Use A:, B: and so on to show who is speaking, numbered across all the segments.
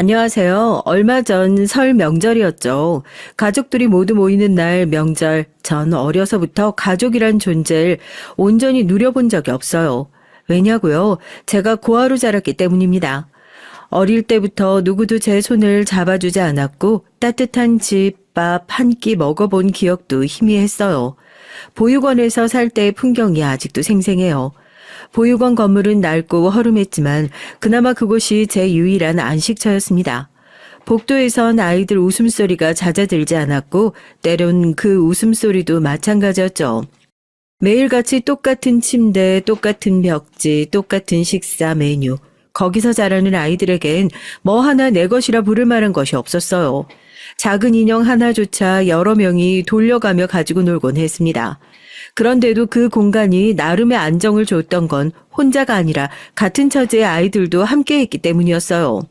A: 안녕하세요. 얼마 전 설 명절이었죠. 가족들이 모두 모이는 날 명절, 전 어려서부터 가족이란 존재를 온전히 누려본 적이 없어요. 왜냐고요? 제가 고아로 자랐기 때문입니다. 어릴 때부터 누구도 제 손을 잡아주지 않았고 따뜻한 집, 밥 한 끼 먹어본 기억도 희미했어요. 보육원에서 살 때의 풍경이 아직도 생생해요. 보육원 건물은 낡고 허름했지만 그나마 그곳이 제 유일한 안식처였습니다. 복도에선 아이들 웃음소리가 잦아들지 않았고 때론 그 웃음소리도 마찬가지였죠. 매일같이 똑같은 침대, 똑같은 벽지, 똑같은 식사 메뉴. 거기서 자라는 아이들에겐 뭐 하나 내 것이라 부를 만한 것이 없었어요. 작은 인형 하나조차 여러 명이 돌려가며 가지고 놀곤 했습니다. 그런데도 그 공간이 나름의 안정을 줬던 건 혼자가 아니라 같은 처지의 아이들도 함께했기 때문이었어요.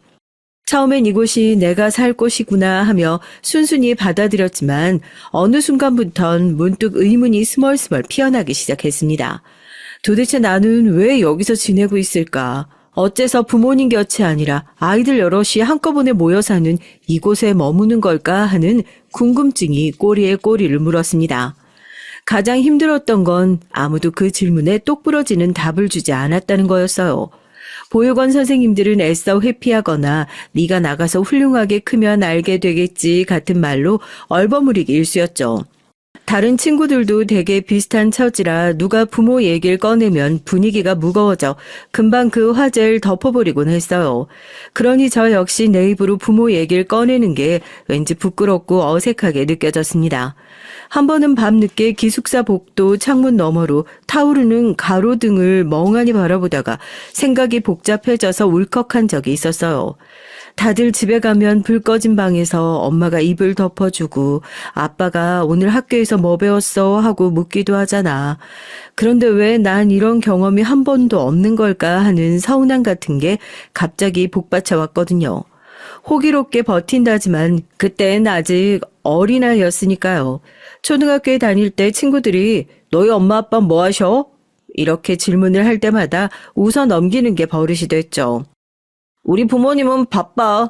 A: 처음엔 이곳이 내가 살 곳이구나 하며 순순히 받아들였지만 어느 순간부턴 문득 의문이 스멀스멀 피어나기 시작했습니다. 도대체 나는 왜 여기서 지내고 있을까? 어째서 부모님 곁이 아니라 아이들 여럿이 한꺼번에 모여 사는 이곳에 머무는 걸까 하는 궁금증이 꼬리에 꼬리를 물었습니다. 가장 힘들었던 건 아무도 그 질문에 똑부러지는 답을 주지 않았다는 거였어요. 보육원 선생님들은 애써 회피하거나 네가 나가서 훌륭하게 크면 알게 되겠지 같은 말로 얼버무리기 일쑤였죠. 다른 친구들도 되게 비슷한 처지라 누가 부모 얘기를 꺼내면 분위기가 무거워져 금방 그 화제를 덮어버리곤 했어요. 그러니 저 역시 내 입으로 부모 얘기를 꺼내는 게 왠지 부끄럽고 어색하게 느껴졌습니다. 한 번은 밤늦게 기숙사 복도 창문 너머로 타오르는 가로등을 멍하니 바라보다가 생각이 복잡해져서 울컥한 적이 있었어요. 다들 집에 가면 불 꺼진 방에서 엄마가 이불 덮어주고 아빠가 오늘 학교에서 뭐 배웠어 하고 묻기도 하잖아. 그런데 왜 난 이런 경험이 한 번도 없는 걸까 하는 서운함 같은 게 갑자기 복받쳐 왔거든요. 호기롭게 버틴다지만 그땐 아직 어린아이였으니까요. 초등학교에 다닐 때 친구들이 너희 엄마 아빠 뭐 하셔? 이렇게 질문을 할 때마다 웃어 넘기는 게 버릇이 됐죠. 우리 부모님은 바빠.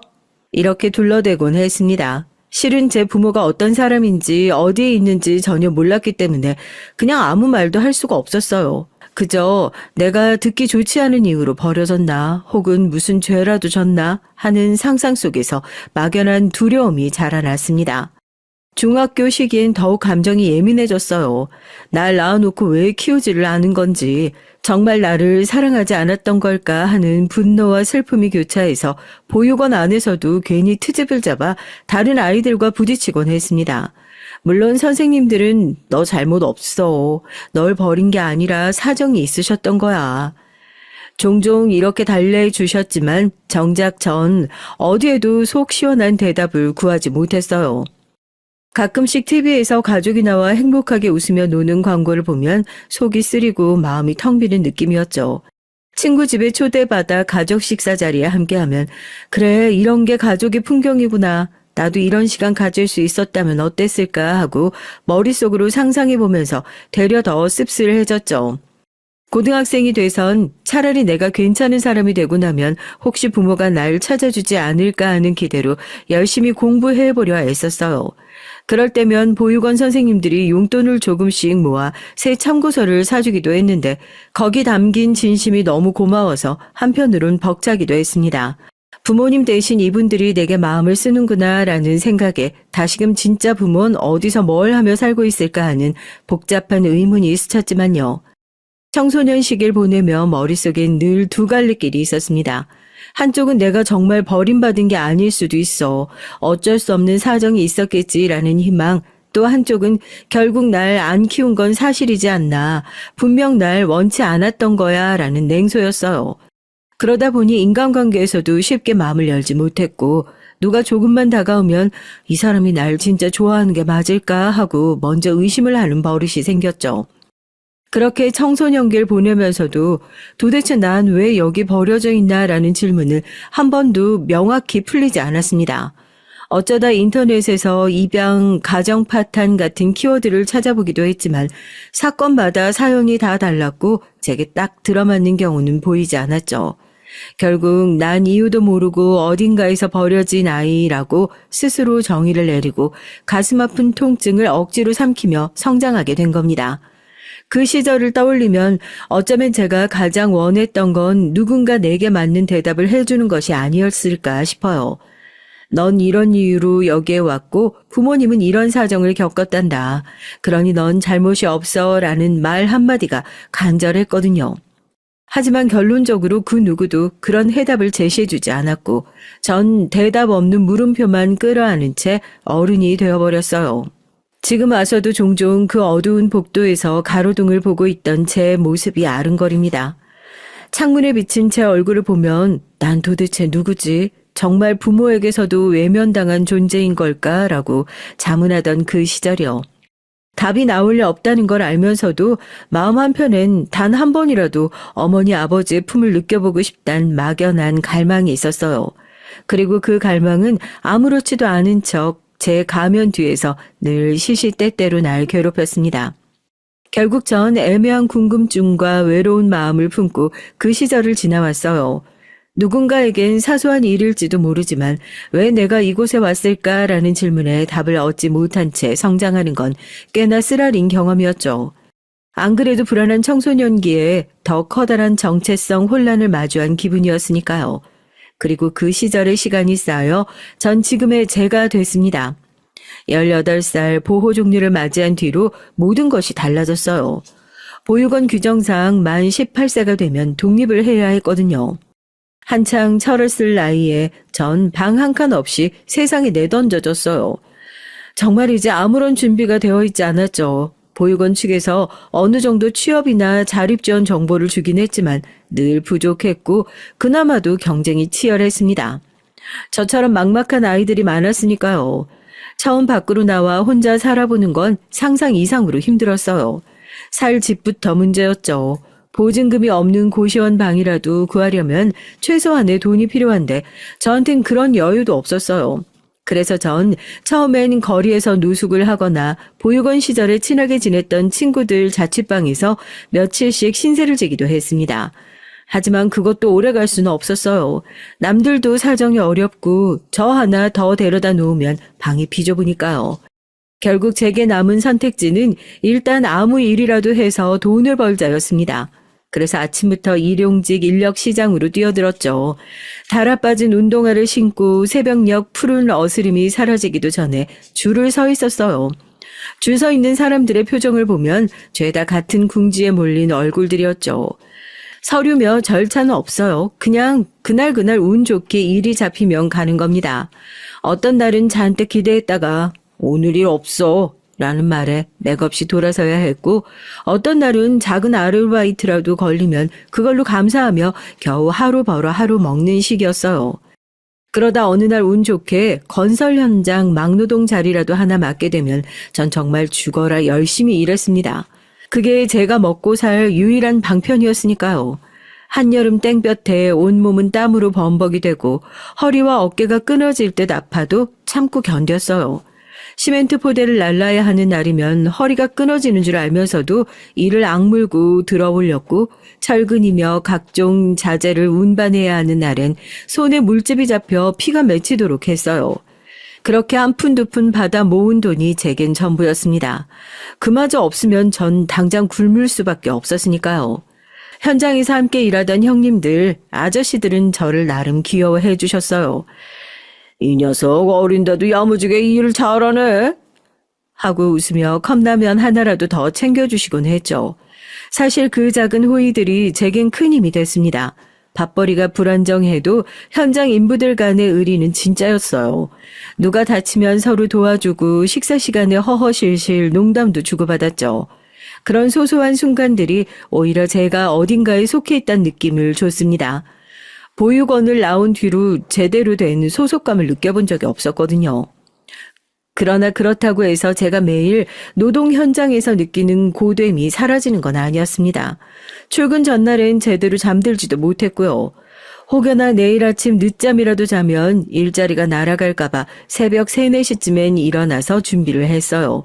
A: 이렇게 둘러대곤 했습니다. 실은 제 부모가 어떤 사람인지 어디에 있는지 전혀 몰랐기 때문에 그냥 아무 말도 할 수가 없었어요. 그저 내가 듣기 좋지 않은 이유로 버려졌나 혹은 무슨 죄라도 졌나 하는 상상 속에서 막연한 두려움이 자라났습니다. 중학교 시기엔 더욱 감정이 예민해졌어요. 날 낳아놓고 왜 키우지를 않은 건지, 정말 나를 사랑하지 않았던 걸까 하는 분노와 슬픔이 교차해서 보육원 안에서도 괜히 트집을 잡아 다른 아이들과 부딪히곤 했습니다. 물론 선생님들은 너 잘못 없어. 널 버린 게 아니라 사정이 있으셨던 거야. 종종 이렇게 달래해 주셨지만 정작 전 어디에도 속 시원한 대답을 구하지 못했어요. 가끔씩 TV에서 가족이 나와 행복하게 웃으며 노는 광고를 보면 속이 쓰리고 마음이 텅 비는 느낌이었죠. 친구 집에 초대받아 가족 식사 자리에 함께하면 그래 이런 게 가족의 풍경이구나. 나도 이런 시간 가질 수 있었다면 어땠을까 하고 머릿속으로 상상해보면서 되려 더 씁쓸해졌죠. 고등학생이 돼선 차라리 내가 괜찮은 사람이 되고 나면 혹시 부모가 날 찾아주지 않을까 하는 기대로 열심히 공부해보려 애썼어요. 그럴 때면 보육원 선생님들이 용돈을 조금씩 모아 새 참고서를 사주기도 했는데 거기 담긴 진심이 너무 고마워서 한편으론 벅차기도 했습니다. 부모님 대신 이분들이 내게 마음을 쓰는구나 라는 생각에 다시금 진짜 부모는 어디서 뭘 하며 살고 있을까 하는 복잡한 의문이 스쳤지만요. 청소년 시기를 보내며 머릿속엔 늘 두 갈래 길이 있었습니다. 한쪽은 내가 정말 버림받은 게 아닐 수도 있어. 어쩔 수 없는 사정이 있었겠지라는 희망. 또 한쪽은 결국 날 안 키운 건 사실이지 않나. 분명 날 원치 않았던 거야 라는 냉소였어요. 그러다 보니 인간관계에서도 쉽게 마음을 열지 못했고 누가 조금만 다가오면 이 사람이 날 진짜 좋아하는 게 맞을까 하고 먼저 의심을 하는 버릇이 생겼죠. 그렇게 청소년기를 보내면서도 도대체 난 왜 여기 버려져 있나라는 질문을 한 번도 명확히 풀리지 않았습니다. 어쩌다 인터넷에서 입양, 가정 파탄 같은 키워드를 찾아보기도 했지만 사건마다 사연이 다 달랐고 제게 딱 들어맞는 경우는 보이지 않았죠. 결국 난 이유도 모르고 어딘가에서 버려진 아이라고 스스로 정의를 내리고 가슴 아픈 통증을 억지로 삼키며 성장하게 된 겁니다. 그 시절을 떠올리면 어쩌면 제가 가장 원했던 건 누군가 내게 맞는 대답을 해주는 것이 아니었을까 싶어요. 넌 이런 이유로 여기에 왔고 부모님은 이런 사정을 겪었단다. 그러니 넌 잘못이 없어 라는 말 한마디가 간절했거든요. 하지만 결론적으로 그 누구도 그런 해답을 제시해주지 않았고 전 대답 없는 물음표만 끌어안은 채 어른이 되어버렸어요. 지금 와서도 종종 그 어두운 복도에서 가로등을 보고 있던 제 모습이 아른거립니다. 창문에 비친 제 얼굴을 보면 난 도대체 누구지? 정말 부모에게서도 외면당한 존재인 걸까라고 자문하던 그 시절이요. 답이 나올 리 없다는 걸 알면서도 마음 한편엔 단 한 번이라도 어머니 아버지의 품을 느껴보고 싶단 막연한 갈망이 있었어요. 그리고 그 갈망은 아무렇지도 않은 척 제 가면 뒤에서 늘 시시때때로 날 괴롭혔습니다. 결국 전 애매한 궁금증과 외로운 마음을 품고 그 시절을 지나왔어요. 누군가에겐 사소한 일일지도 모르지만 왜 내가 이곳에 왔을까라는 질문에 답을 얻지 못한 채 성장하는 건 꽤나 쓰라린 경험이었죠. 안 그래도 불안한 청소년기에 더 커다란 정체성 혼란을 마주한 기분이었으니까요. 그리고 그 시절의 시간이 쌓여 전 지금의 제가 됐습니다. 18살 보호 종료를 맞이한 뒤로 모든 것이 달라졌어요. 보육원 규정상 만 18세가 되면 독립을 해야 했거든요. 한창 철을 나이에 전 방 한 칸 없이 세상에 내던져졌어요. 정말 이제 아무런 준비가 되어 있지 않았죠. 보육원 측에서 어느 정도 취업이나 자립지원 정보를 주긴 했지만 늘 부족했고 그나마도 경쟁이 치열했습니다. 저처럼 막막한 아이들이 많았으니까요. 처음 밖으로 나와 혼자 살아보는 건 상상 이상으로 힘들었어요. 살 집부터 문제였죠. 보증금이 없는 고시원 방이라도 구하려면 최소한의 돈이 필요한데 저한텐 그런 여유도 없었어요. 그래서 전 처음엔 거리에서 노숙을 하거나 보육원 시절에 친하게 지냈던 친구들 자취방에서 며칠씩 신세를 지기도 했습니다. 하지만 그것도 오래 갈 수는 없었어요. 남들도 사정이 어렵고 저 하나 더 데려다 놓으면 방이 비좁으니까요. 결국 제게 남은 선택지는 일단 아무 일이라도 해서 돈을 벌자였습니다. 그래서 아침부터 일용직 인력시장으로 뛰어들었죠. 달아빠진 운동화를 신고 새벽녘 푸른 어스름이 사라지기도 전에 줄을 서 있었어요. 줄 서 있는 사람들의 표정을 보면 죄다 같은 궁지에 몰린 얼굴들이었죠. 서류며 절차는 없어요. 그냥 그날 운 좋게 일이 잡히면 가는 겁니다. 어떤 날은 잔뜩 기대했다가 오늘 일 없어 라는 말에 맥없이 돌아서야 했고 어떤 날은 작은 아르바이트라도 걸리면 그걸로 감사하며 겨우 하루 벌어 하루 먹는 식이었어요. 그러다 어느 날 운 좋게 건설 현장 막노동 자리라도 하나 맡게 되면 전 정말 죽어라 열심히 일했습니다. 그게 제가 먹고 살 유일한 방편이었으니까요. 한여름 땡볕에 온몸은 땀으로 범벅이 되고 허리와 어깨가 끊어질 듯 아파도 참고 견뎠어요. 시멘트 포대를 날라야 하는 날이면 허리가 끊어지는 줄 알면서도 이를 악물고 들어올렸고 철근이며 각종 자재를 운반해야 하는 날엔 손에 물집이 잡혀 피가 맺히도록 했어요. 그렇게 한 푼 두 푼 받아 모은 돈이 제겐 전부였습니다. 그마저 없으면 전 당장 굶을 수밖에 없었으니까요. 현장에서 함께 일하던 형님들, 아저씨들은 저를 나름 귀여워해 주셨어요. 이 녀석 어린데도 야무지게 일을 잘하네 하고 웃으며 컵라면 하나라도 더 챙겨주시곤 했죠. 사실 그 작은 호의들이 제겐 큰 힘이 됐습니다. 밥벌이가 불안정해도 현장 인부들 간의 의리는 진짜였어요. 누가 다치면 서로 도와주고 식사 시간에 허허실실 농담도 주고받았죠. 그런 소소한 순간들이 오히려 제가 어딘가에 속해 있다는 느낌을 줬습니다. 보육원을 나온 뒤로 제대로 된 소속감을 느껴본 적이 없었거든요. 그러나 그렇다고 해서 제가 매일 노동 현장에서 느끼는 고됨이 사라지는 건 아니었습니다. 출근 전날엔 제대로 잠들지도 못했고요. 혹여나 내일 아침 늦잠이라도 자면 일자리가 날아갈까봐 새벽 3, 4시쯤엔 일어나서 준비를 했어요.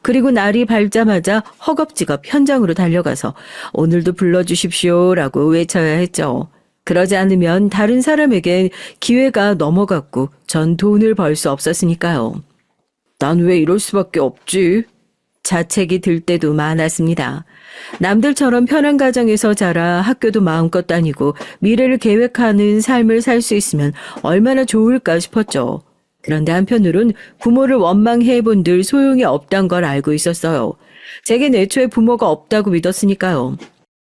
A: 그리고 날이 밝자마자 허겁지겁 현장으로 달려가서 오늘도 불러주십시오라고 외쳐야 했죠. 그러지 않으면 다른 사람에겐 기회가 넘어갔고 전 돈을 벌 수 없었으니까요. 난 왜 이럴 수밖에 없지? 자책이 들 때도 많았습니다. 남들처럼 편한 가정에서 자라 학교도 마음껏 다니고 미래를 계획하는 삶을 살 수 있으면 얼마나 좋을까 싶었죠. 그런데 한편으론 부모를 원망해 본들 소용이 없단 걸 알고 있었어요. 제겐 애초에 부모가 없다고 믿었으니까요.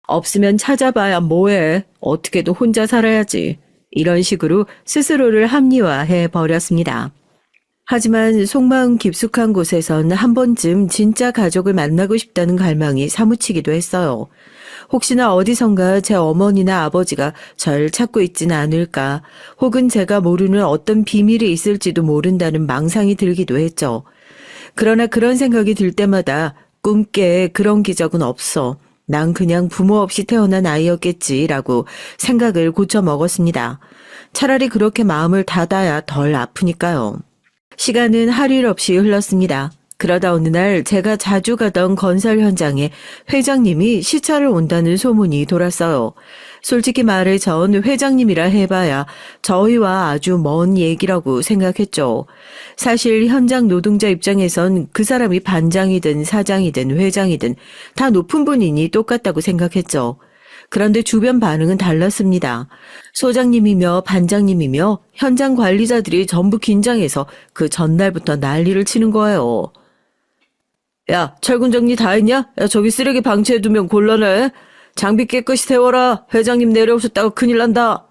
A: 없으면 찾아봐야 뭐해. 어떻게든 혼자 살아야지. 이런 식으로 스스로를 합리화해 버렸습니다. 하지만 속마음 깊숙한 곳에선 한 번쯤 진짜 가족을 만나고 싶다는 갈망이 사무치기도 했어요. 혹시나 어디선가 제 어머니나 아버지가 절 찾고 있진 않을까, 혹은 제가 모르는 어떤 비밀이 있을지도 모른다는 망상이 들기도 했죠. 그러나 그런 생각이 들 때마다 꿈깨 그런 기적은 없어. 난 그냥 부모 없이 태어난 아이였겠지라고 생각을 고쳐 먹었습니다. 차라리 그렇게 마음을 닫아야 덜 아프니까요. 시간은 할 일 없이 흘렀습니다. 그러다 어느 날 제가 자주 가던 건설 현장에 회장님이 시찰을 온다는 소문이 돌았어요. 솔직히 말해 전 회장님이라 해봐야 저희와 아주 먼 얘기라고 생각했죠. 사실 현장 노동자 입장에선 그 사람이 반장이든 사장이든 회장이든 다 높은 분이니 똑같다고 생각했죠. 그런데 주변 반응은 달랐습니다. 소장님이며 반장님이며 현장 관리자들이 전부 긴장해서 그 전날부터 난리를 치는 거예요. 야, 철근 정리 다 했냐? 야, 저기 쓰레기 방치해두면 곤란해. 장비 깨끗이 세워라. 회장님 내려오셨다가 큰일 난다.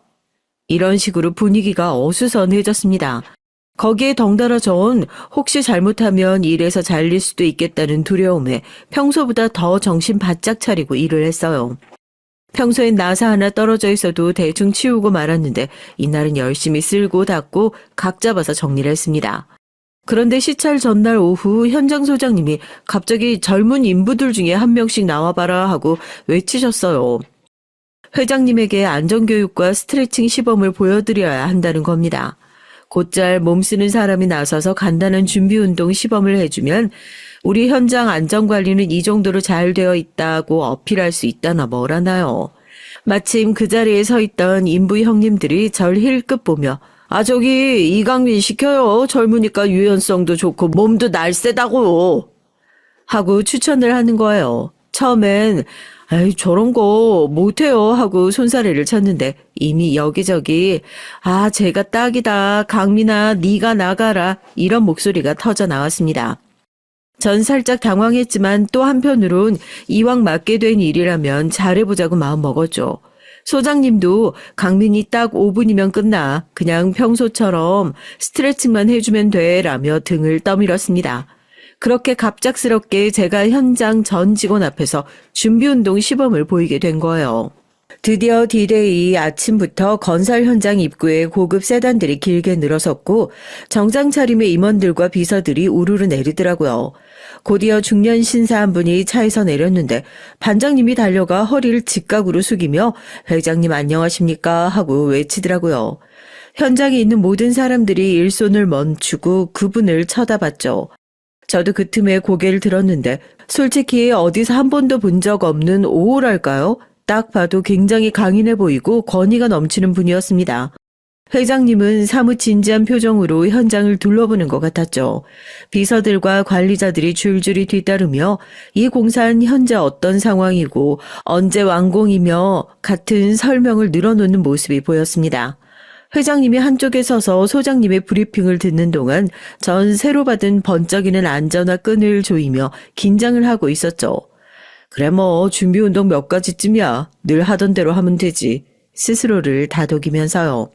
A: 이런 식으로 분위기가 어수선해졌습니다. 거기에 덩달아 전 혹시 잘못하면 일에서 잘릴 수도 있겠다는 두려움에 평소보다 더 정신 바짝 차리고 일을 했어요. 평소엔 나사 하나 떨어져 있어도 대충 치우고 말았는데 이날은 열심히 쓸고 닦고 각 잡아서 정리를 했습니다. 그런데 시찰 전날 오후 현장 소장님이 갑자기 젊은 인부들 중에 한 명씩 나와봐라 하고 외치셨어요. 회장님에게 안전교육과 스트레칭 시범을 보여드려야 한다는 겁니다. 곧잘 몸쓰는 사람이 나서서 간단한 준비운동 시범을 해주면 우리 현장 안전관리는 이 정도로 잘 되어 있다고 어필할 수 있다나 뭐라나요. 마침 그 자리에 서 있던 인부 형님들이 절 힐끗 보며 저기 이강민 시켜요. 젊으니까 유연성도 좋고 몸도 날쌔다고 하고 추천을 하는 거예요. 처음엔 에이 저런 거 못해요 하고 손사래를 쳤는데 이미 여기저기 제가 딱이다. 강민아 네가 나가라. 이런 목소리가 터져 나왔습니다. 전 살짝 당황했지만 또 한편으론 이왕 맡게 된 일이라면 잘해보자고 마음먹었죠. 소장님도 강민이 딱 5분이면 끝나. 그냥 평소처럼 스트레칭만 해주면 돼 라며 등을 떠밀었습니다. 그렇게 갑작스럽게 제가 현장 전 직원 앞에서 준비운동 시범을 보이게 된 거예요. 드디어 D-Day 아침부터 건설 현장 입구에 고급 세단들이 길게 늘어섰고 정장 차림의 임원들과 비서들이 우르르 내리더라고요. 곧이어 중년 신사 한 분이 차에서 내렸는데 반장님이 달려가 허리를 직각으로 숙이며 회장님 안녕하십니까 하고 외치더라고요. 현장에 있는 모든 사람들이 일손을 멈추고 그분을 쳐다봤죠. 저도 그 틈에 고개를 들었는데 솔직히 어디서 한 번도 본 적 없는 오호랄까요? 딱 봐도 굉장히 강인해 보이고 권위가 넘치는 분이었습니다. 회장님은 사뭇 진지한 표정으로 현장을 둘러보는 것 같았죠. 비서들과 관리자들이 줄줄이 뒤따르며 이 공사는 현재 어떤 상황이고 언제 완공이며 같은 설명을 늘어놓는 모습이 보였습니다. 회장님이 한쪽에 서서 소장님의 브리핑을 듣는 동안 전 새로 받은 번쩍이는 안전화 끈을 조이며 긴장을 하고 있었죠. 그래 뭐 준비운동 몇 가지쯤이야. 늘 하던 대로 하면 되지. 스스로를 다독이면서요.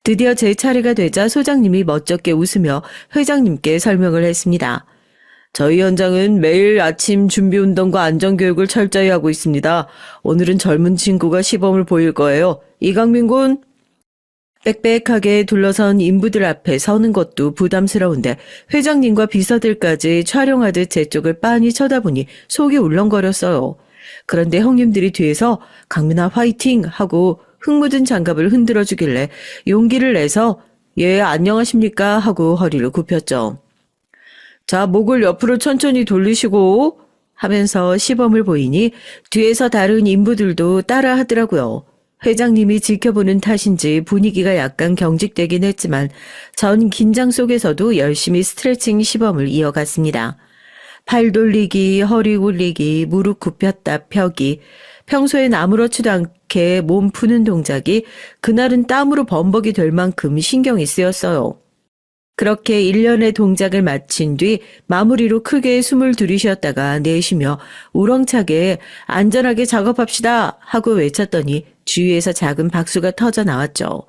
A: 드디어 제 차례가 되자 소장님이 멋쩍게 웃으며 회장님께 설명을 했습니다. 저희 현장은 매일 아침 준비운동과 안전교육을 철저히 하고 있습니다. 오늘은 젊은 친구가 시범을 보일 거예요. 이강민 군. 빽빽하게 둘러선 인부들 앞에 서는 것도 부담스러운데 회장님과 비서들까지 촬영하듯 제 쪽을 빤히 쳐다보니 속이 울렁거렸어요. 그런데 형님들이 뒤에서 강민아 화이팅 하고 흙 묻은 장갑을 흔들어 주길래 용기를 내서 예 안녕하십니까 하고 허리를 굽혔죠. 자 목을 옆으로 천천히 돌리시고 하면서 시범을 보이니 뒤에서 다른 인부들도 따라 하더라고요. 회장님이 지켜보는 탓인지 분위기가 약간 경직되긴 했지만 전 긴장 속에서도 열심히 스트레칭 시범을 이어갔습니다. 팔 돌리기, 허리 굴리기, 무릎 굽혔다 펴기. 평소엔 아무렇지도 않게 몸 푸는 동작이 그날은 땀으로 범벅이 될 만큼 신경이 쓰였어요. 그렇게 일련의 동작을 마친 뒤 마무리로 크게 숨을 들이쉬었다가 내쉬며 우렁차게 안전하게 작업합시다 하고 외쳤더니 주위에서 작은 박수가 터져 나왔죠.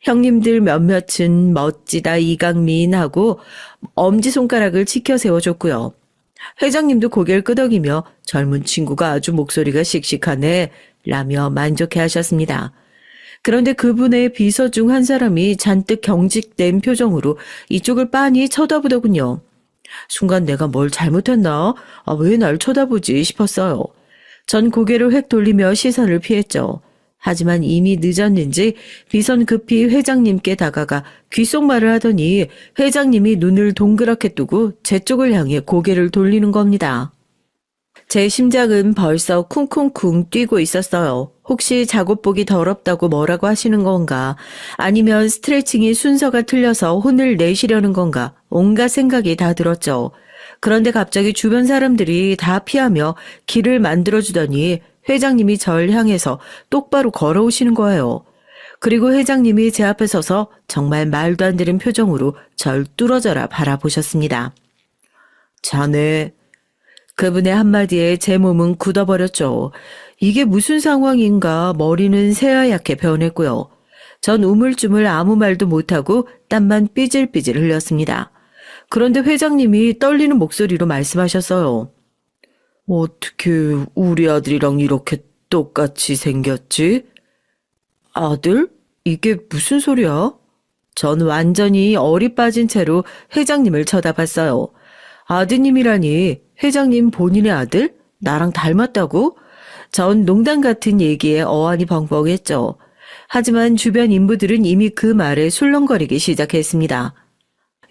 A: 형님들 몇몇은 멋지다 이강민 하고 엄지손가락을 치켜 세워줬고요. 회장님도 고개를 끄덕이며 젊은 친구가 아주 목소리가 씩씩하네 라며 만족해 하셨습니다. 그런데 그분의 비서 중 한 사람이 잔뜩 경직된 표정으로 이쪽을 빤히 쳐다보더군요. 순간 내가 뭘 잘못했나? 왜 날 쳐다보지 싶었어요. 전 고개를 획 돌리며 시선을 피했죠. 하지만 이미 늦었는지 비선 급히 회장님께 다가가 귓속말을 하더니 회장님이 눈을 동그랗게 뜨고 제 쪽을 향해 고개를 돌리는 겁니다. 제 심장은 벌써 쿵쿵쿵 뛰고 있었어요. 혹시 작업복이 더럽다고 뭐라고 하시는 건가? 아니면 스트레칭이 순서가 틀려서 혼을 내시려는 건가? 온갖 생각이 다 들었죠. 그런데 갑자기 주변 사람들이 다 피하며 길을 만들어주더니 회장님이 절 향해서 똑바로 걸어오시는 거예요. 그리고 회장님이 제 앞에 서서 정말 말도 안 되는 표정으로 절 뚫어져라 바라보셨습니다. 자네. 그분의 한마디에 제 몸은 굳어버렸죠. 이게 무슨 상황인가 머리는 새하얗게 변했고요. 전 우물쭈물 아무 말도 못하고 땀만 삐질삐질 흘렸습니다. 그런데 회장님이 떨리는 목소리로 말씀하셨어요. 어떻게 우리 아들이랑 이렇게 똑같이 생겼지? 아들? 이게 무슨 소리야? 전 완전히 얼이 빠진 채로 회장님을 쳐다봤어요. 아드님이라니 회장님 본인의 아들? 나랑 닮았다고? 전 농담 같은 얘기에 어안이 벙벙했죠. 하지만 주변 인부들은 이미 그 말에 술렁거리기 시작했습니다.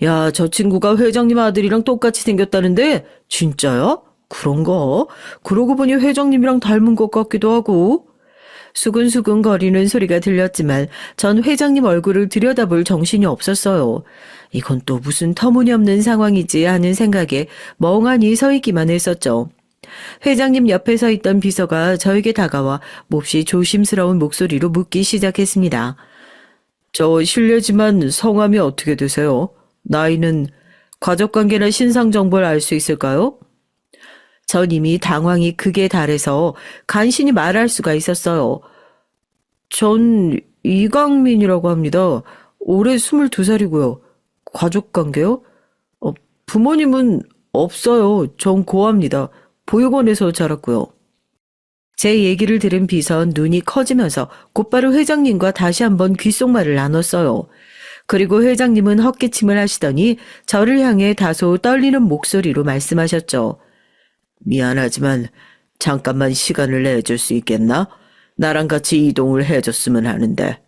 A: 야, 저 친구가 회장님 아들이랑 똑같이 생겼다는데 진짜야? 그런가? 그러고 보니 회장님이랑 닮은 것 같기도 하고. 수근수근 거리는 소리가 들렸지만 전 회장님 얼굴을 들여다볼 정신이 없었어요. 이건 또 무슨 터무니없는 상황이지 하는 생각에 멍하니 서 있기만 했었죠. 회장님 옆에 서 있던 비서가 저에게 다가와 몹시 조심스러운 목소리로 묻기 시작했습니다. 저 실례지만 성함이 어떻게 되세요? 나이는 가족관계나 신상정보를 알 수 있을까요? 전 이미 당황이 극에 달해서 간신히 말할 수가 있었어요. 전 이강민이라고 합니다. 올해 22살이고요. 가족관계요? 부모님은 없어요. 전 고아입니다. 보육원에서 자랐고요. 제 얘기를 들은 비선 눈이 커지면서 곧바로 회장님과 다시 한번 귓속말을 나눴어요. 그리고 회장님은 헛기침을 하시더니 저를 향해 다소 떨리는 목소리로 말씀하셨죠. 미안하지만 잠깐만 시간을 내줄 수 있겠나? 나랑 같이 이동을 해줬으면 하는데.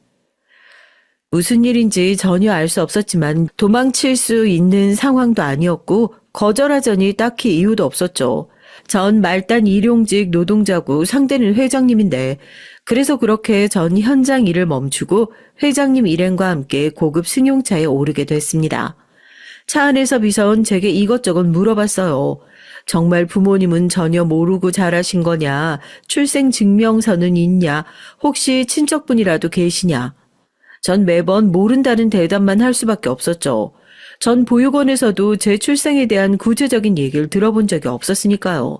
A: 무슨 일인지 전혀 알 수 없었지만 도망칠 수 있는 상황도 아니었고 거절하자니 딱히 이유도 없었죠. 전 말단 일용직 노동자고 상대는 회장님인데 그래서 그렇게 전 현장 일을 멈추고 회장님 일행과 함께 고급 승용차에 오르게 됐습니다. 차 안에서 비서는 제게 이것저것 물어봤어요. 정말 부모님은 전혀 모르고 자라신 거냐? 출생증명서는 있냐? 혹시 친척분이라도 계시냐? 전 매번 모른다는 대답만 할 수밖에 없었죠. 전 보육원에서도 제 출생에 대한 구체적인 얘기를 들어본 적이 없었으니까요.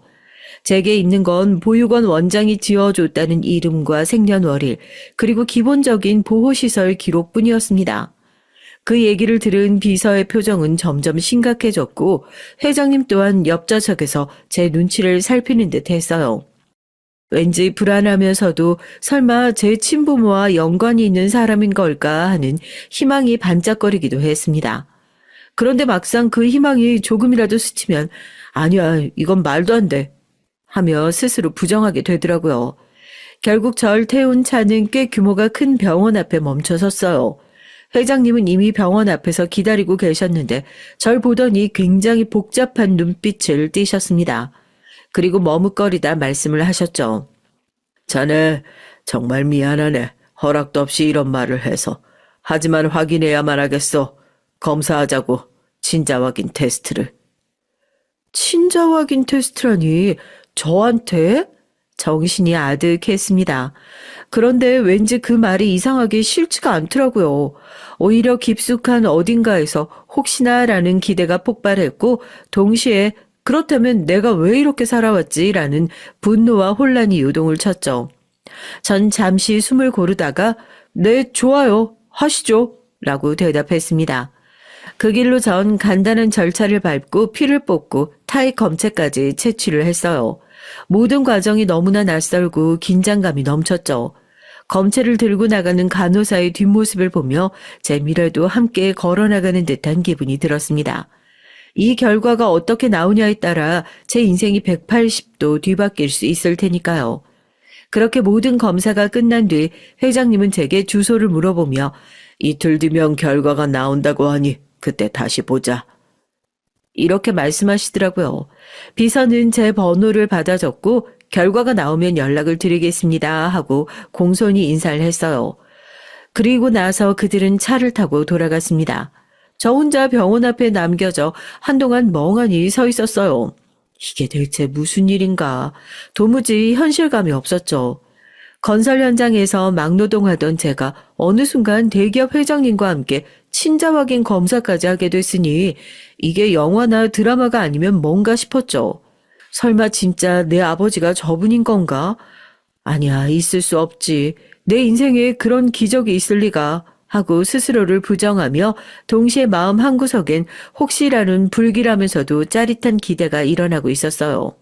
A: 제게 있는 건 보육원 원장이 지어줬다는 이름과 생년월일, 그리고 기본적인 보호시설 기록뿐이었습니다. 그 얘기를 들은 비서의 표정은 점점 심각해졌고 회장님 또한 옆좌석에서 제 눈치를 살피는 듯 했어요. 왠지 불안하면서도 설마 제 친부모와 연관이 있는 사람인 걸까 하는 희망이 반짝거리기도 했습니다. 그런데 막상 그 희망이 조금이라도 스치면 아니야, 이건 말도 안 돼 하며 스스로 부정하게 되더라고요. 결국 절 태운 차는 꽤 규모가 큰 병원 앞에 멈춰섰어요. 회장님은 이미 병원 앞에서 기다리고 계셨는데 절 보더니 굉장히 복잡한 눈빛을 띠셨습니다. 그리고 머뭇거리다 말씀을 하셨죠. 자네
B: 정말 미안하네. 허락도 없이 이런 말을 해서. 하지만 확인해야만 하겠어. 검사하자고. 친자 확인 테스트를.
A: 친자 확인 테스트라니 저한테? 정신이 아득했습니다. 그런데 왠지 그 말이 이상하게 싫지가 않더라고요. 오히려 깊숙한 어딘가에서 혹시나라는 기대가 폭발했고 동시에 그렇다면 내가 왜 이렇게 살아왔지라는 분노와 혼란이 요동을 쳤죠. 전 잠시 숨을 고르다가 네, 좋아요. 하시죠. 라고 대답했습니다. 그 길로 전 간단한 절차를 밟고 피를 뽑고 타액 검체까지 채취를 했어요. 모든 과정이 너무나 낯설고 긴장감이 넘쳤죠. 검체를 들고 나가는 간호사의 뒷모습을 보며 제 미래도 함께 걸어나가는 듯한 기분이 들었습니다. 이 결과가 어떻게 나오냐에 따라 제 인생이 180도 뒤바뀔 수 있을 테니까요. 그렇게 모든 검사가 끝난 뒤 회장님은 제게 주소를 물어보며
B: 이틀 뒤면 결과가 나온다고 하니 그때 다시 보자.
A: 이렇게 말씀하시더라고요. 비서는 제 번호를 받아 적고 결과가 나오면 연락을 드리겠습니다 하고 공손히 인사를 했어요. 그리고 나서 그들은 차를 타고 돌아갔습니다. 저 혼자 병원 앞에 남겨져 한동안 멍하니 서 있었어요. 이게 대체 무슨 일인가? 도무지 현실감이 없었죠. 건설 현장에서 막노동하던 제가 어느 순간 대기업 회장님과 함께 친자 확인 검사까지 하게 됐으니 이게 영화나 드라마가 아니면 뭔가 싶었죠. 설마 진짜 내 아버지가 저분인 건가? 아니야, 있을 수 없지. 내 인생에 그런 기적이 있을 리가 하고 스스로를 부정하며 동시에 마음 한구석엔 혹시라는 불길하면서도 짜릿한 기대가 일어나고 있었어요.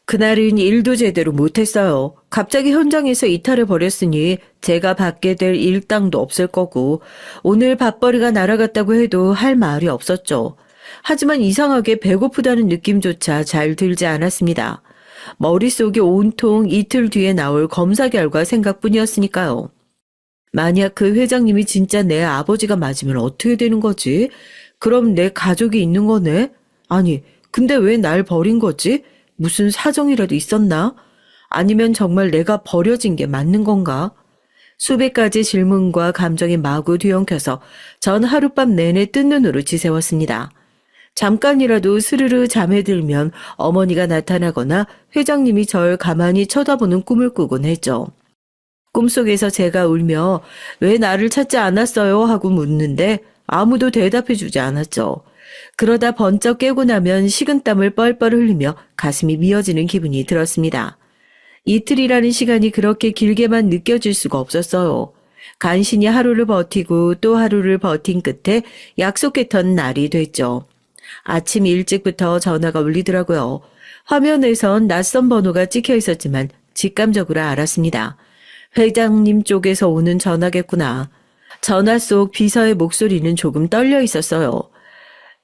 A: 그날은 일도 제대로 못했어요. 갑자기 현장에서 이탈을 벌였으니 제가 받게 될 일당도 없을 거고 오늘 밥벌이가 날아갔다고 해도 할 말이 없었죠. 하지만 이상하게 배고프다는 느낌조차 잘 들지 않았습니다. 머릿속이 온통 이틀 뒤에 나올 검사 결과 생각뿐이었으니까요. 만약 그 회장님이 진짜 내 아버지가 맞으면 어떻게 되는 거지? 그럼 내 가족이 있는 거네? 아니, 근데 왜 날 버린 거지? 무슨 사정이라도 있었나? 아니면 정말 내가 버려진 게 맞는 건가? 수백 가지 질문과 감정이 마구 뒤엉켜서 전 하룻밤 내내 뜬 눈으로 지새웠습니다. 잠깐이라도 스르르 잠에 들면 어머니가 나타나거나 회장님이 절 가만히 쳐다보는 꿈을 꾸곤 했죠. 꿈속에서 제가 울며 왜 나를 찾지 않았어요 하고 묻는데 아무도 대답해 주지 않았죠. 그러다 번쩍 깨고 나면 식은땀을 뻘뻘 흘리며 가슴이 미어지는 기분이 들었습니다. 이틀이라는 시간이 그렇게 길게만 느껴질 수가 없었어요. 간신히 하루를 버티고 또 하루를 버틴 끝에 약속했던 날이 됐죠. 아침 일찍부터 전화가 울리더라고요. 화면에선 낯선 번호가 찍혀 있었지만 직감적으로 알았습니다. 회장님 쪽에서 오는 전화겠구나. 전화 속 비서의 목소리는 조금 떨려 있었어요.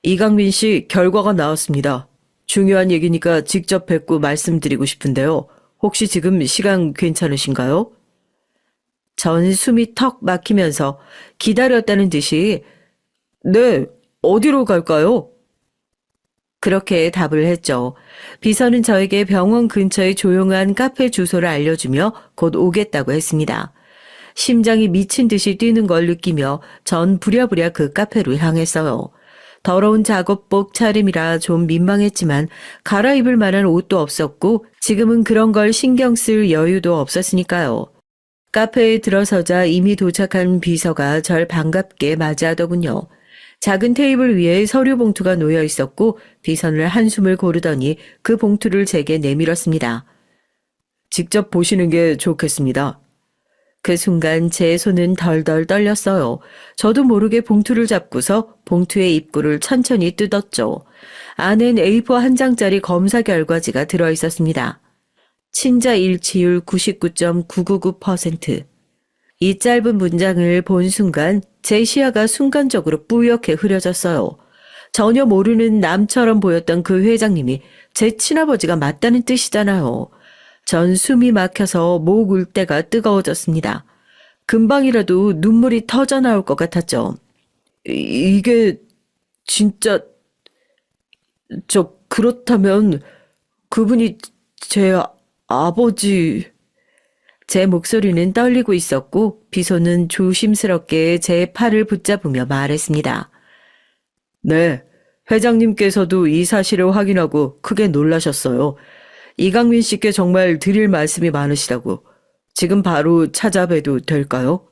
A: 이강민 씨 결과가 나왔습니다. 중요한 얘기니까 직접 뵙고 말씀드리고 싶은데요. 혹시 지금 시간 괜찮으신가요? 전 숨이 턱 막히면서 기다렸다는 듯이 네, 어디로 갈까요? 그렇게 답을 했죠. 비서는 저에게 병원 근처의 조용한 카페 주소를 알려주며 곧 오겠다고 했습니다. 심장이 미친 듯이 뛰는 걸 느끼며 전 부랴부랴 그 카페로 향했어요. 더러운 작업복 차림이라 좀 민망했지만 갈아입을 만한 옷도 없었고 지금은 그런 걸 신경 쓸 여유도 없었으니까요. 카페에 들어서자 이미 도착한 비서가 절 반갑게 맞이하더군요. 작은 테이블 위에 서류 봉투가 놓여 있었고 비서는 한숨을 고르더니 그 봉투를 제게 내밀었습니다. 직접 보시는 게 좋겠습니다. 그 순간 제 손은 덜덜 떨렸어요. 저도 모르게 봉투를 잡고서 봉투의 입구를 천천히 뜯었죠. 안엔 A4 한 장짜리 검사 결과지가 들어있었습니다. 친자 일치율 99.999%. 이 짧은 문장을 본 순간 제 시야가 순간적으로 뿌옇게 흐려졌어요. 전혀 모르는 남처럼 보였던 그 회장님이 제 친아버지가 맞다는 뜻이잖아요. 전 숨이 막혀서 목 울때가 뜨거워졌습니다. 금방이라도 눈물이 터져 나올 것 같았죠. 이게 진짜 그렇다면 그분이 제 아버지... 제 목소리는 떨리고 있었고 비소는 조심스럽게 제 팔을 붙잡으며 말했습니다.
B: 네, 회장님께서도 이 사실을 확인하고 크게 놀라셨어요. 이강민 씨께 정말 드릴 말씀이 많으시다고. 지금 바로 찾아뵈도 될까요?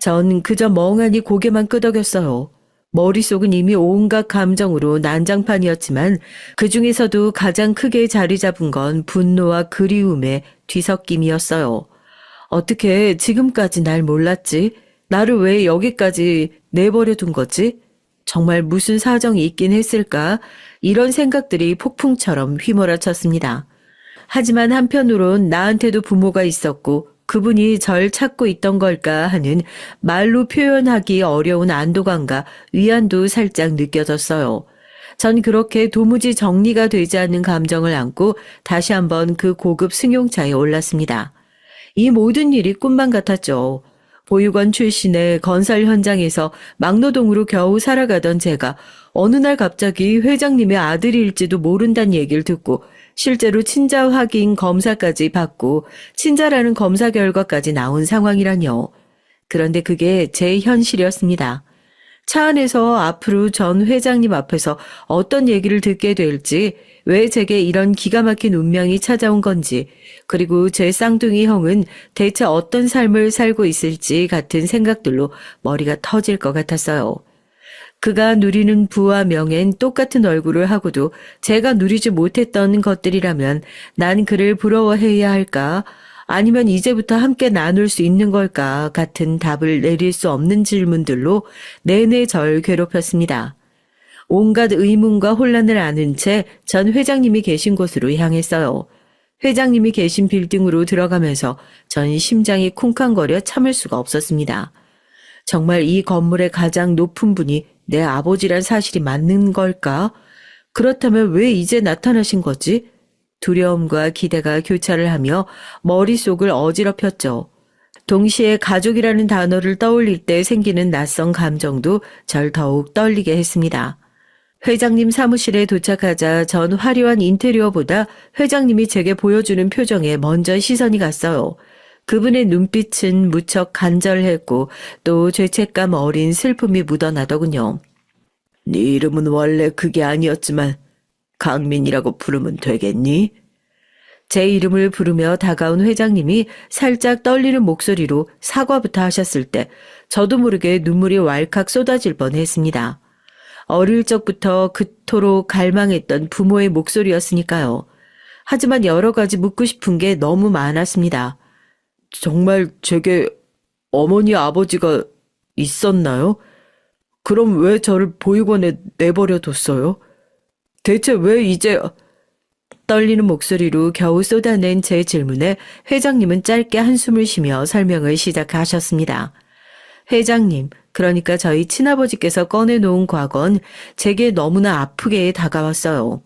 A: 전 그저 멍하니 고개만 끄덕였어요. 머릿속은 이미 온갖 감정으로 난장판이었지만 그 중에서도 가장 크게 자리 잡은 건 분노와 그리움의 뒤섞임이었어요. 어떻게 지금까지 날 몰랐지? 나를 왜 여기까지 내버려 둔 거지? 정말 무슨 사정이 있긴 했을까? 이런 생각들이 폭풍처럼 휘몰아쳤습니다. 하지만 한편으론 나한테도 부모가 있었고 그분이 절 찾고 있던 걸까 하는 말로 표현하기 어려운 안도감과 위안도 살짝 느껴졌어요. 전 그렇게 도무지 정리가 되지 않는 감정을 안고 다시 한번 그 고급 승용차에 올랐습니다. 이 모든 일이 꿈만 같았죠. 보육원 출신의 건설 현장에서 막노동으로 겨우 살아가던 제가 어느 날 갑자기 회장님의 아들일지도 모른다는 얘기를 듣고 실제로 친자 확인 검사까지 받고 친자라는 검사 결과까지 나온 상황이라뇨. 그런데 그게 제 현실이었습니다. 차 안에서 앞으로 전 회장님 앞에서 어떤 얘기를 듣게 될지, 왜 제게 이런 기가 막힌 운명이 찾아온 건지, 그리고 제 쌍둥이 형은 대체 어떤 삶을 살고 있을지 같은 생각들로 머리가 터질 것 같았어요. 그가 누리는 부와 명예는 똑같은 얼굴을 하고도 제가 누리지 못했던 것들이라면 난 그를 부러워해야 할까? 아니면 이제부터 함께 나눌 수 있는 걸까? 같은 답을 내릴 수 없는 질문들로 내내 절 괴롭혔습니다. 온갖 의문과 혼란을 아는 채 전 회장님이 계신 곳으로 향했어요. 회장님이 계신 빌딩으로 들어가면서 전 심장이 쿵쾅거려 참을 수가 없었습니다. 정말 이 건물의 가장 높은 분이 내 아버지란 사실이 맞는 걸까? 그렇다면 왜 이제 나타나신 거지? 두려움과 기대가 교차를 하며 머릿속을 어지럽혔죠. 동시에 가족이라는 단어를 떠올릴 때 생기는 낯선 감정도 절 더욱 떨리게 했습니다. 회장님 사무실에 도착하자 전 화려한 인테리어보다 회장님이 제게 보여주는 표정에 먼저 시선이 갔어요. 그분의 눈빛은 무척 간절했고 또 죄책감 어린 슬픔이 묻어나더군요.
B: 네 이름은 원래 그게 아니었지만 강민이라고 부르면 되겠니?
A: 제 이름을 부르며 다가온 회장님이 살짝 떨리는 목소리로 사과부터 하셨을 때 저도 모르게 눈물이 왈칵 쏟아질 뻔했습니다. 어릴 적부터 그토록 갈망했던 부모의 목소리였으니까요. 하지만 여러 가지 묻고 싶은 게 너무 많았습니다.
B: 정말 제게 어머니 아버지가 있었나요? 그럼 왜 저를 보육원에 내버려 뒀어요? 대체 왜 이제...
A: 떨리는 목소리로 겨우 쏟아낸 제 질문에 회장님은 짧게 한숨을 쉬며 설명을 시작하셨습니다. 회장님, 그러니까 저희 친아버지께서 꺼내놓은 과거는 제게 너무나 아프게 다가왔어요.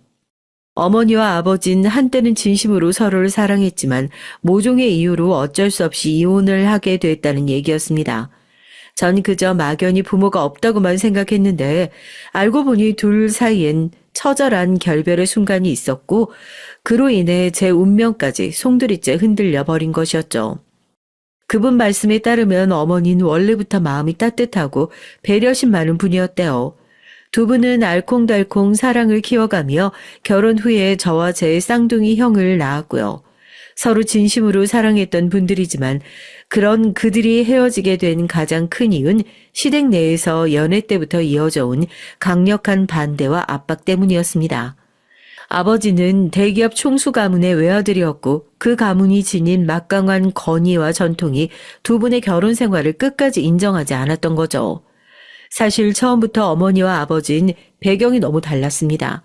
A: 어머니와 아버진 한때는 진심으로 서로를 사랑했지만 모종의 이유로 어쩔 수 없이 이혼을 하게 됐다는 얘기였습니다. 전 그저 막연히 부모가 없다고만 생각했는데 알고 보니 둘 사이엔 처절한 결별의 순간이 있었고 그로 인해 제 운명까지 송두리째 흔들려 버린 것이었죠. 그분 말씀에 따르면 어머니는 원래부터 마음이 따뜻하고 배려심 많은 분이었대요. 두 분은 알콩달콩 사랑을 키워가며 결혼 후에 저와 제 쌍둥이 형을 낳았고요. 서로 진심으로 사랑했던 분들이지만 그런 그들이 헤어지게 된 가장 큰 이유는 시댁 내에서 연애 때부터 이어져 온 강력한 반대와 압박 때문이었습니다. 아버지는 대기업 총수 가문의 외아들이었고 그 가문이 지닌 막강한 권위와 전통이 두 분의 결혼 생활을 끝까지 인정하지 않았던 거죠. 사실 처음부터 어머니와 아버지는 배경이 너무 달랐습니다.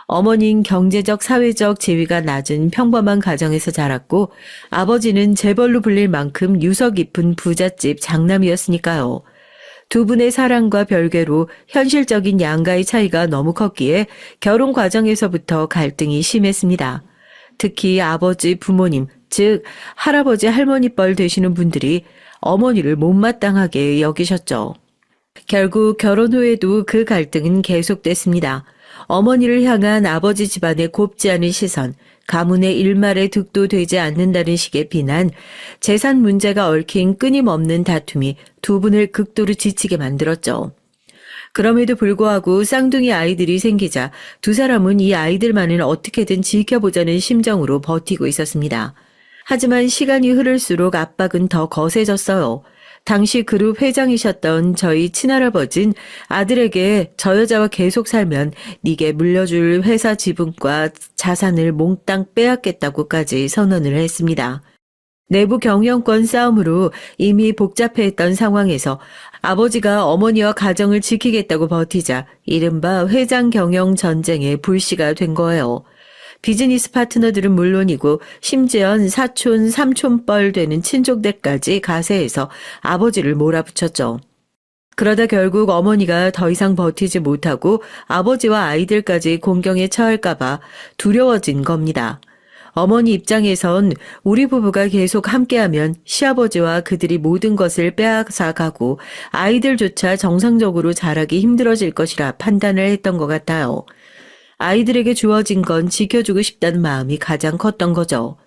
A: 어머니는 경제적, 사회적 지위가 낮은 평범한 가정에서 자랐고 아버지는 재벌로 불릴 만큼 유서 깊은 부잣집 장남이었으니까요. 두 분의 사랑과 별개로 현실적인 양가의 차이가 너무 컸기에 결혼 과정에서부터 갈등이 심했습니다. 특히 아버지 부모님, 즉 할아버지 할머니 뻘 되시는 분들이 어머니를 못마땅하게 여기셨죠. 결국 결혼 후에도 그 갈등은 계속됐습니다. 어머니를 향한 아버지 집안의 곱지 않은 시선, 가문의 일말의 득도 되지 않는다는 식의 비난, 재산 문제가 얽힌 끊임없는 다툼이 두 분을 극도로 지치게 만들었죠. 그럼에도 불구하고 쌍둥이 아이들이 생기자 두 사람은 이 아이들만은 어떻게든 지켜보자는 심정으로 버티고 있었습니다. 하지만 시간이 흐를수록 압박은 더 거세졌어요. 당시 그룹 회장이셨던 저희 친할아버진 아들에게 저 여자와 계속 살면 네게 물려줄 회사 지분과 자산을 몽땅 빼앗겠다고까지 선언을 했습니다. 내부 경영권 싸움으로 이미 복잡해했던 상황에서 아버지가 어머니와 가정을 지키겠다고 버티자 이른바 회장 경영 전쟁의 불씨가 된 거예요. 비즈니스 파트너들은 물론이고 심지어 사촌, 삼촌뻘 되는 친족들까지 가세해서 아버지를 몰아붙였죠. 그러다 결국 어머니가 더 이상 버티지 못하고 아버지와 아이들까지 공경에 처할까봐 두려워진 겁니다. 어머니 입장에선 우리 부부가 계속 함께하면 시아버지와 그들이 모든 것을 빼앗아가고 아이들조차 정상적으로 자라기 힘들어질 것이라 판단을 했던 것 같아요. 아이들에게 주어진 건 지켜주고 싶다는 마음이 가장 컸던 거죠.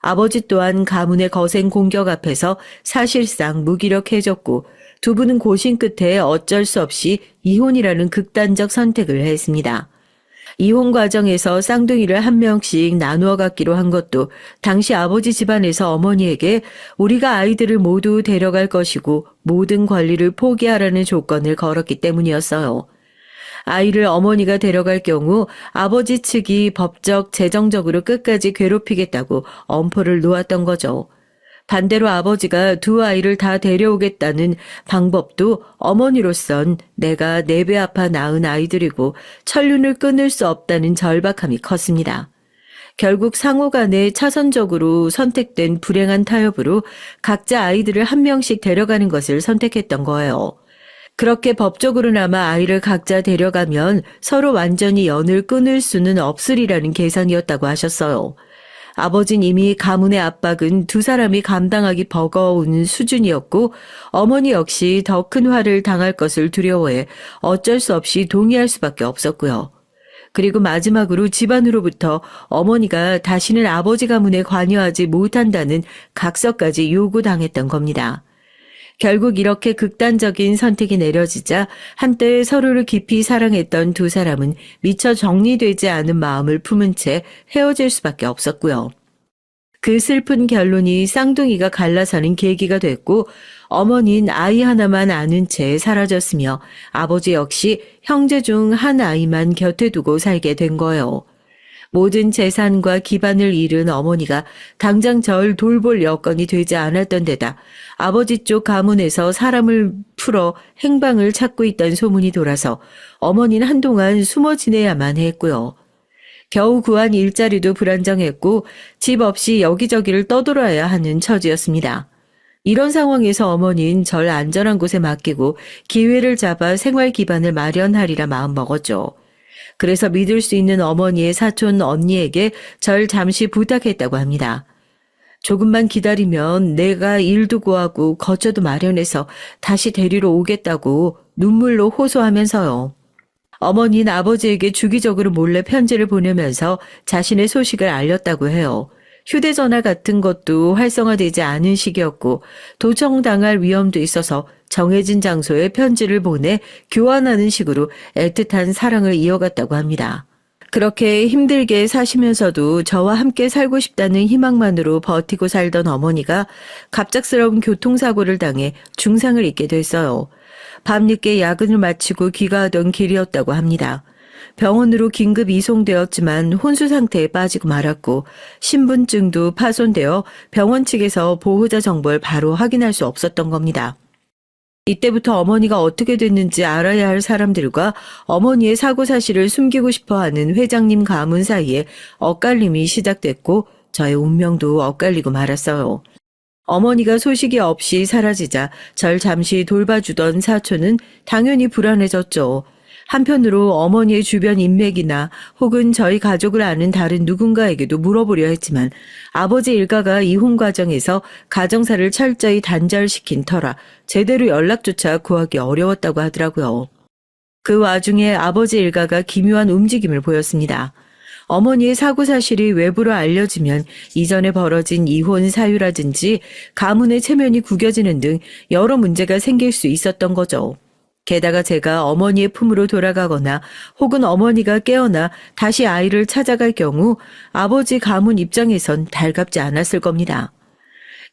A: 아버지 또한 가문의 거센 공격 앞에서 사실상 무기력해졌고 두 분은 고심 끝에 어쩔 수 없이 이혼이라는 극단적 선택을 했습니다. 이혼 과정에서 쌍둥이를 한 명씩 나누어 갖기로 한 것도 당시 아버지 집안에서 어머니에게 우리가 아이들을 모두 데려갈 것이고 모든 권리를 포기하라는 조건을 걸었기 때문이었어요. 아이를 어머니가 데려갈 경우 아버지 측이 법적, 재정적으로 끝까지 괴롭히겠다고 엄포를 놓았던 거죠. 반대로 아버지가 두 아이를 다 데려오겠다는 방법도 어머니로선 내가 4배 아파 낳은 아이들이고 천륜을 끊을 수 없다는 절박함이 컸습니다. 결국 상호 간에 차선적으로 선택된 불행한 타협으로 각자 아이들을 한 명씩 데려가는 것을 선택했던 거예요. 그렇게 법적으로나마 아이를 각자 데려가면 서로 완전히 연을 끊을 수는 없으리라는 계산이었다고 하셨어요. 아버진 이미 가문의 압박은 두 사람이 감당하기 버거운 수준이었고 어머니 역시 더 큰 화를 당할 것을 두려워해 어쩔 수 없이 동의할 수밖에 없었고요. 그리고 마지막으로 집안으로부터 어머니가 다시는 아버지 가문에 관여하지 못한다는 각서까지 요구당했던 겁니다. 결국 이렇게 극단적인 선택이 내려지자 한때 서로를 깊이 사랑했던 두 사람은 미처 정리되지 않은 마음을 품은 채 헤어질 수밖에 없었고요. 그 슬픈 결론이 쌍둥이가 갈라서는 계기가 됐고 어머니는 아이 하나만 아는 채 사라졌으며 아버지 역시 형제 중 한 아이만 곁에 두고 살게 된 거예요. 모든 재산과 기반을 잃은 어머니가 당장 절 돌볼 여건이 되지 않았던 데다 아버지 쪽 가문에서 사람을 풀어 행방을 찾고 있다는 소문이 돌아서 어머니는 한동안 숨어 지내야만 했고요. 겨우 구한 일자리도 불안정했고 집 없이 여기저기를 떠돌아야 하는 처지였습니다. 이런 상황에서 어머니는 절 안전한 곳에 맡기고 기회를 잡아 생활 기반을 마련하리라 마음먹었죠. 그래서 믿을 수 있는 어머니의 사촌 언니에게 절 잠시 부탁했다고 합니다. 조금만 기다리면 내가 일도 구하고 거처도 마련해서 다시 데리러 오겠다고 눈물로 호소하면서요. 어머니는 아버지에게 주기적으로 몰래 편지를 보내면서 자신의 소식을 알렸다고 해요. 휴대전화 같은 것도 활성화되지 않은 시기였고 도청당할 위험도 있어서 정해진 장소에 편지를 보내 교환하는 식으로 애틋한 사랑을 이어갔다고 합니다. 그렇게 힘들게 사시면서도 저와 함께 살고 싶다는 희망만으로 버티고 살던 어머니가 갑작스러운 교통사고를 당해 중상을 입게 됐어요. 밤늦게 야근을 마치고 귀가하던 길이었다고 합니다. 병원으로 긴급 이송되었지만 혼수 상태에 빠지고 말았고 신분증도 파손되어 병원 측에서 보호자 정보를 바로 확인할 수 없었던 겁니다. 이때부터 어머니가 어떻게 됐는지 알아야 할 사람들과 어머니의 사고 사실을 숨기고 싶어하는 회장님 가문 사이에 엇갈림이 시작됐고 저의 운명도 엇갈리고 말았어요. 어머니가 소식이 없이 사라지자 절 잠시 돌봐주던 사촌은 당연히 불안해졌죠. 한편으로 어머니의 주변 인맥이나 혹은 저희 가족을 아는 다른 누군가에게도 물어보려 했지만 아버지 일가가 이혼 과정에서 가정사를 철저히 단절시킨 터라 제대로 연락조차 구하기 어려웠다고 하더라고요. 그 와중에 아버지 일가가 기묘한 움직임을 보였습니다. 어머니의 사고 사실이 외부로 알려지면 이전에 벌어진 이혼 사유라든지 가문의 체면이 구겨지는 등 여러 문제가 생길 수 있었던 거죠. 게다가 제가 어머니의 품으로 돌아가거나 혹은 어머니가 깨어나 다시 아이를 찾아갈 경우 아버지 가문 입장에선 달갑지 않았을 겁니다.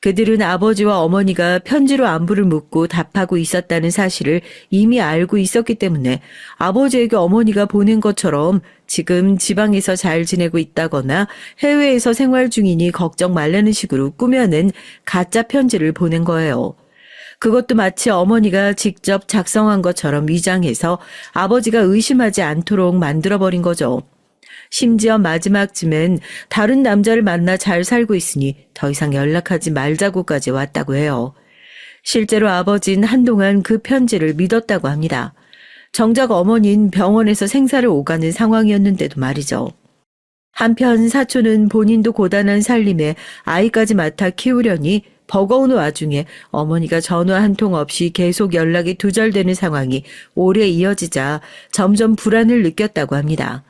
A: 그들은 아버지와 어머니가 편지로 안부를 묻고 답하고 있었다는 사실을 이미 알고 있었기 때문에 아버지에게 어머니가 보낸 것처럼 지금 지방에서 잘 지내고 있다거나 해외에서 생활 중이니 걱정 말라는 식으로 꾸며낸 가짜 편지를 보낸 거예요. 그것도 마치 어머니가 직접 작성한 것처럼 위장해서 아버지가 의심하지 않도록 만들어버린 거죠. 심지어 마지막쯤엔 다른 남자를 만나 잘 살고 있으니 더 이상 연락하지 말자고까지 왔다고 해요. 실제로 아버지는 한동안 그 편지를 믿었다고 합니다. 정작 어머니는 병원에서 생사를 오가는 상황이었는데도 말이죠. 한편 사촌은 본인도 고단한 살림에 아이까지 맡아 키우려니 버거운 와중에 어머니가 전화 한 통 없이 계속 연락이 두절되는 상황이 오래 이어지자 점점 불안을 느꼈다고 합니다.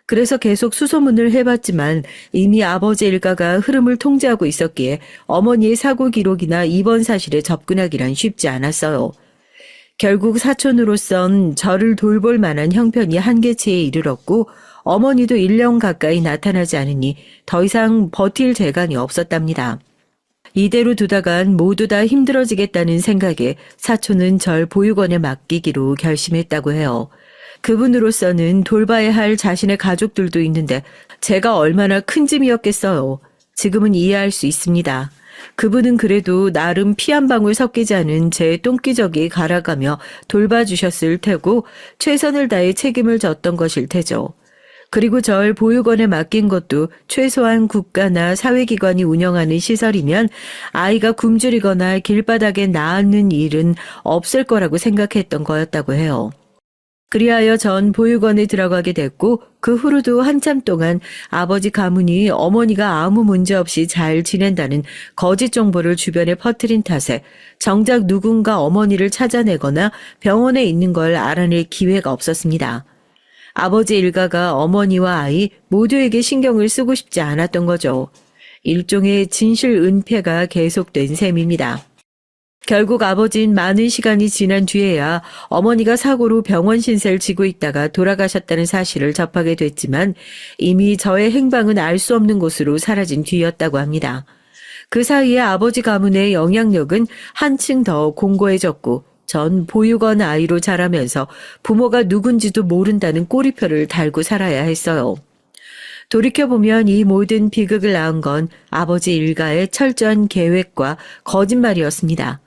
A: 그래서 계속 수소문을 해봤지만 이미 아버지 일가가 흐름을 통제하고 있었기에 어머니의 사고 기록이나 입원 사실에 접근하기란 쉽지 않았어요. 결국 사촌으로선 저를 돌볼 만한 형편이 한계치에 이르렀고 어머니도 1년 가까이 나타나지 않으니 더 이상 버틸 재간이 없었답니다. 이대로 두다간 모두 다 힘들어지겠다는 생각에 사촌은 절 보육원에 맡기기로 결심했다고 해요. 그분으로서는 돌봐야 할 자신의 가족들도 있는데 제가 얼마나 큰 짐이었겠어요. 지금은 이해할 수 있습니다. 그분은 그래도 나름 피 한 방울 섞이지 않은 제 똥기저귀에 갈아가며 돌봐주셨을 테고 최선을 다해 책임을 졌던 것일 테죠. 그리고 절 보육원에 맡긴 것도 최소한 국가나 사회기관이 운영하는 시설이면 아이가 굶주리거나 길바닥에 나앉는 일은 없을 거라고 생각했던 거였다고 해요. 그리하여 전 보육원에 들어가게 됐고 그 후로도 한참 동안 아버지 가문이 어머니가 아무 문제 없이 잘 지낸다는 거짓 정보를 주변에 퍼뜨린 탓에 정작 누군가 어머니를 찾아내거나 병원에 있는 걸 알아낼 기회가 없었습니다. 아버지 일가가 어머니와 아이 모두에게 신경을 쓰고 싶지 않았던 거죠. 일종의 진실 은폐가 계속된 셈입니다. 결국 아버지는 많은 시간이 지난 뒤에야 어머니가 사고로 병원 신세를 지고 있다가 돌아가셨다는 사실을 접하게 됐지만 이미 저의 행방은 알 수 없는 곳으로 사라진 뒤였다고 합니다. 그 사이에 아버지 가문의 영향력은 한층 더 공고해졌고 전 보육원 아이로 자라면서 부모가 누군지도 모른다는 꼬리표를 달고 살아야 했어요. 돌이켜보면 이 모든 비극을 낳은 건 아버지 일가의 철저한 계획과 거짓말이었습니다.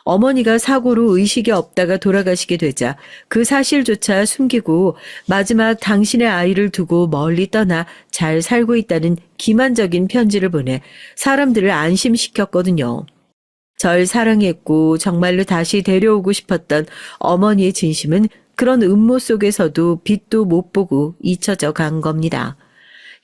A: 어머니가 사고로 의식이 없다가 돌아가시게 되자 그 사실조차 숨기고 마지막 당신의 아이를 두고 멀리 떠나 잘 살고 있다는 기만적인 편지를 보내 사람들을 안심시켰거든요. 절 사랑했고 정말로 다시 데려오고 싶었던 어머니의 진심은 그런 음모 속에서도 빛도 못 보고 잊혀져 간 겁니다.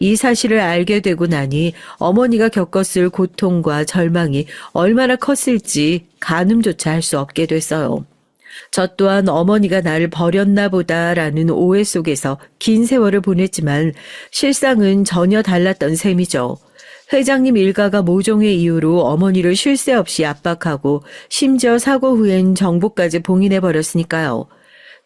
A: 이 사실을 알게 되고 나니 어머니가 겪었을 고통과 절망이 얼마나 컸을지 가늠조차 할 수 없게 됐어요. 저 또한 어머니가 나를 버렸나 보다라는 오해 속에서 긴 세월을 보냈지만 실상은 전혀 달랐던 셈이죠. 회장님 일가가 모종의 이유로 어머니를 쉴 새 없이 압박하고 심지어 사고 후엔 정보까지 봉인해버렸으니까요.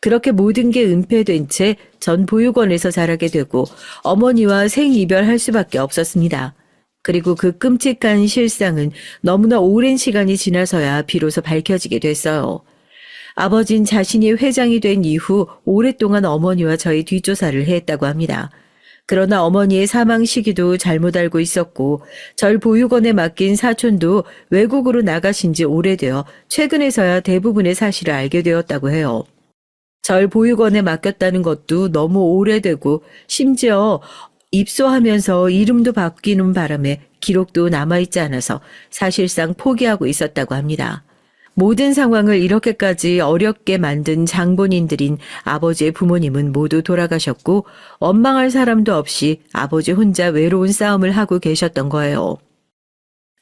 A: 그렇게 모든 게 은폐된 채 전 보육원에서 자라게 되고 어머니와 생이별할 수밖에 없었습니다. 그리고 그 끔찍한 실상은 너무나 오랜 시간이 지나서야 비로소 밝혀지게 됐어요. 아버진 자신이 회장이 된 이후 오랫동안 어머니와 저희 뒷조사를 했다고 합니다. 그러나 어머니의 사망 시기도 잘못 알고 있었고 절 보육원에 맡긴 사촌도 외국으로 나가신 지 오래되어 최근에서야 대부분의 사실을 알게 되었다고 해요. 절 보육원에 맡겼다는 것도 너무 오래되고 심지어 입소하면서 이름도 바뀌는 바람에 기록도 남아있지 않아서 사실상 포기하고 있었다고 합니다. 모든 상황을 이렇게까지 어렵게 만든 장본인들인 아버지의 부모님은 모두 돌아가셨고 원망할 사람도 없이 아버지 혼자 외로운 싸움을 하고 계셨던 거예요.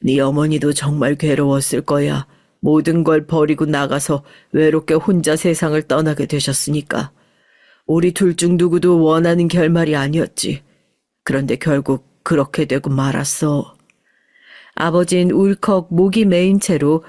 A: 네 어머니도 정말 괴로웠을 거야. 모든 걸 버리고 나가서 외롭게 혼자 세상을 떠나게 되셨으니까. 우리 둘 중 누구도 원하는 결말이 아니었지.
B: 그런데 결국 그렇게 되고 말았어.
A: 아버진 울컥 목이 메인 채로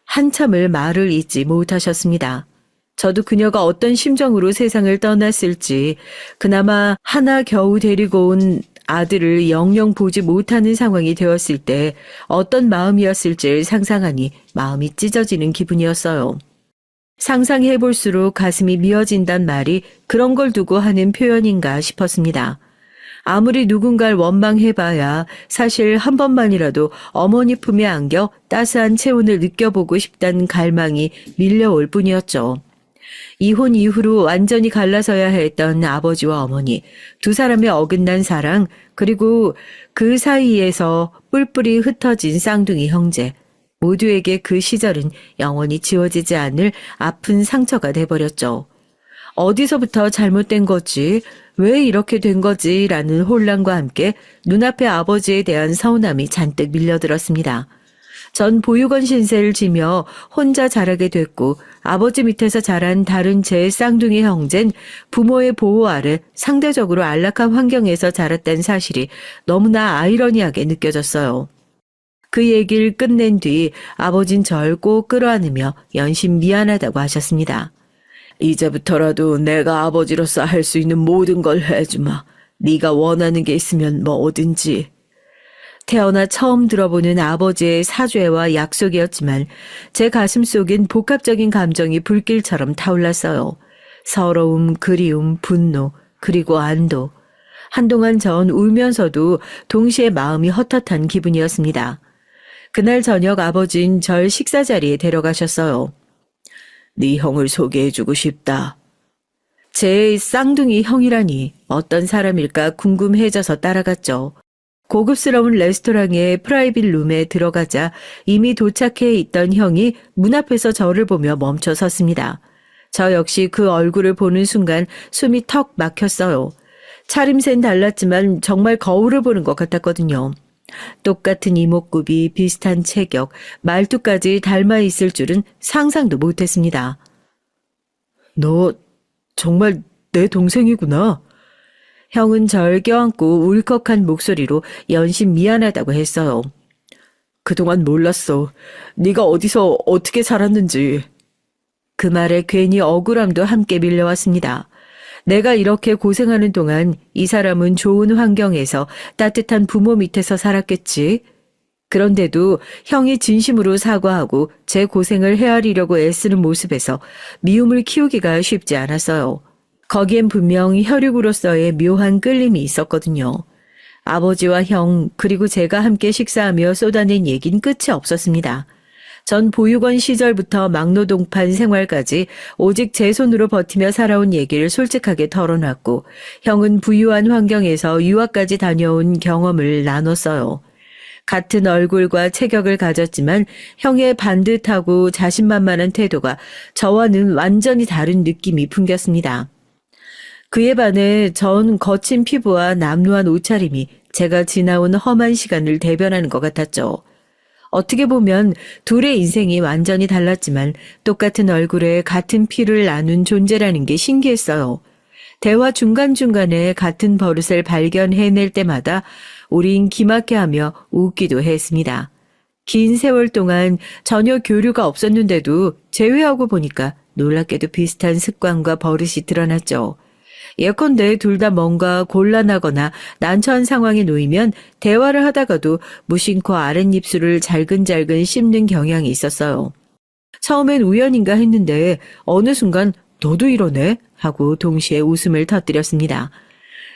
A: 한참을 말을 잇지 못하셨습니다. 저도 그녀가 어떤 심정으로 세상을 떠났을지, 그나마 하나 겨우 데리고 온 아들을 영영 보지 못하는 상황이 되었을 때 어떤 마음이었을지를 상상하니 마음이 찢어지는 기분이었어요. 상상해볼수록 가슴이 미어진단 말이 그런 걸 두고 하는 표현인가 싶었습니다. 아무리 누군가를 원망해봐야 사실 한 번만이라도 어머니 품에 안겨 따스한 체온을 느껴보고 싶다는 갈망이 밀려올 뿐이었죠. 이혼 이후로 완전히 갈라서야 했던 아버지와 어머니, 두 사람의 어긋난 사랑, 그리고 그 사이에서 뿔뿔이 흩어진 쌍둥이 형제, 모두에게 그 시절은 영원히 지워지지 않을 아픈 상처가 돼버렸죠. 어디서부터 잘못된 거지? 왜 이렇게 된 거지? 라는 혼란과 함께 눈앞에 아버지에 대한 서운함이 잔뜩 밀려들었습니다. 전 보육원 신세를 지며 혼자 자라게 됐고 아버지 밑에서 자란 다른 제 쌍둥이 형제는 부모의 보호 아래 상대적으로 안락한 환경에서 자랐다는 사실이 너무나 아이러니하게 느껴졌어요. 그 얘기를 끝낸 뒤 아버진 절 꼭 끌어안으며 연신 미안하다고 하셨습니다.
B: 이제부터라도 내가 아버지로서 할 수 있는 모든 걸 해주마. 네가 원하는 게 있으면 뭐든지.
A: 태어나 처음 들어보는 아버지의 사죄와 약속이었지만 제 가슴 속엔 복합적인 감정이 불길처럼 타올랐어요. 서러움, 그리움, 분노, 그리고 안도. 한동안 전 울면서도 동시에 마음이 헛헛한 기분이었습니다. 그날 저녁 아버진 절 식사 자리에 데려가셨어요.
B: 네 형을 소개해주고 싶다.
A: 제 쌍둥이 형이라니 어떤 사람일까 궁금해져서 따라갔죠. 고급스러운 레스토랑의 프라이빗 룸에 들어가자 이미 도착해 있던 형이 문 앞에서 저를 보며 멈춰 섰습니다. 저 역시 그 얼굴을 보는 순간 숨이 턱 막혔어요. 차림새는 달랐지만 정말 거울을 보는 것 같았거든요. 똑같은 이목구비, 비슷한 체격, 말투까지 닮아 있을 줄은 상상도 못했습니다.
B: 너 정말 내 동생이구나.
A: 형은 절 껴안고 울컥한 목소리로 연신 미안하다고 했어요.
B: 그동안 몰랐어. 네가 어디서 어떻게 살았는지.
A: 그 말에 괜히 억울함도 함께 밀려왔습니다. 내가 이렇게 고생하는 동안 이 사람은 좋은 환경에서 따뜻한 부모 밑에서 살았겠지. 그런데도 형이 진심으로 사과하고 제 고생을 헤아리려고 애쓰는 모습에서 미움을 키우기가 쉽지 않았어요. 거기엔 분명 혈육으로서의 묘한 끌림이 있었거든요. 아버지와 형 그리고 제가 함께 식사하며 쏟아낸 얘긴 끝이 없었습니다. 전 보육원 시절부터 막노동판 생활까지 오직 제 손으로 버티며 살아온 얘기를 솔직하게 털어놨고 형은 부유한 환경에서 유학까지 다녀온 경험을 나눴어요. 같은 얼굴과 체격을 가졌지만 형의 반듯하고 자신만만한 태도가 저와는 완전히 다른 느낌이 풍겼습니다. 그에 반해 전 거친 피부와 남루한 옷차림이 제가 지나온 험한 시간을 대변하는 것 같았죠. 어떻게 보면 둘의 인생이 완전히 달랐지만 똑같은 얼굴에 같은 피를 나눈 존재라는 게 신기했어요. 대화 중간중간에 같은 버릇을 발견해낼 때마다 우린 기막혀하며 웃기도 했습니다. 긴 세월 동안 전혀 교류가 없었는데도 재회하고 보니까 놀랍게도 비슷한 습관과 버릇이 드러났죠. 예컨대 둘 다 뭔가 곤란하거나 난처한 상황에 놓이면 대화를 하다가도 무심코 아랫입술을 잘근잘근 씹는 경향이 있었어요. 처음엔 우연인가 했는데 어느 순간 너도 이러네? 하고 동시에 웃음을 터뜨렸습니다.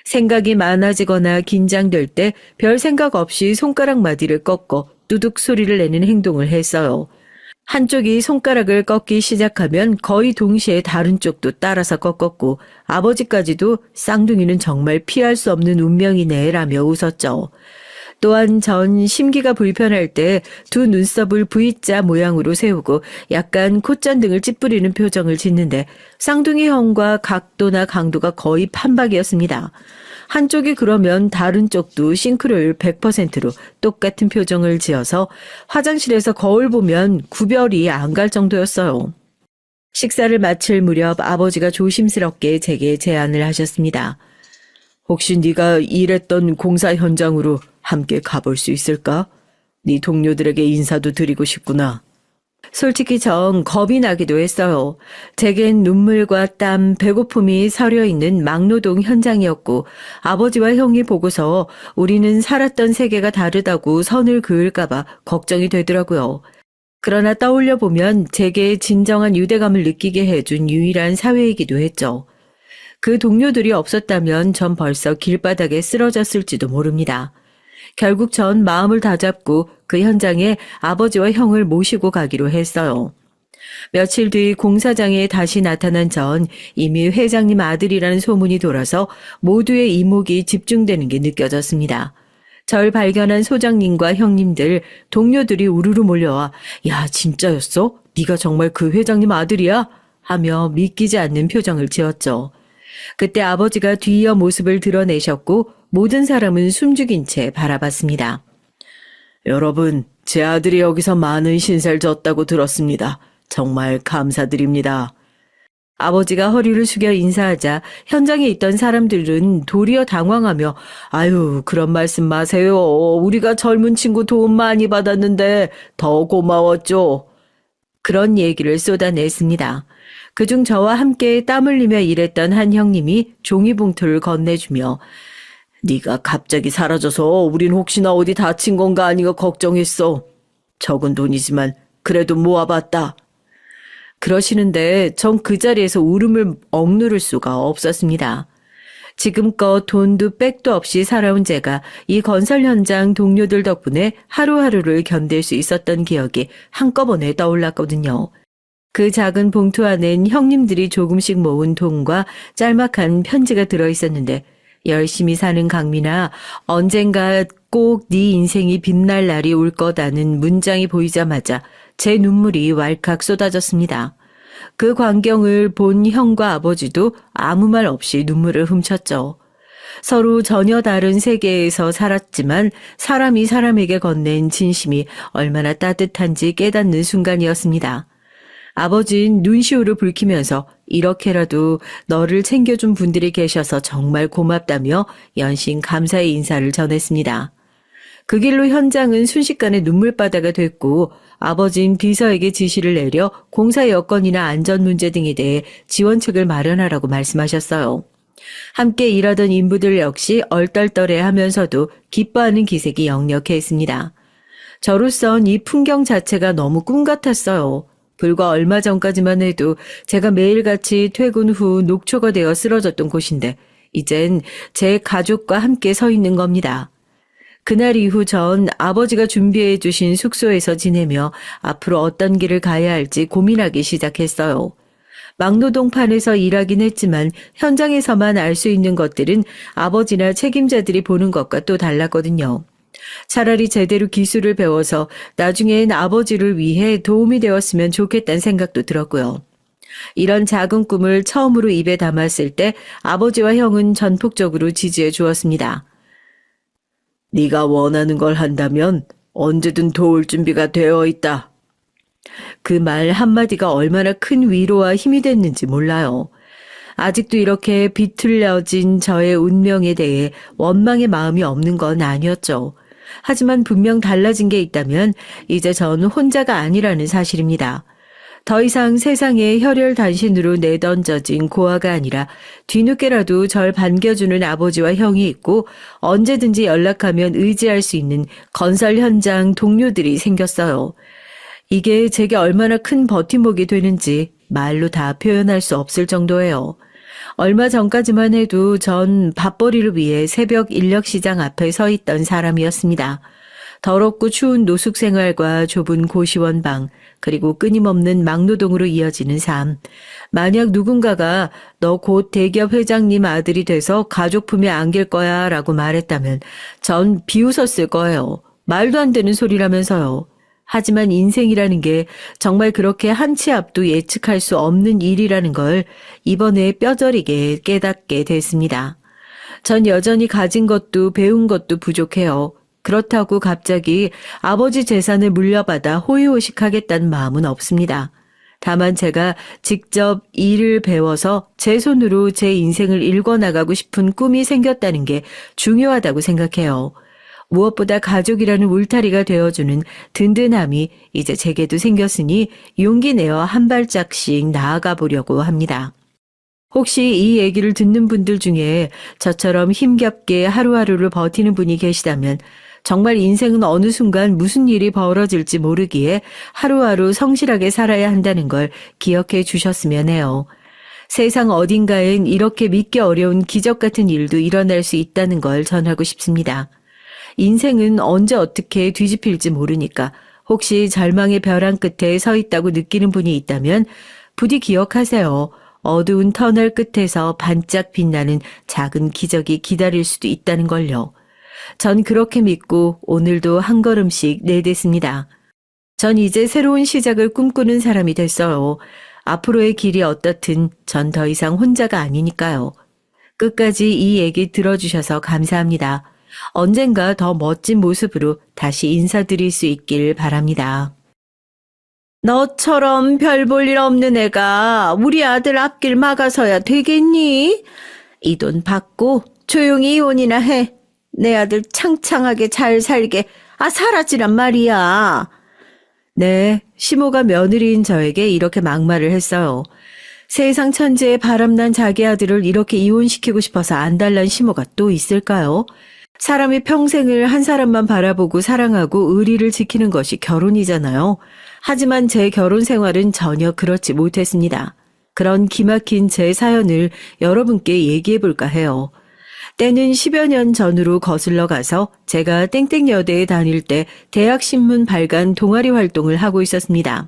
A: 생각이 많아지거나 긴장될 때 별 생각 없이 손가락 마디를 꺾어 뚜둑 소리를 내는 행동을 했어요. 한쪽이 손가락을 꺾기 시작하면 거의 동시에 다른 쪽도 따라서 꺾었고 아버지까지도 쌍둥이는 정말 피할 수 없는 운명이네 라며 웃었죠. 또한 전 심기가 불편할 때 두 눈썹을 V자 모양으로 세우고 약간 콧잔등을 찌푸리는 표정을 짓는데 쌍둥이 형과 각도나 강도가 거의 판박이었습니다. 한쪽이 그러면 다른 쪽도 싱크로율 100%로 똑같은 표정을 지어서 화장실에서 거울 보면 구별이 안 갈 정도였어요. 식사를 마칠 무렵 아버지가 조심스럽게 제게 제안을 하셨습니다.
B: 혹시 네가 일했던 공사 현장으로 함께 가볼 수 있을까? 네 동료들에게 인사도 드리고 싶구나.
A: 솔직히 전 겁이 나기도 했어요. 제겐 눈물과 땀, 배고픔이 서려 있는 막노동 현장이었고 아버지와 형이 보고서 우리는 살았던 세계가 다르다고 선을 그을까봐 걱정이 되더라고요. 그러나 떠올려 보면 제게 진정한 유대감을 느끼게 해준 유일한 사회이기도 했죠. 그 동료들이 없었다면 전 벌써 길바닥에 쓰러졌을지도 모릅니다. 결국 전 마음을 다잡고 그 현장에 아버지와 형을 모시고 가기로 했어요. 며칠 뒤 공사장에 다시 나타난 전 이미 회장님 아들이라는 소문이 돌아서 모두의 이목이 집중되는 게 느껴졌습니다. 절 발견한 소장님과 형님들, 동료들이 우르르 몰려와 야 진짜였어? 네가 정말 그 회장님 아들이야? 하며 믿기지 않는 표정을 지었죠. 그때 아버지가 뒤이어 모습을 드러내셨고 모든 사람은 숨죽인 채 바라봤습니다.
B: 여러분, 제 아들이 여기서 많은 신세를 졌다고 들었습니다. 정말 감사드립니다.
A: 아버지가 허리를 숙여 인사하자 현장에 있던 사람들은 도리어 당황하며
B: 아유, 그런 말씀 마세요. 우리가 젊은 친구 도움 많이 받았는데 더 고마웠죠.
A: 그런 얘기를 쏟아냈습니다. 그중 저와 함께 땀 흘리며 일했던 한 형님이 종이봉투를 건네주며
B: 네가 갑자기 사라져서 우린 혹시나 어디 다친 건가 아닌가 걱정했어. 적은 돈이지만 그래도 모아봤다.
A: 그러시는데 전 그 자리에서 울음을 억누를 수가 없었습니다. 지금껏 돈도 백도 없이 살아온 제가 이 건설 현장 동료들 덕분에 하루하루를 견딜 수 있었던 기억이 한꺼번에 떠올랐거든요. 그 작은 봉투 안엔 형님들이 조금씩 모은 돈과 짤막한 편지가 들어있었는데 열심히 사는 강민아, 언젠가 꼭 네 인생이 빛날 날이 올 거다는 문장이 보이자마자 제 눈물이 왈칵 쏟아졌습니다. 그 광경을 본 형과 아버지도 아무 말 없이 눈물을 훔쳤죠. 서로 전혀 다른 세계에서 살았지만 사람이 사람에게 건넨 진심이 얼마나 따뜻한지 깨닫는 순간이었습니다. 아버진 눈시울을 붉히면서 이렇게라도 너를 챙겨준 분들이 계셔서 정말 고맙다며 연신 감사의 인사를 전했습니다. 그 길로 현장은 순식간에 눈물바다가 됐고 아버진 비서에게 지시를 내려 공사 여건이나 안전 문제 등에 대해 지원책을 마련하라고 말씀하셨어요. 함께 일하던 인부들 역시 얼떨떨해하면서도 기뻐하는 기색이 역력했습니다. 저로선 이 풍경 자체가 너무 꿈 같았어요. 불과 얼마 전까지만 해도 제가 매일같이 퇴근 후 녹초가 되어 쓰러졌던 곳인데 이젠 제 가족과 함께 서 있는 겁니다. 그날 이후 전 아버지가 준비해 주신 숙소에서 지내며 앞으로 어떤 길을 가야 할지 고민하기 시작했어요. 막노동판에서 일하긴 했지만 현장에서만 알 수 있는 것들은 아버지나 책임자들이 보는 것과 또 달랐거든요. 차라리 제대로 기술을 배워서 나중엔 아버지를 위해 도움이 되었으면 좋겠다는 생각도 들었고요. 이런 작은 꿈을 처음으로 입에 담았을 때 아버지와 형은 전폭적으로 지지해 주었습니다.
B: 네가 원하는 걸 한다면 언제든 도울 준비가 되어 있다.
A: 그 말 한마디가 얼마나 큰 위로와 힘이 됐는지 몰라요. 아직도 이렇게 비틀려진 저의 운명에 대해 원망의 마음이 없는 건 아니었죠. 하지만 분명 달라진 게 있다면 이제 전 혼자가 아니라는 사실입니다. 더 이상 세상에 혈혈단신으로 내던져진 고아가 아니라 뒤늦게라도 절 반겨주는 아버지와 형이 있고 언제든지 연락하면 의지할 수 있는 건설 현장 동료들이 생겼어요. 이게 제게 얼마나 큰 버팀목이 되는지 말로 다 표현할 수 없을 정도예요. 얼마 전까지만 해도 전 밥벌이를 위해 새벽 인력시장 앞에 서 있던 사람이었습니다. 더럽고 추운 노숙 생활과 좁은 고시원 방, 그리고 끊임없는 막노동으로 이어지는 삶. 만약 누군가가 너 곧 대기업 회장님 아들이 돼서 가족 품에 안길 거야 라고 말했다면 전 비웃었을 거예요. 말도 안 되는 소리라면서요. 하지만 인생이라는 게 정말 그렇게 한 치 앞도 예측할 수 없는 일이라는 걸 이번에 뼈저리게 깨닫게 됐습니다. 전 여전히 가진 것도 배운 것도 부족해요. 그렇다고 갑자기 아버지 재산을 물려받아 호의호식하겠다는 마음은 없습니다. 다만 제가 직접 일을 배워서 제 손으로 제 인생을 읽어나가고 싶은 꿈이 생겼다는 게 중요하다고 생각해요. 무엇보다 가족이라는 울타리가 되어주는 든든함이 이제 제게도 생겼으니 용기 내어 한 발짝씩 나아가 보려고 합니다. 혹시 이 얘기를 듣는 분들 중에 저처럼 힘겹게 하루하루를 버티는 분이 계시다면 정말 인생은 어느 순간 무슨 일이 벌어질지 모르기에 하루하루 성실하게 살아야 한다는 걸 기억해 주셨으면 해요. 세상 어딘가엔 이렇게 믿기 어려운 기적 같은 일도 일어날 수 있다는 걸 전하고 싶습니다. 인생은 언제 어떻게 뒤집힐지 모르니까 혹시 절망의 벼랑 끝에 서 있다고 느끼는 분이 있다면 부디 기억하세요. 어두운 터널 끝에서 반짝 빛나는 작은 기적이 기다릴 수도 있다는 걸요. 전 그렇게 믿고 오늘도 한 걸음씩 내딛습니다. 전 이제 새로운 시작을 꿈꾸는 사람이 됐어요. 앞으로의 길이 어떻든 전 더 이상 혼자가 아니니까요. 끝까지 이 얘기 들어주셔서 감사합니다. 언젠가 더 멋진 모습으로 다시 인사드릴 수 있길 바랍니다. 너처럼 별 볼 일 없는 애가 우리 아들 앞길 막아서야 되겠니? 이 돈 받고 조용히 이혼이나 해. 내 아들 창창하게 잘 살게 사라지란 말이야. 네, 시모가 며느리인 저에게 이렇게 막말을 했어요. 세상 천지에 바람난 자기 아들을 이렇게 이혼시키고 싶어서 안달난 시모가 또 있을까요? 사람이 평생을 한 사람만 바라보고 사랑하고 의리를 지키는 것이 결혼이잖아요. 하지만 제 결혼 생활은 전혀 그렇지 못했습니다. 그런 기막힌 제 사연을 여러분께 얘기해 볼까 해요. 때는 10여 년 전으로 거슬러 가서 제가 땡땡여대에 다닐 때 대학신문 발간 동아리 활동을 하고 있었습니다.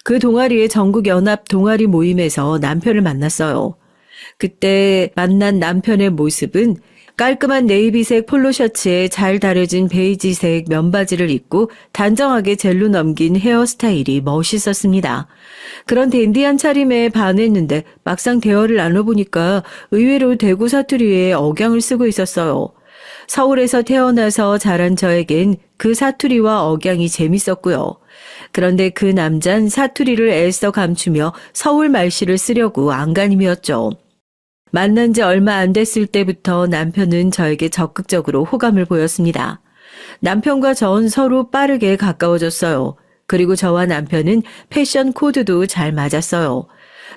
A: 그 동아리의 전국연합 동아리 모임에서 남편을 만났어요. 그때 만난 남편의 모습은 깔끔한 네이비색 폴로셔츠에 잘 다려진 베이지색 면바지를 입고 단정하게 젤로 넘긴 헤어스타일이 멋있었습니다. 그런 댄디한 차림에 반했는데 막상 대화를 나눠보니까 의외로 대구 사투리에 억양을 쓰고 있었어요. 서울에서 태어나서 자란 저에겐 그 사투리와 억양이 재밌었고요. 그런데 그 남잔 사투리를 애써 감추며 서울 말씨를 쓰려고 안간힘이었죠. 만난 지 얼마 안 됐을 때부터 남편은 저에게 적극적으로 호감을 보였습니다. 남편과 전 서로 빠르게 가까워졌어요. 그리고 저와 남편은 패션 코드도 잘 맞았어요.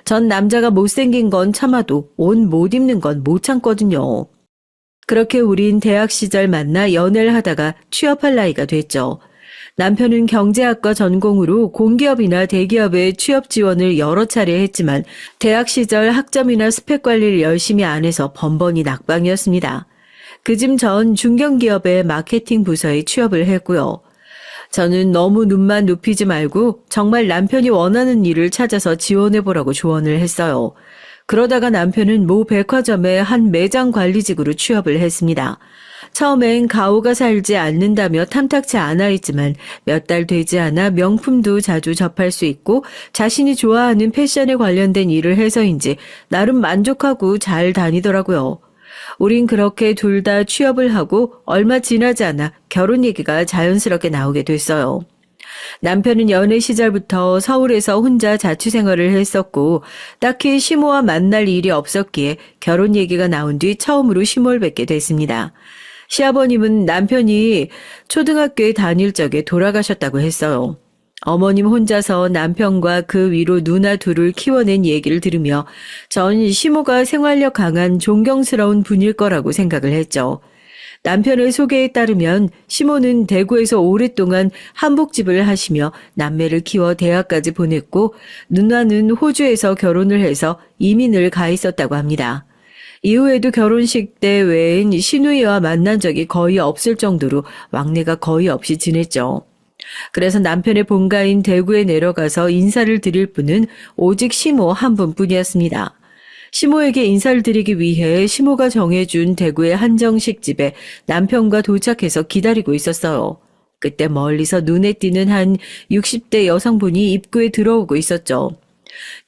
A: 전 남자가 못생긴 건 참아도 옷 못 입는 건 못 참거든요. 그렇게 우린 대학 시절 만나 연애를 하다가 취업할 나이가 됐죠. 남편은 경제학과 전공으로 공기업이나 대기업에 취업 지원을 여러 차례 했지만 대학 시절 학점이나 스펙 관리를 열심히 안 해서 번번이 낙방이었습니다. 그즘 전 중견기업의 마케팅 부서에 취업을 했고요. 저는 너무 눈만 눕히지 말고 정말 남편이 원하는 일을 찾아서 지원해보라고 조언을 했어요. 그러다가 남편은 모 백화점의 한 매장 관리직으로 취업을 했습니다. 처음엔 가오가 살지 않는다며 탐탁치 않아 했지만 몇 달 되지 않아 명품도 자주 접할 수 있고 자신이 좋아하는 패션에 관련된 일을 해서인지 나름 만족하고 잘 다니더라고요. 우린 그렇게 둘 다 취업을 하고 얼마 지나지 않아 결혼 얘기가 자연스럽게 나오게 됐어요. 남편은 연애 시절부터 서울에서 혼자 자취생활을 했었고 딱히 시모와 만날 일이 없었기에 결혼 얘기가 나온 뒤 처음으로 시모를 뵙게 됐습니다. 시아버님은 남편이 초등학교에 다닐 적에 돌아가셨다고 했어요. 어머님 혼자서 남편과 그 위로 누나 둘을 키워낸 얘기를 들으며 전 시모가 생활력 강한 존경스러운 분일 거라고 생각을 했죠. 남편의 소개에 따르면 시모는 대구에서 오랫동안 한복집을 하시며 남매를 키워 대학까지 보냈고 누나는 호주에서 결혼을 해서 이민을 가 있었다고 합니다. 이후에도 결혼식 때 외엔 시누이와 만난 적이 거의 없을 정도로 왕래가 거의 없이 지냈죠. 그래서 남편의 본가인 대구에 내려가서 인사를 드릴 분은 오직 시모 한 분뿐이었습니다. 시모에게 인사를 드리기 위해 시모가 정해준 대구의 한정식 집에 남편과 도착해서 기다리고 있었어요. 그때 멀리서 눈에 띄는 한 60대 여성분이 입구에 들어오고 있었죠.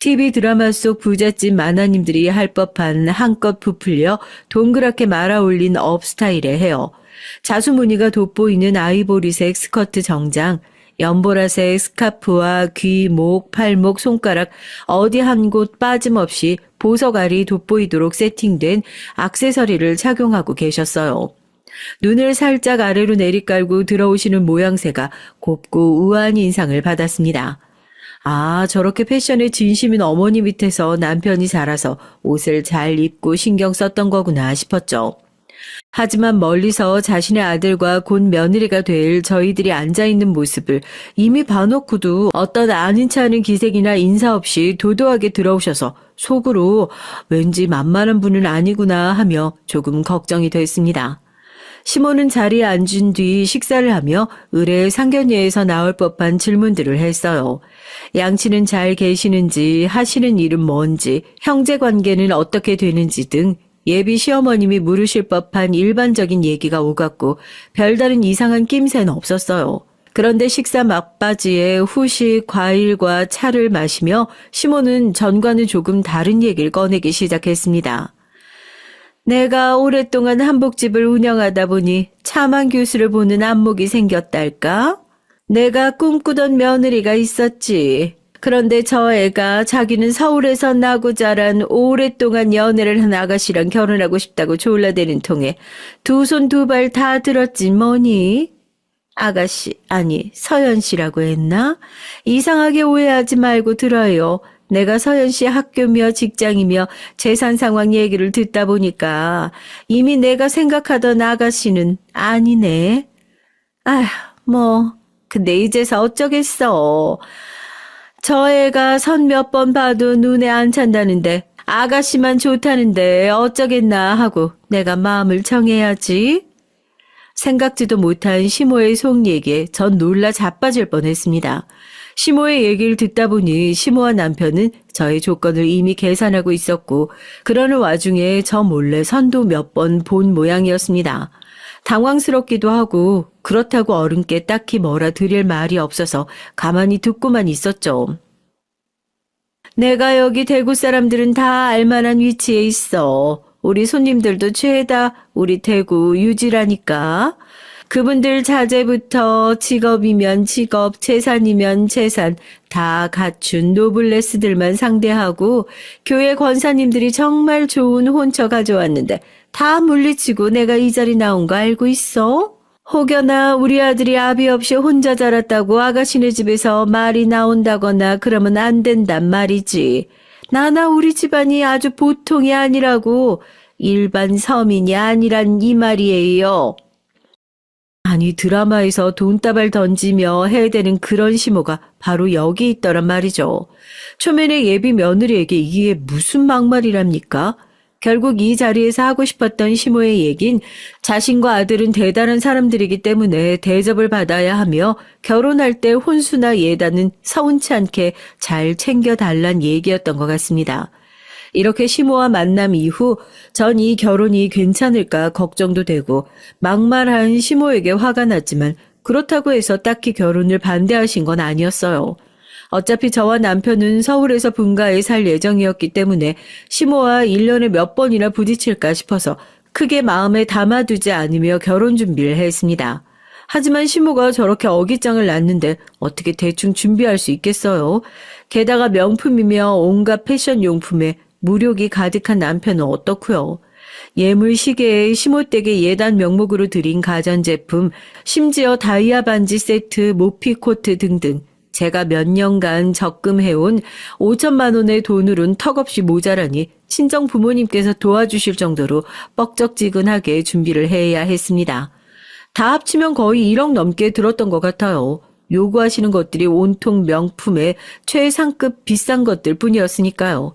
A: TV 드라마 속 부잣집 만화님들이 할 법한 한껏 부풀려 동그랗게 말아 올린 업 스타일의 헤어, 자수무늬가 돋보이는 아이보리색 스커트 정장, 연보라색 스카프와 귀, 목, 팔목, 손가락 어디 한 곳 빠짐없이 보석알이 돋보이도록 세팅된 액세서리를 착용하고 계셨어요. 눈을 살짝 아래로 내리깔고 들어오시는 모양새가 곱고 우아한 인상을 받았습니다. 아, 저렇게 패션에 진심인 어머니 밑에서 남편이 자라서 옷을 잘 입고 신경 썼던 거구나 싶었죠. 하지만 멀리서 자신의 아들과 곧 며느리가 될 저희들이 앉아있는 모습을 이미 봐놓고도 어떤 아는 체 않은 기색이나 인사 없이 도도하게 들어오셔서 속으로 왠지 만만한 분은 아니구나 하며 조금 걱정이 됐습니다. 시모는 자리에 앉은 뒤 식사를 하며 의뢰 상견례에서 나올 법한 질문들을 했어요. 양치는 잘 계시는지, 하시는 일은 뭔지, 형제 관계는 어떻게 되는지 등 예비 시어머님이 물으실 법한 일반적인 얘기가 오갔고 별다른 이상한 낌새는 없었어요. 그런데 식사 막바지에 후식, 과일과 차를 마시며 시모는 전과는 조금 다른 얘기를 꺼내기 시작했습니다. 내가 오랫동안 한복집을 운영하다 보니 차만 교수를 보는 안목이 생겼달까? 내가 꿈꾸던 며느리가 있었지. 그런데 저 애가 자기는 서울에서 나고 자란 오랫동안 연애를 한 아가씨랑 결혼하고 싶다고 졸라대는 통에 두 손 두 발 다 들었지 뭐니? 아가씨, 아니 서연 씨라고 했나? 이상하게 오해하지 말고 들어요. 내가 서연 씨 학교며 직장이며 재산 상황 얘기를 듣다 보니까 이미 내가 생각하던 아가씨는 아니네. 아휴, 근데 이제서 어쩌겠어. 저 애가 선 몇 번 봐도 눈에 안 찬다는데 아가씨만 좋다는데 어쩌겠나 하고 내가 마음을 정해야지. 생각지도 못한 시모의 속 얘기에 전 놀라 자빠질 뻔했습니다. 시모의 얘기를 듣다 보니 시모와 남편은 저의 조건을 이미 계산하고 있었고 그러는 와중에 저 몰래 선도 몇 번 본 모양이었습니다. 당황스럽기도 하고 그렇다고 어른께 딱히 뭐라 드릴 말이 없어서 가만히 듣고만 있었죠. 내가 여기 대구 사람들은 다 알만한 위치에 있어. 우리 손님들도 죄다 우리 대구 유지라니까. 그분들 자제부터 직업이면 직업, 재산이면 재산 다 갖춘 노블레스들만 상대하고 교회 권사님들이 정말 좋은 혼처 가져왔는데 다 물리치고 내가 이 자리 나온 거 알고 있어? 혹여나 우리 아들이 아비 없이 혼자 자랐다고 아가씨네 집에서 말이 나온다거나 그러면 안 된단 말이지. 나나 우리 집안이 아주 보통이 아니라고. 일반 서민이 아니란 이 말이에요. 아니 드라마에서 돈다발 던지며 해대는 그런 시모가 바로 여기 있더란 말이죠. 초면에 예비 며느리에게 이게 무슨 막말이랍니까? 결국 이 자리에서 하고 싶었던 시모의 얘긴 자신과 아들은 대단한 사람들이기 때문에 대접을 받아야 하며 결혼할 때 혼수나 예단은 서운치 않게 잘 챙겨달란 얘기였던 것 같습니다. 이렇게 시모와 만남 이후 전 이 결혼이 괜찮을까 걱정도 되고 막말한 시모에게 화가 났지만 그렇다고 해서 딱히 결혼을 반대하신 건 아니었어요. 어차피 저와 남편은 서울에서 분가에 살 예정이었기 때문에 시모와 1년에 몇 번이나 부딪힐까 싶어서 크게 마음에 담아두지 않으며 결혼 준비를 했습니다. 하지만 시모가 저렇게 어깃장을 놨는데 어떻게 대충 준비할 수 있겠어요? 게다가 명품이며 온갖 패션 용품에 무력이 가득한 남편은 어떻고요? 예물 시계에 시모댁의 예단 명목으로 드린 가전제품, 심지어 다이아 반지 세트, 모피 코트 등등 제가 몇 년간 적금해온 5천만 원의 돈으론 턱없이 모자라니 친정 부모님께서 도와주실 정도로 뻑적지근하게 준비를 해야 했습니다. 다 합치면 거의 1억 넘게 들었던 것 같아요. 요구하시는 것들이 온통 명품의 최상급 비싼 것들 뿐이었으니까요.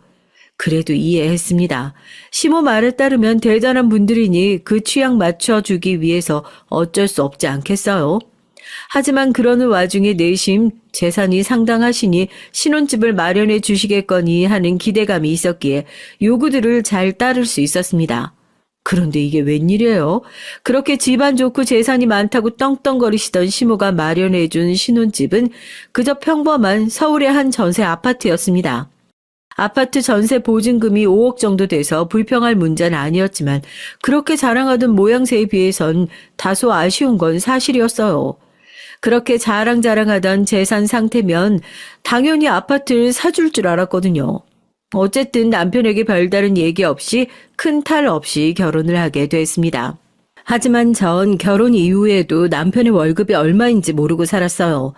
A: 그래도 이해했습니다. 시모 말에 따르면 대단한 분들이니 그 취향 맞춰주기 위해서 어쩔 수 없지 않겠어요? 하지만 그러는 와중에 내심 재산이 상당하시니 신혼집을 마련해 주시겠거니 하는 기대감이 있었기에 요구들을 잘 따를 수 있었습니다. 그런데 이게 웬일이에요? 그렇게 집안 좋고 재산이 많다고 떵떵거리시던 시모가 마련해 준 신혼집은 그저 평범한 서울의 한 전세 아파트였습니다. 아파트 전세 보증금이 5억 정도 돼서 불평할 문제는 아니었지만 그렇게 자랑하던 모양새에 비해선 다소 아쉬운 건 사실이었어요. 그렇게 자랑자랑하던 재산 상태면 당연히 아파트를 사줄 줄 알았거든요. 어쨌든 남편에게 별다른 얘기 없이 큰 탈 없이 결혼을 하게 됐습니다. 하지만 전 결혼 이후에도 남편의 월급이 얼마인지 모르고 살았어요.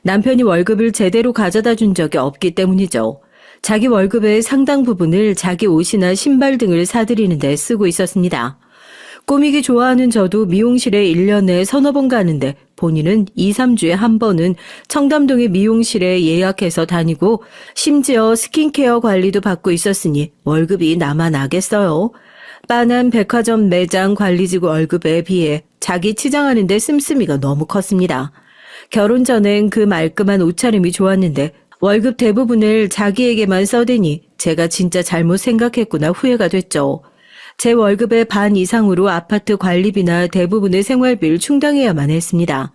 A: 남편이 월급을 제대로 가져다 준 적이 없기 때문이죠. 자기 월급의 상당 부분을 자기 옷이나 신발 등을 사들이는 데 쓰고 있었습니다. 꾸미기 좋아하는 저도 미용실에 1년에 서너 번 가는데 본인은 2, 3주에 한 번은 청담동의 미용실에 예약해서 다니고 심지어 스킨케어 관리도 받고 있었으니 월급이 나만 나겠어요. 빤한 백화점 매장 관리직 월급에 비해 자기 치장하는 데 씀씀이가 너무 컸습니다. 결혼 전엔 그 말끔한 옷차림이 좋았는데 월급 대부분을 자기에게만 써대니 제가 진짜 잘못 생각했구나 후회가 됐죠. 제 월급의 반 이상으로 아파트 관리비나 대부분의 생활비를 충당해야만 했습니다.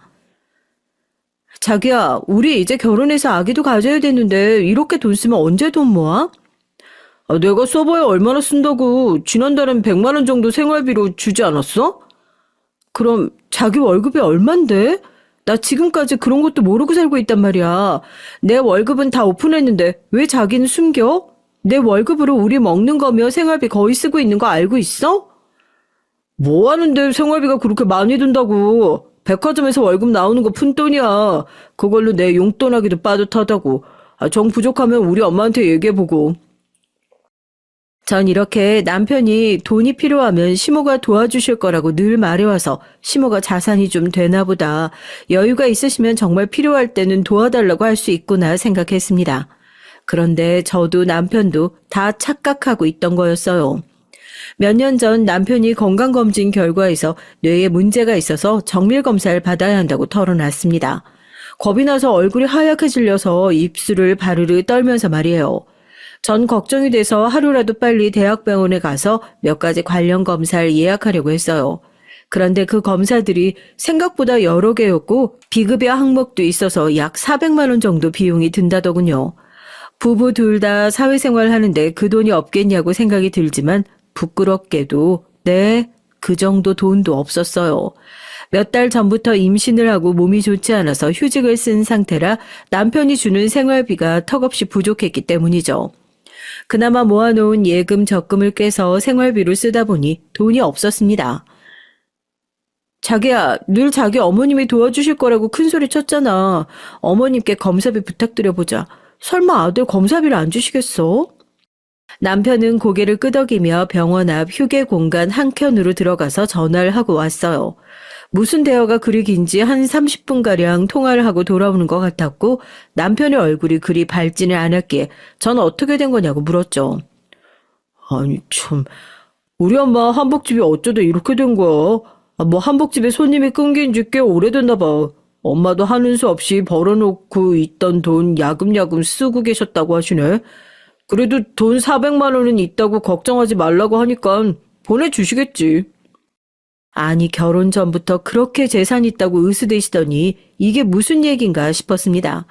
A: 자기야, 우리 이제 결혼해서 아기도 가져야 되는데 이렇게 돈 쓰면 언제 돈 모아? 내가 써봐야 얼마나 쓴다고. 지난달엔 100만 원 정도 생활비로 주지 않았어? 그럼 자기 월급이 얼만데? 나 지금까지 그런 것도 모르고 살고 있단 말이야. 내 월급은 다 오픈했는데 왜 자기는 숨겨? 내 월급으로 우리 먹는 거며 생활비 거의 쓰고 있는 거 알고 있어? 뭐 하는데 생활비가 그렇게 많이 든다고. 백화점에서 월급 나오는 거 푼돈이야. 그걸로 내 용돈 하기도 빠듯하다고. 정 부족하면 우리 엄마한테 얘기해보고. 전 이렇게 남편이 돈이 필요하면 시모가 도와주실 거라고 늘 말해와서 시모가 자산이 좀 되나 보다. 여유가 있으시면 정말 필요할 때는 도와달라고 할 수 있구나 생각했습니다. 그런데 저도 남편도 다 착각하고 있던 거였어요. 몇 년 전 남편이 건강검진 결과에서 뇌에 문제가 있어서 정밀검사를 받아야 한다고 털어놨습니다. 겁이 나서 얼굴이 하얗게 질려서 입술을 바르르 떨면서 말이에요. 전 걱정이 돼서 하루라도 빨리 대학병원에 가서 몇 가지 관련 검사를 예약하려고 했어요. 그런데 그 검사들이 생각보다 여러 개였고 비급여 항목도 있어서 약 400만 원 정도 비용이 든다더군요. 부부 둘 다 사회생활 하는데 그 돈이 없겠냐고 생각이 들지만 부끄럽게도 네, 그 정도 돈도 없었어요. 몇 달 전부터 임신을 하고 몸이 좋지 않아서 휴직을 쓴 상태라 남편이 주는 생활비가 턱없이 부족했기 때문이죠. 그나마 모아놓은 예금 적금을 깨서 생활비로 쓰다 보니 돈이 없었습니다. 자기야, 늘 자기 어머님이 도와주실 거라고 큰소리 쳤잖아. 어머님께 검사비 부탁드려보자. 설마 아들 검사비를 안 주시겠어? 남편은 고개를 끄덕이며 병원 앞 휴게 공간 한켠으로 들어가서 전화를 하고 왔어요. 무슨 대화가 그리 긴지 한 30분가량 통화를 하고 돌아오는 것 같았고 남편의 얼굴이 그리 밝지는 않았기에 전 어떻게 된 거냐고 물었죠. 아니 참, 우리 엄마 한복집이 어쩌다 이렇게 된 거야? 뭐 한복집에 손님이 끊긴 지 꽤 오래됐나 봐. 엄마도 하는 수 없이 벌어놓고 있던 돈 야금야금 쓰고 계셨다고 하시네. 그래도 돈 400만 원은 있다고 걱정하지 말라고 하니까 보내주시겠지. 아니 결혼 전부터 그렇게 재산 있다고 으스대시더니 이게 무슨 얘긴가 싶었습니다.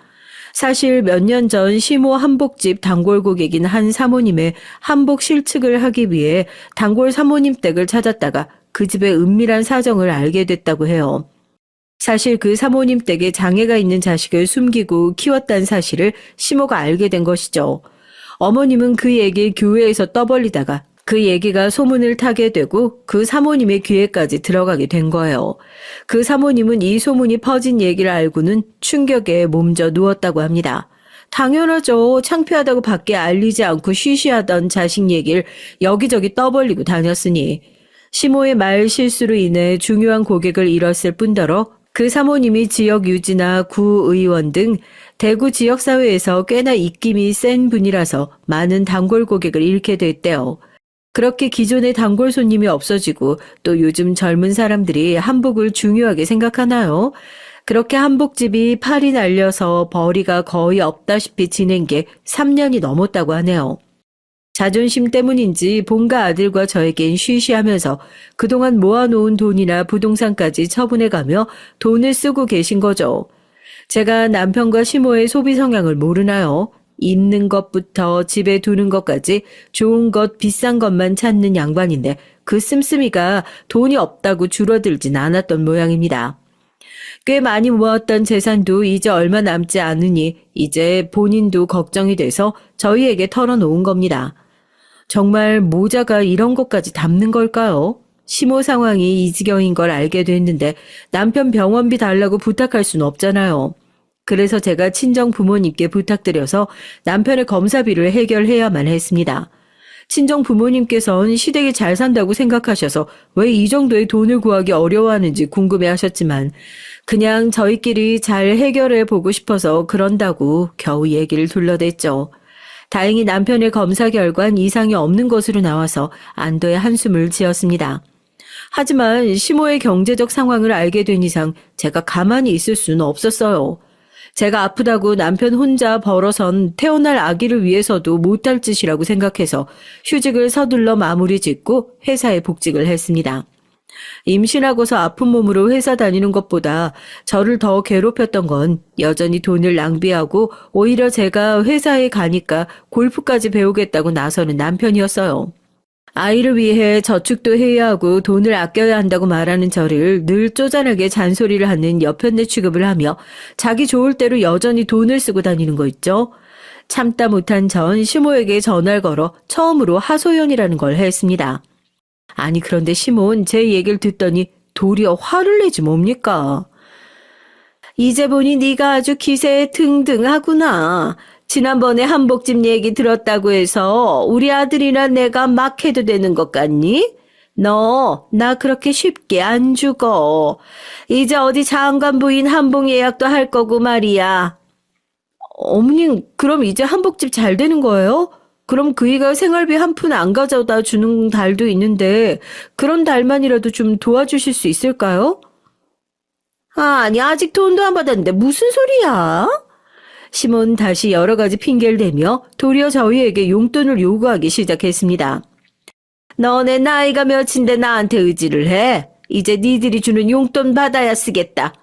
A: 사실 몇 년 전 시모 한복집 단골 고객인 한 사모님의 한복 실측을 하기 위해 단골 사모님 댁을 찾았다가 그 집의 은밀한 사정을 알게 됐다고 해요. 사실 그 사모님 댁에 장애가 있는 자식을 숨기고 키웠다는 사실을 시모가 알게 된 것이죠. 어머님은 그 얘기를 교회에서 떠벌리다가 그 얘기가 소문을 타게 되고 그 사모님의 귀에까지 들어가게 된 거예요. 그 사모님은 이 소문이 퍼진 얘기를 알고는 충격에 몸져 누웠다고 합니다. 당연하죠. 창피하다고 밖에 알리지 않고 쉬쉬하던 자식 얘기를 여기저기 떠벌리고 다녔으니. 시모의 말 실수로 인해 중요한 고객을 잃었을 뿐더러 그 사모님이 지역 유지나 구의원 등 대구 지역사회에서 꽤나 입김이 센 분이라서 많은 단골 고객을 잃게 됐대요. 그렇게 기존의 단골 손님이 없어지고 또 요즘 젊은 사람들이 한복을 중요하게 생각하나요? 그렇게 한복집이 팔이 날려서 벌이가 거의 없다시피 지낸 게 3년이 넘었다고 하네요. 자존심 때문인지 본가 아들과 저에겐 쉬쉬하면서 그동안 모아놓은 돈이나 부동산까지 처분해가며 돈을 쓰고 계신 거죠. 제가 남편과 시모의 소비 성향을 모르나요? 있는 것부터 집에 두는 것까지 좋은 것, 비싼 것만 찾는 양반인데 그 씀씀이가 돈이 없다고 줄어들진 않았던 모양입니다. 꽤 많이 모았던 재산도 이제 얼마 남지 않으니 이제 본인도 걱정이 돼서 저희에게 털어놓은 겁니다. 정말 모자가 이런 것까지 담는 걸까요? 시모 상황이 이 지경인 걸 알게 됐는데 남편 병원비 달라고 부탁할 순 없잖아요. 그래서 제가 친정 부모님께 부탁드려서 남편의 검사비를 해결해야만 했습니다. 친정 부모님께서는 시댁이 잘 산다고 생각하셔서 왜 이 정도의 돈을 구하기 어려워하는지 궁금해하셨지만 그냥 저희끼리 잘 해결해 보고 싶어서 그런다고 겨우 얘기를 둘러댔죠. 다행히 남편의 검사 결과는 이상이 없는 것으로 나와서 안도의 한숨을 지었습니다. 하지만 시모의 경제적 상황을 알게 된 이상 제가 가만히 있을 수는 없었어요. 제가 아프다고 남편 혼자 벌어선 태어날 아기를 위해서도 못할 짓이라고 생각해서 휴직을 서둘러 마무리 짓고 회사에 복직을 했습니다. 임신하고서 아픈 몸으로 회사 다니는 것보다 저를 더 괴롭혔던 건 여전히 돈을 낭비하고 오히려 제가 회사에 가니까 골프까지 배우겠다고 나서는 남편이었어요. 아이를 위해 저축도 해야 하고 돈을 아껴야 한다고 말하는 저를 늘 쪼잔하게 잔소리를 하는 여편네 취급을 하며 자기 좋을 대로 여전히 돈을 쓰고 다니는 거 있죠. 참다 못한 전 시모에게 전화를 걸어 처음으로 하소연이라는 걸 했습니다. 아니 그런데 시모는 제 얘기를 듣더니 도리어 화를 내지 뭡니까? 이제 보니 네가 아주 기세에 등등하구나. 지난번에 한복집 얘기 들었다고 해서 우리 아들이나 내가 막 해도 되는 것 같니? 너 나 그렇게 쉽게 안 죽어. 이제 어디 장관 부인 한복 예약도 할 거고 말이야. 어머님 그럼 이제 한복집 잘 되는 거예요? 그럼 그이가 생활비 한 푼 안 가져다 주는 달도 있는데 그런 달만이라도 좀 도와주실 수 있을까요? 아니 아직 돈도 안 받았는데 무슨 소리야? 시몬 다시 여러 가지 핑계를 대며 도리어 저희에게 용돈을 요구하기 시작했습니다. 너네 나이가 몇인데 나한테 의지를 해? 이제 니들이 주는 용돈 받아야 쓰겠다.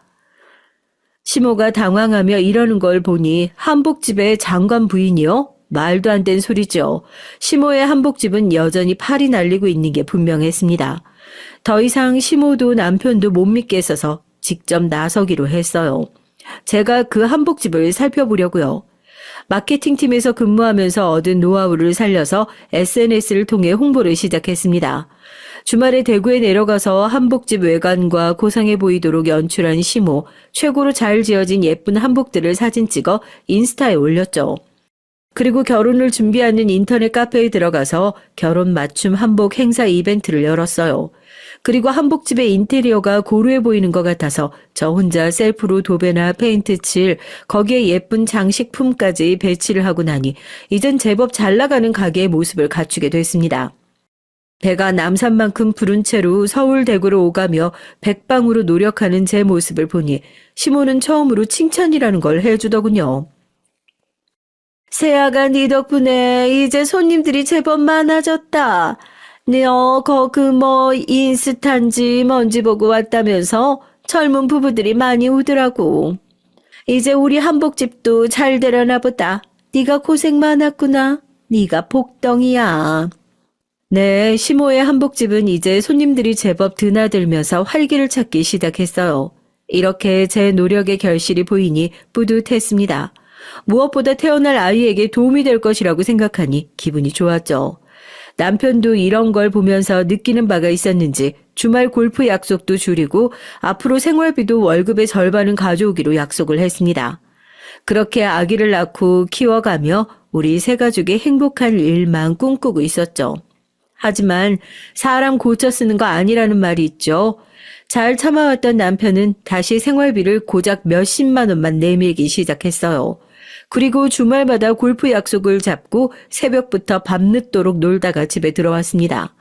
A: 시모가 당황하며 이러는 걸 보니 한복집의 장관 부인이요? 말도 안 된 소리죠. 시모의 한복집은 여전히 팔이 날리고 있는 게 분명했습니다. 더 이상 시모도 남편도 못 믿겠어서 직접 나서기로 했어요. 제가 그 한복집을 살펴보려고요. 마케팅팀에서 근무하면서 얻은 노하우를 살려서 SNS를 통해 홍보를 시작했습니다. 주말에 대구에 내려가서 한복집 외관과 고상해 보이도록 연출한 시모, 최고로 잘 지어진 예쁜 한복들을 사진 찍어 인스타에 올렸죠. 그리고 결혼을 준비하는 인터넷 카페에 들어가서 결혼 맞춤 한복 행사 이벤트를 열었어요. 그리고 한복집의 인테리어가 고루해 보이는 것 같아서 저 혼자 셀프로 도배나 페인트 칠, 거기에 예쁜 장식품까지 배치를 하고 나니 이젠 제법 잘 나가는 가게의 모습을 갖추게 됐습니다. 배가 남산만큼 부른 채로 서울 대구로 오가며 백방으로 노력하는 제 모습을 보니 시모는 처음으로 칭찬이라는 걸 해주더군요. 세아가 네 덕분에 이제 손님들이 제법 많아졌다. 너 인스타인지 뭔지 보고 왔다면서 젊은 부부들이 많이 오더라고. 이제 우리 한복집도 잘 되려나 보다. 네가 고생 많았구나. 네가 복덩이야. 네, 시모의 한복집은 이제 손님들이 제법 드나들면서 활기를 찾기 시작했어요. 이렇게 제 노력의 결실이 보이니 뿌듯했습니다. 무엇보다 태어날 아이에게 도움이 될 것이라고 생각하니 기분이 좋았죠. 남편도 이런 걸 보면서 느끼는 바가 있었는지 주말 골프 약속도 줄이고 앞으로 생활비도 월급의 절반은 가져오기로 약속을 했습니다. 그렇게 아기를 낳고 키워가며 우리 세 가족이 행복한 일만 꿈꾸고 있었죠. 하지만 사람 고쳐 쓰는 거 아니라는 말이 있죠. 잘 참아왔던 남편은 다시 생활비를 고작 몇십만 원만 내밀기 시작했어요. 그리고 주말마다 골프 약속을 잡고 새벽부터 밤늦도록 놀다가 집에 들어왔습니다.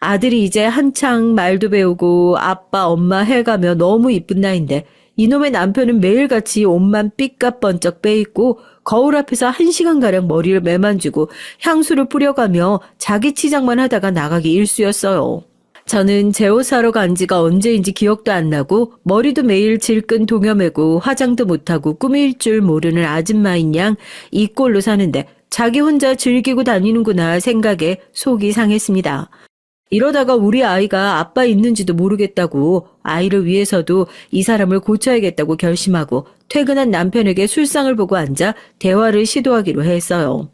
A: 아들이 이제 한창 말도 배우고 아빠 엄마 해가며 너무 이쁜 나이인데 이놈의 남편은 매일같이 옷만 삐까번쩍 빼입고 거울 앞에서 1시간가량 머리를 매만지고 향수를 뿌려가며 자기 치장만 하다가 나가기 일쑤였어요. 저는 제 옷 사러 간 지가 언제인지 기억도 안 나고 머리도 매일 질끈 동여매고 화장도 못하고 꾸밀 줄 모르는 아줌마인 양 이 꼴로 사는데 자기 혼자 즐기고 다니는구나 생각에 속이 상했습니다. 이러다가 우리 아이가 아빠 있는지도 모르겠다고 아이를 위해서도 이 사람을 고쳐야겠다고 결심하고 퇴근한 남편에게 술상을 보고 앉아 대화를 시도하기로 했어요.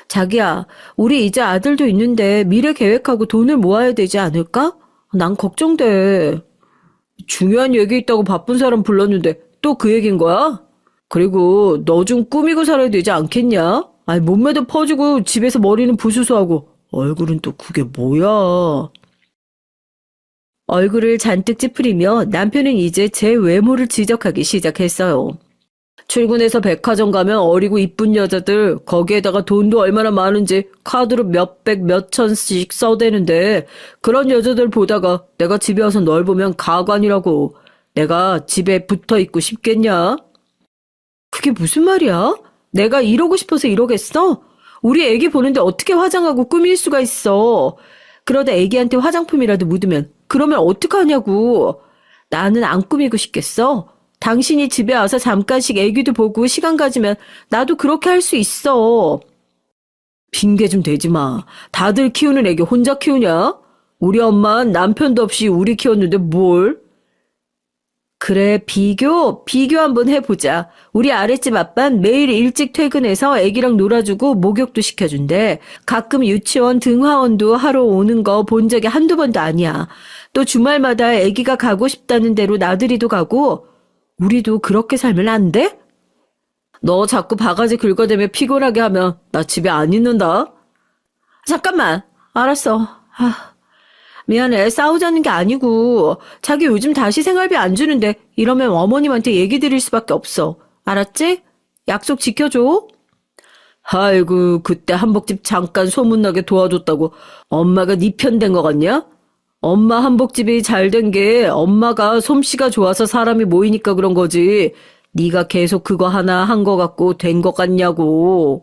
A: 자기야, 우리 이제 아들도 있는데 미래 계획하고 돈을 모아야 되지 않을까? 난 걱정돼. 중요한 얘기 있다고 바쁜 사람 불렀는데 또 그 얘기인 거야? 그리고 너 좀 꾸미고 살아야 되지 않겠냐? 아니 몸매도 퍼지고 집에서 머리는 부수수하고 얼굴은 또 그게 뭐야? 얼굴을 잔뜩 찌푸리며 남편은 이제 제 외모를 지적하기 시작했어요. 출근해서 백화점 가면 어리고 이쁜 여자들 거기에다가 돈도 얼마나 많은지 카드로 몇백 몇천씩 써대는데 그런 여자들 보다가 내가 집에 와서 널 보면 가관이라고. 내가 집에 붙어 있고 싶겠냐? 그게 무슨 말이야? 내가 이러고 싶어서 이러겠어? 우리 애기 보는데 어떻게 화장하고 꾸밀 수가 있어? 그러다 애기한테 화장품이라도 묻으면 그러면 어떡하냐고. 나는 안 꾸미고 싶겠어? 당신이 집에 와서 잠깐씩 애기도 보고 시간 가지면 나도 그렇게 할 수 있어. 핑계 좀 대지 마. 다들 키우는 애기 혼자 키우냐? 우리 엄마는 남편도 없이 우리 키웠는데 뭘? 그래, 비교 한번 해보자. 우리 아랫집 아빤 매일 일찍 퇴근해서 애기랑 놀아주고 목욕도 시켜준대. 가끔 유치원 등하원도 하러 오는 거 본 적이 한두 번도 아니야. 또 주말마다 애기가 가고 싶다는 대로 나들이도 가고. 우리도 그렇게 살면 안 돼? 너 자꾸 바가지 긁어대며 피곤하게 하면 나 집에 안 있는다. 잠깐만. 알았어. 미안해. 싸우자는 게 아니고 자기 요즘 다시 생활비 안 주는데 이러면 어머님한테 얘기 드릴 수밖에 없어. 알았지? 약속 지켜줘. 아이고 그때 한복집 잠깐 소문나게 도와줬다고 엄마가 네 편 된 거 같냐? 엄마 한복집이 잘 된 게 엄마가 솜씨가 좋아서 사람이 모이니까 그런 거지. 네가 계속 그거 하나 한 거 같고 된 거 같냐고.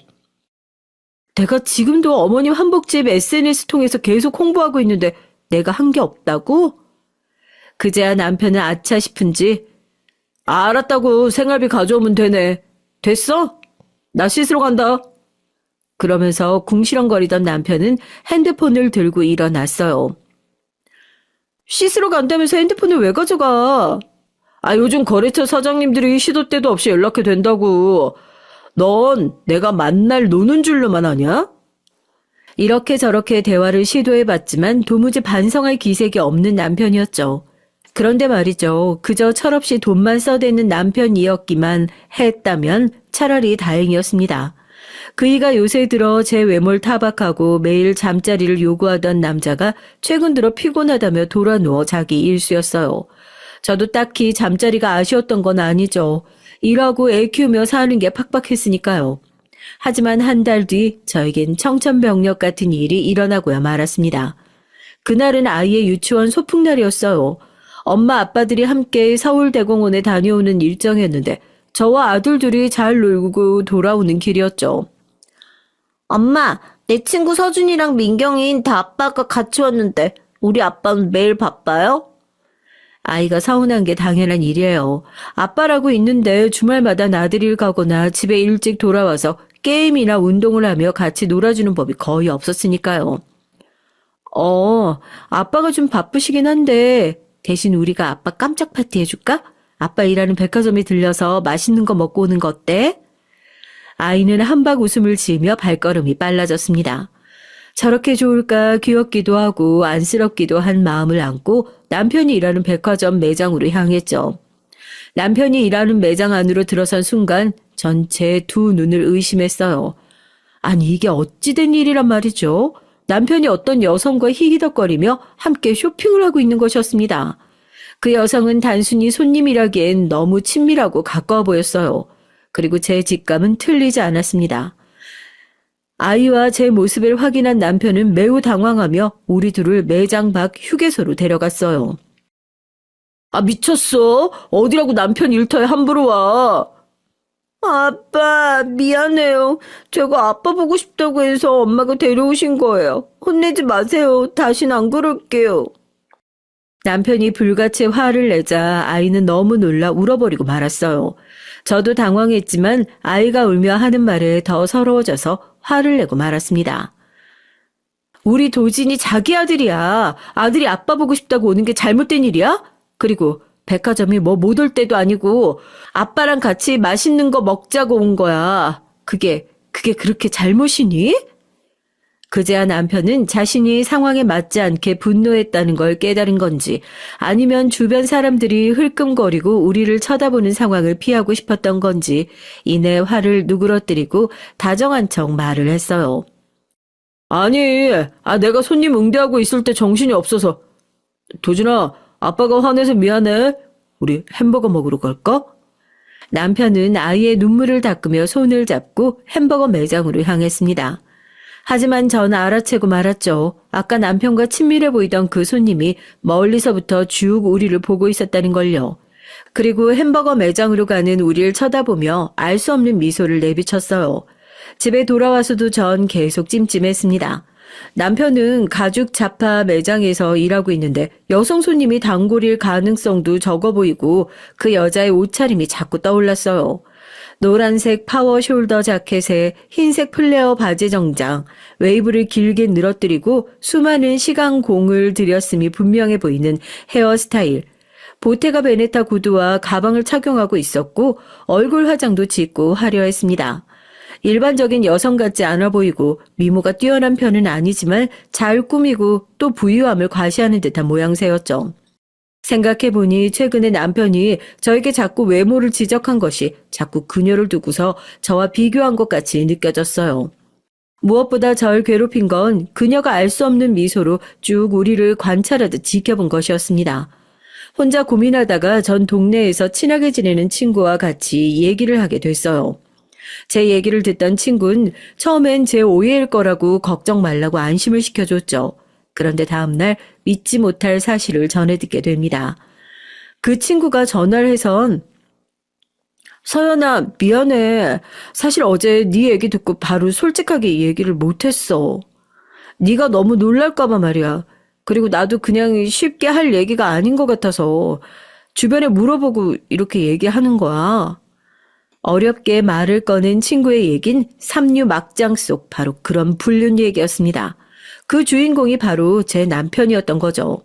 A: 내가 지금도 어머님 한복집 SNS 통해서 계속 홍보하고 있는데 내가 한 게 없다고? 그제야 남편은 아차 싶은지 알았다고 생활비 가져오면 되네. 됐어? 나 씻으러 간다. 그러면서 궁시렁거리던 남편은 핸드폰을 들고 일어났어요. 씻으러 간다면서 핸드폰을 왜 가져가? 요즘 거래처 사장님들이 시도 때도 없이 연락해 된다고. 넌 내가 만날 노는 줄로만 아냐? 이렇게 저렇게 대화를 시도해봤지만 도무지 반성할 기색이 없는 남편이었죠. 그런데 말이죠. 그저 철없이 돈만 써대는 남편이었기만 했다면 차라리 다행이었습니다. 그이가 요새 들어 제 외모를 타박하고 매일 잠자리를 요구하던 남자가 최근 들어 피곤하다며 돌아누워 자기 일수였어요. 저도 딱히 잠자리가 아쉬웠던 건 아니죠. 일하고 애 키우며 사는 게 팍팍했으니까요. 하지만 한 달 뒤 저에겐 청천벽력 같은 일이 일어나고야 말았습니다. 그날은 아이의 유치원 소풍날이었어요. 엄마 아빠들이 함께 서울대공원에 다녀오는 일정이었는데 저와 아들들이 잘 놀고 돌아오는 길이었죠. 엄마, 내 친구 서준이랑 민경이 다 아빠가 같이 왔는데 우리 아빠는 매일 바빠요? 아이가 서운한 게 당연한 일이에요. 아빠라고 있는데 주말마다 나들이를 가거나 집에 일찍 돌아와서 게임이나 운동을 하며 같이 놀아주는 법이 거의 없었으니까요. 아빠가 좀 바쁘시긴 한데 대신 우리가 아빠 깜짝 파티 해줄까? 아빠 일하는 백화점에 들려서 맛있는 거 먹고 오는 거 어때? 아이는 한박 웃음을 지으며 발걸음이 빨라졌습니다. 저렇게 좋을까 귀엽기도 하고 안쓰럽기도 한 마음을 안고 남편이 일하는 백화점 매장으로 향했죠. 남편이 일하는 매장 안으로 들어선 순간 전 제 두 눈을 의심했어요. 아니 이게 어찌 된 일이란 말이죠. 남편이 어떤 여성과 히히덕거리며 함께 쇼핑을 하고 있는 것이었습니다. 그 여성은 단순히 손님이라기엔 너무 친밀하고 가까워 보였어요. 그리고 제 직감은 틀리지 않았습니다. 아이와 제 모습을 확인한 남편은 매우 당황하며 우리 둘을 매장 밖 휴게소로 데려갔어요. 미쳤어? 어디라고 남편 일터에 함부로 와? 아빠, 미안해요. 제가 아빠 보고 싶다고 해서 엄마가 데려오신 거예요. 혼내지 마세요. 다신 안 그럴게요. 남편이 불같이 화를 내자 아이는 너무 놀라 울어버리고 말았어요. 저도 당황했지만 아이가 울며 하는 말에 더 서러워져서 화를 내고 말았습니다. 우리 도진이 자기 아들이야. 아들이 아빠 보고 싶다고 오는 게 잘못된 일이야? 그리고 백화점이 뭐 못 올 때도 아니고 아빠랑 같이 맛있는 거 먹자고 온 거야. 그게 그렇게 잘못이니? 그제야 남편은 자신이 상황에 맞지 않게 분노했다는 걸 깨달은 건지 아니면 주변 사람들이 흘끔거리고 우리를 쳐다보는 상황을 피하고 싶었던 건지 이내 화를 누그러뜨리고 다정한 척 말을 했어요. 아니, 내가 손님 응대하고 있을 때 정신이 없어서. 도진아, 아빠가 화내서 미안해. 우리 햄버거 먹으러 갈까? 남편은 아이의 눈물을 닦으며 손을 잡고 햄버거 매장으로 향했습니다. 하지만 전 알아채고 말았죠. 아까 남편과 친밀해 보이던 그 손님이 멀리서부터 쭉 우리를 보고 있었다는 걸요. 그리고 햄버거 매장으로 가는 우리를 쳐다보며 알 수 없는 미소를 내비쳤어요. 집에 돌아와서도 전 계속 찜찜했습니다. 남편은 가죽 잡화 매장에서 일하고 있는데 여성 손님이 단골일 가능성도 적어 보이고 그 여자의 옷차림이 자꾸 떠올랐어요. 노란색 파워 숄더 자켓에 흰색 플레어 바지 정장, 웨이브를 길게 늘어뜨리고 수많은 시간공을 들였음이 분명해 보이는 헤어스타일, 보테가 베네타 구두와 가방을 착용하고 있었고 얼굴 화장도 짓고 화려했습니다. 일반적인 여성 같지 않아 보이고 미모가 뛰어난 편은 아니지만 잘 꾸미고 또 부유함을 과시하는 듯한 모양새였죠. 생각해보니 최근에 남편이 저에게 자꾸 외모를 지적한 것이 자꾸 그녀를 두고서 저와 비교한 것 같이 느껴졌어요. 무엇보다 절 괴롭힌 건 그녀가 알 수 없는 미소로 쭉 우리를 관찰하듯 지켜본 것이었습니다. 혼자 고민하다가 전 동네에서 친하게 지내는 친구와 같이 얘기를 하게 됐어요. 제 얘기를 듣던 친구는 처음엔 제 오해일 거라고 걱정 말라고 안심을 시켜줬죠. 그런데 다음날 믿지 못할 사실을 전해 듣게 됩니다. 그 친구가 전화를 해선 서연아 미안해. 사실 어제 네 얘기 듣고 바로 솔직하게 얘기를 못했어. 네가 너무 놀랄까 봐 말이야. 그리고 나도 그냥 쉽게 할 얘기가 아닌 것 같아서 주변에 물어보고 이렇게 얘기하는 거야. 어렵게 말을 꺼낸 친구의 얘긴 삼류 막장 속 바로 그런 불륜 얘기였습니다. 그 주인공이 바로 제 남편이었던 거죠.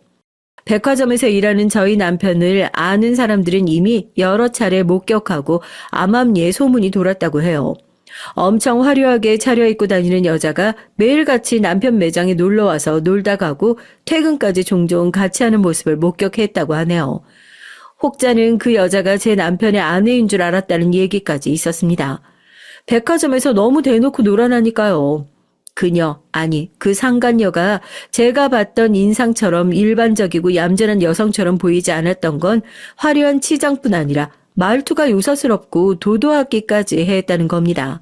A: 백화점에서 일하는 저희 남편을 아는 사람들은 이미 여러 차례 목격하고 암암리에 소문이 돌았다고 해요. 엄청 화려하게 차려입고 다니는 여자가 매일같이 남편 매장에 놀러와서 놀다 가고 퇴근까지 종종 같이 하는 모습을 목격했다고 하네요. 혹자는 그 여자가 제 남편의 아내인 줄 알았다는 얘기까지 있었습니다. 백화점에서 너무 대놓고 놀아나니까요. 그 상간녀가 제가 봤던 인상처럼 일반적이고 얌전한 여성처럼 보이지 않았던 건 화려한 치장뿐 아니라 말투가 요사스럽고 도도하기까지 했다는 겁니다.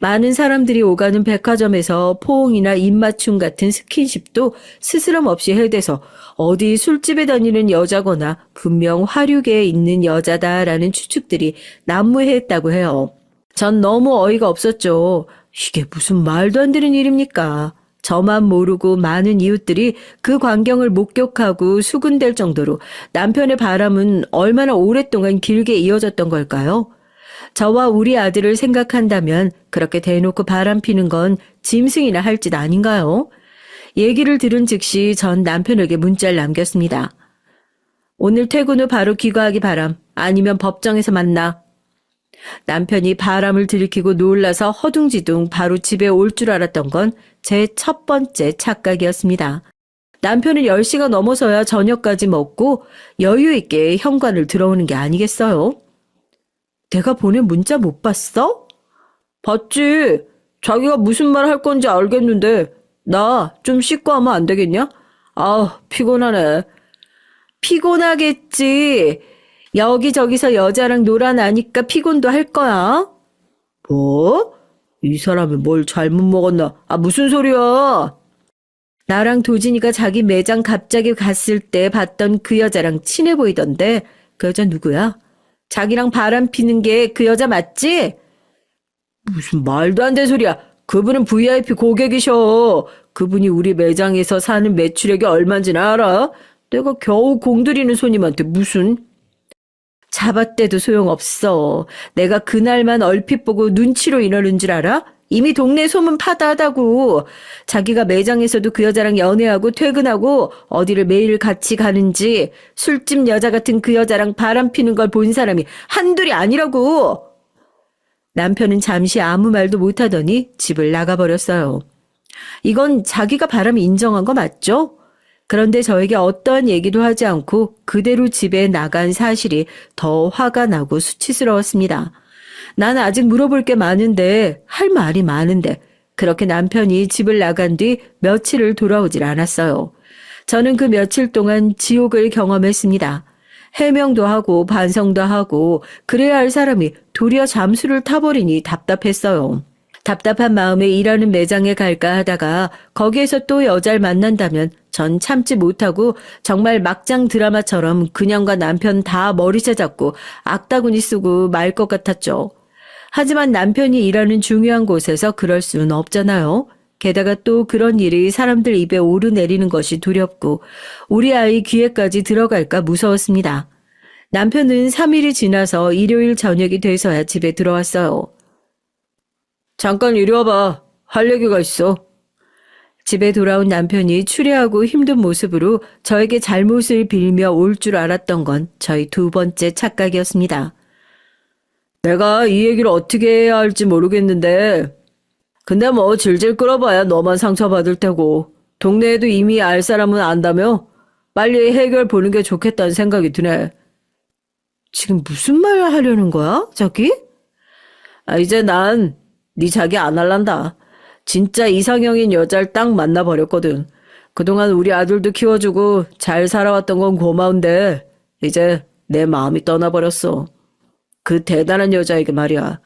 A: 많은 사람들이 오가는 백화점에서 포옹이나 입맞춤 같은 스킨십도 스스럼 없이 해대서 어디 술집에 다니는 여자거나 분명 화류계에 있는 여자다라는 추측들이 난무했다고 해요. 전 너무 어이가 없었죠. 이게 무슨 말도 안 되는 일입니까? 저만 모르고 많은 이웃들이 그 광경을 목격하고 수군댈 정도로 남편의 바람은 얼마나 오랫동안 길게 이어졌던 걸까요? 저와 우리 아들을 생각한다면 그렇게 대놓고 바람 피는 건 짐승이나 할 짓 아닌가요? 얘기를 들은 즉시 전 남편에게 문자를 남겼습니다. 오늘 퇴근 후 바로 귀가하기 바람. 아니면 법정에서 만나. 남편이 바람을 들이키고 놀라서 허둥지둥 바로 집에 올 줄 알았던 건 제 첫 번째 착각이었습니다. 남편은 10시가 넘어서야 저녁까지 먹고 여유 있게 현관을 들어오는 게 아니겠어요? 내가 보낸 문자 못 봤어? 봤지. 자기가 무슨 말 할 건지 알겠는데 나 좀 씻고 하면 안 되겠냐? 피곤하네. 피곤하겠지. 여기저기서 여자랑 놀아나니까 피곤도 할 거야. 뭐? 이 사람이 뭘 잘못 먹었나? 무슨 소리야? 나랑 도진이가 자기 매장 갑자기 갔을 때 봤던 그 여자랑 친해 보이던데 그 여자 누구야? 자기랑 바람 피는 게 그 여자 맞지? 무슨 말도 안 되는 소리야. 그분은 VIP 고객이셔. 그분이 우리 매장에서 사는 매출액이 얼마인지는 알아? 내가 겨우 공들이는 손님한테 무슨... 잡았대도 소용없어. 내가 그날만 얼핏 보고 눈치로 이러는 줄 알아? 이미 동네 소문 파다하다고. 자기가 매장에서도 그 여자랑 연애하고 퇴근하고 어디를 매일 같이 가는지 술집 여자 같은 그 여자랑 바람 피는 걸 본 사람이 한둘이 아니라고. 남편은 잠시 아무 말도 못하더니 집을 나가버렸어요. 이건 자기가 바람 인정한 거 맞죠? 그런데 저에게 어떠한 얘기도 하지 않고 그대로 집에 나간 사실이 더 화가 나고 수치스러웠습니다. 난 아직 물어볼 게 많은데, 할 말이 많은데, 그렇게 남편이 집을 나간 뒤 며칠을 돌아오질 않았어요. 저는 그 며칠 동안 지옥을 경험했습니다. 해명도 하고 반성도 하고 그래야 할 사람이 도리어 잠수를 타버리니 답답했어요. 답답한 마음에 일하는 매장에 갈까 하다가 거기에서 또 여자를 만난다면 전 참지 못하고 정말 막장 드라마처럼 그냥과 남편 다 머리채 잡고 악다구니 쓰고 말 것 같았죠. 하지만 남편이 일하는 중요한 곳에서 그럴 수는 없잖아요. 게다가 또 그런 일이 사람들 입에 오르내리는 것이 두렵고 우리 아이 귀에까지 들어갈까 무서웠습니다. 남편은 3일이 지나서 일요일 저녁이 돼서야 집에 들어왔어요. 잠깐 이리 와봐. 할 얘기가 있어. 집에 돌아온 남편이 추레하고 힘든 모습으로 저에게 잘못을 빌며 올 줄 알았던 건 저희 두 번째 착각이었습니다. 내가 이 얘기를 어떻게 해야 할지 모르겠는데 근데 뭐 질질 끌어봐야 너만 상처받을 테고 동네에도 이미 알 사람은 안다며 빨리 해결 보는 게 좋겠다는 생각이 드네. 지금 무슨 말 하려는 거야, 자기? 이제 난 네 자기 안 할란다. 진짜 이상형인 여자를 딱 만나버렸거든. 그동안 우리 아들도 키워주고 잘 살아왔던 건 고마운데 이제 내 마음이 떠나버렸어. 그 대단한 여자에게 말이야.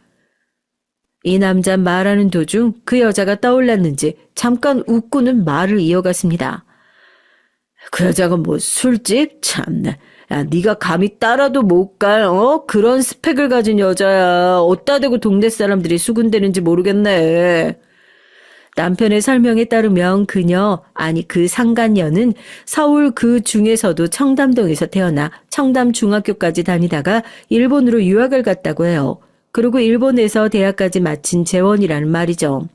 A: 이 남자 말하는 도중 그 여자가 떠올랐는지 잠깐 웃고는 말을 이어갔습니다. 그 여자가 뭐 술집? 참네. 야, 네가 감히 따라도 못 갈 그런 스펙을 가진 여자야. 어디다 대고 동네 사람들이 수군대는지 모르겠네. 남편의 설명에 따르면 그녀, 아니 그 상간녀는 서울 그 중에서도 청담동에서 태어나 청담중학교까지 다니다가 일본으로 유학을 갔다고 해요. 그리고 일본에서 대학까지 마친 재원이라는 말이죠.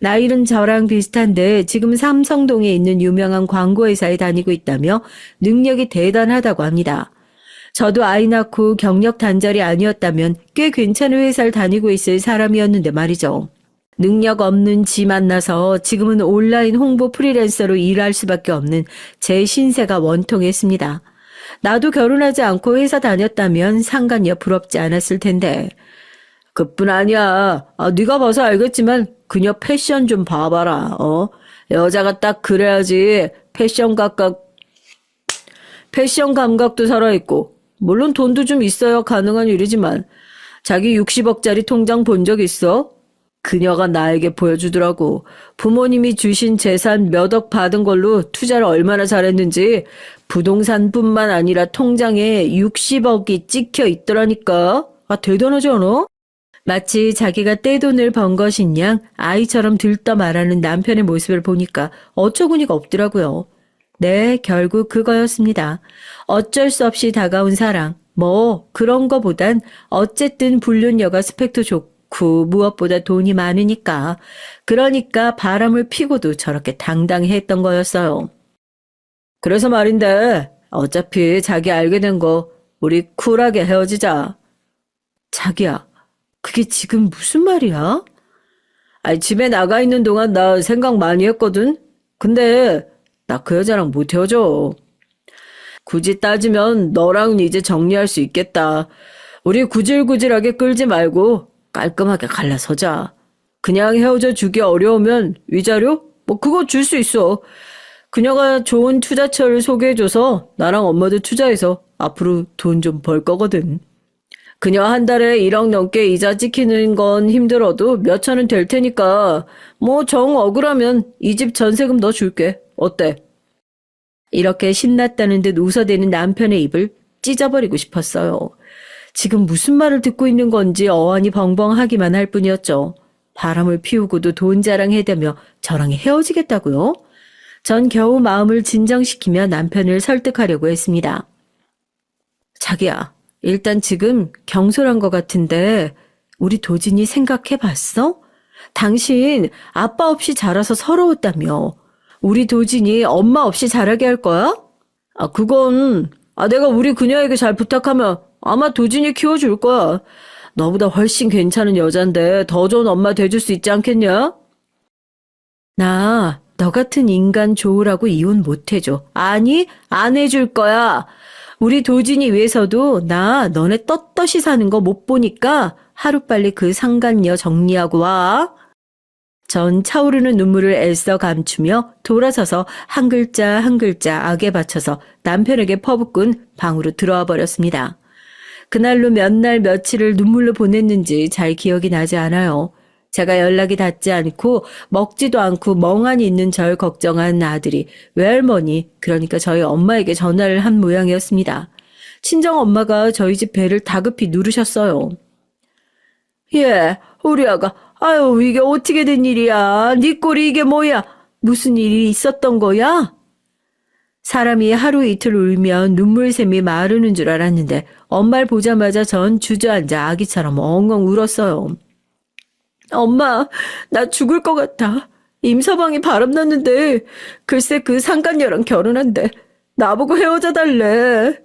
A: 나이는 저랑 비슷한데 지금 삼성동에 있는 유명한 광고회사에 다니고 있다며 능력이 대단하다고 합니다. 저도 아이 낳고 경력 단절이 아니었다면 꽤 괜찮은 회사를 다니고 있을 사람이었는데 말이죠. 능력 없는 지 만나서 지금은 온라인 홍보 프리랜서로 일할 수밖에 없는 제 신세가 원통했습니다. 나도 결혼하지 않고 회사 다녔다면 상관녀 부럽지 않았을 텐데. 그뿐 아니야. 네가 봐서 알겠지만 그녀 패션 좀 봐봐라. 여자가 딱 그래야지 패션 감각도 살아있고 물론 돈도 좀 있어야 가능한 일이지만 자기 60억짜리 통장 본 적 있어? 그녀가 나에게 보여주더라고. 부모님이 주신 재산 몇 억 받은 걸로 투자를 얼마나 잘했는지 부동산뿐만 아니라 통장에 60억이 찍혀 있더라니까. 대단하지 않아? 마치 자기가 떼돈을 번 것인 양 아이처럼 들떠 말하는 남편의 모습을 보니까 어처구니가 없더라고요. 네, 결국 그거였습니다. 어쩔 수 없이 다가온 사랑. 뭐 그런 거보단 어쨌든 불륜녀가 스펙도 좋고 무엇보다 돈이 많으니까. 그러니까 바람을 피고도 저렇게 당당했던 거였어요. 그래서 말인데 어차피 자기 알게 된 거 우리 쿨하게 헤어지자. 자기야. 그게 지금 무슨 말이야? 집에 나가 있는 동안 나 생각 많이 했거든? 근데 나 그 여자랑 못 헤어져. 굳이 따지면 너랑은 이제 정리할 수 있겠다. 우리 구질구질하게 끌지 말고 깔끔하게 갈라서자. 그냥 헤어져 주기 어려우면 위자료? 뭐 그거 줄 수 있어. 그녀가 좋은 투자처를 소개해줘서 나랑 엄마도 투자해서 앞으로 돈 좀 벌 거거든. 그녀 한 달에 1억 넘게 이자 찍히는 건 힘들어도 몇천은 될 테니까 뭐 정 억울하면 이 집 전세금 너 줄게. 어때? 이렇게 신났다는 듯 웃어대는 남편의 입을 찢어버리고 싶었어요. 지금 무슨 말을 듣고 있는 건지 어안이 벙벙하기만 할 뿐이었죠. 바람을 피우고도 돈 자랑해대며 저랑 헤어지겠다고요? 전 겨우 마음을 진정시키며 남편을 설득하려고 했습니다. 자기야. 일단 지금 경솔한 것 같은데 우리 도진이 생각해 봤어? 당신 아빠 없이 자라서 서러웠다며. 우리 도진이 엄마 없이 자라게 할 거야? 내가 우리 그녀에게 잘 부탁하면 아마 도진이 키워줄 거야. 너보다 훨씬 괜찮은 여잔데 더 좋은 엄마 돼줄 수 있지 않겠냐? 나 너 같은 인간 좋으라고 이혼 못 해줘. 아니, 안 해줄 거야. 우리 도진이 위해서도 나 너네 떳떳이 사는 거 못 보니까 하루빨리 그 상간녀 정리하고 와. 전 차오르는 눈물을 애써 감추며 돌아서서 한 글자 한 글자 악에 받쳐서 남편에게 퍼붓곤 방으로 들어와 버렸습니다. 그날로 몇 날 며칠을 눈물로 보냈는지 잘 기억이 나지 않아요. 제가 연락이 닿지 않고 먹지도 않고 멍하니 있는 절 걱정한 아들이 외할머니, 그러니까 저희 엄마에게 전화를 한 모양이었습니다. 친정 엄마가 저희 집 배를 다급히 누르셨어요. 예, 우리 아가, 아유, 이게 어떻게 된 일이야? 네 꼴이 이게 뭐야? 무슨 일이 있었던 거야? 사람이 하루 이틀 울면 눈물샘이 마르는 줄 알았는데 엄마를 보자마자 전 주저앉아 아기처럼 엉엉 울었어요. 엄마, 나 죽을 것 같아. 임서방이 바람났는데 글쎄 그 상간녀랑 결혼한대. 나보고 헤어져 달래.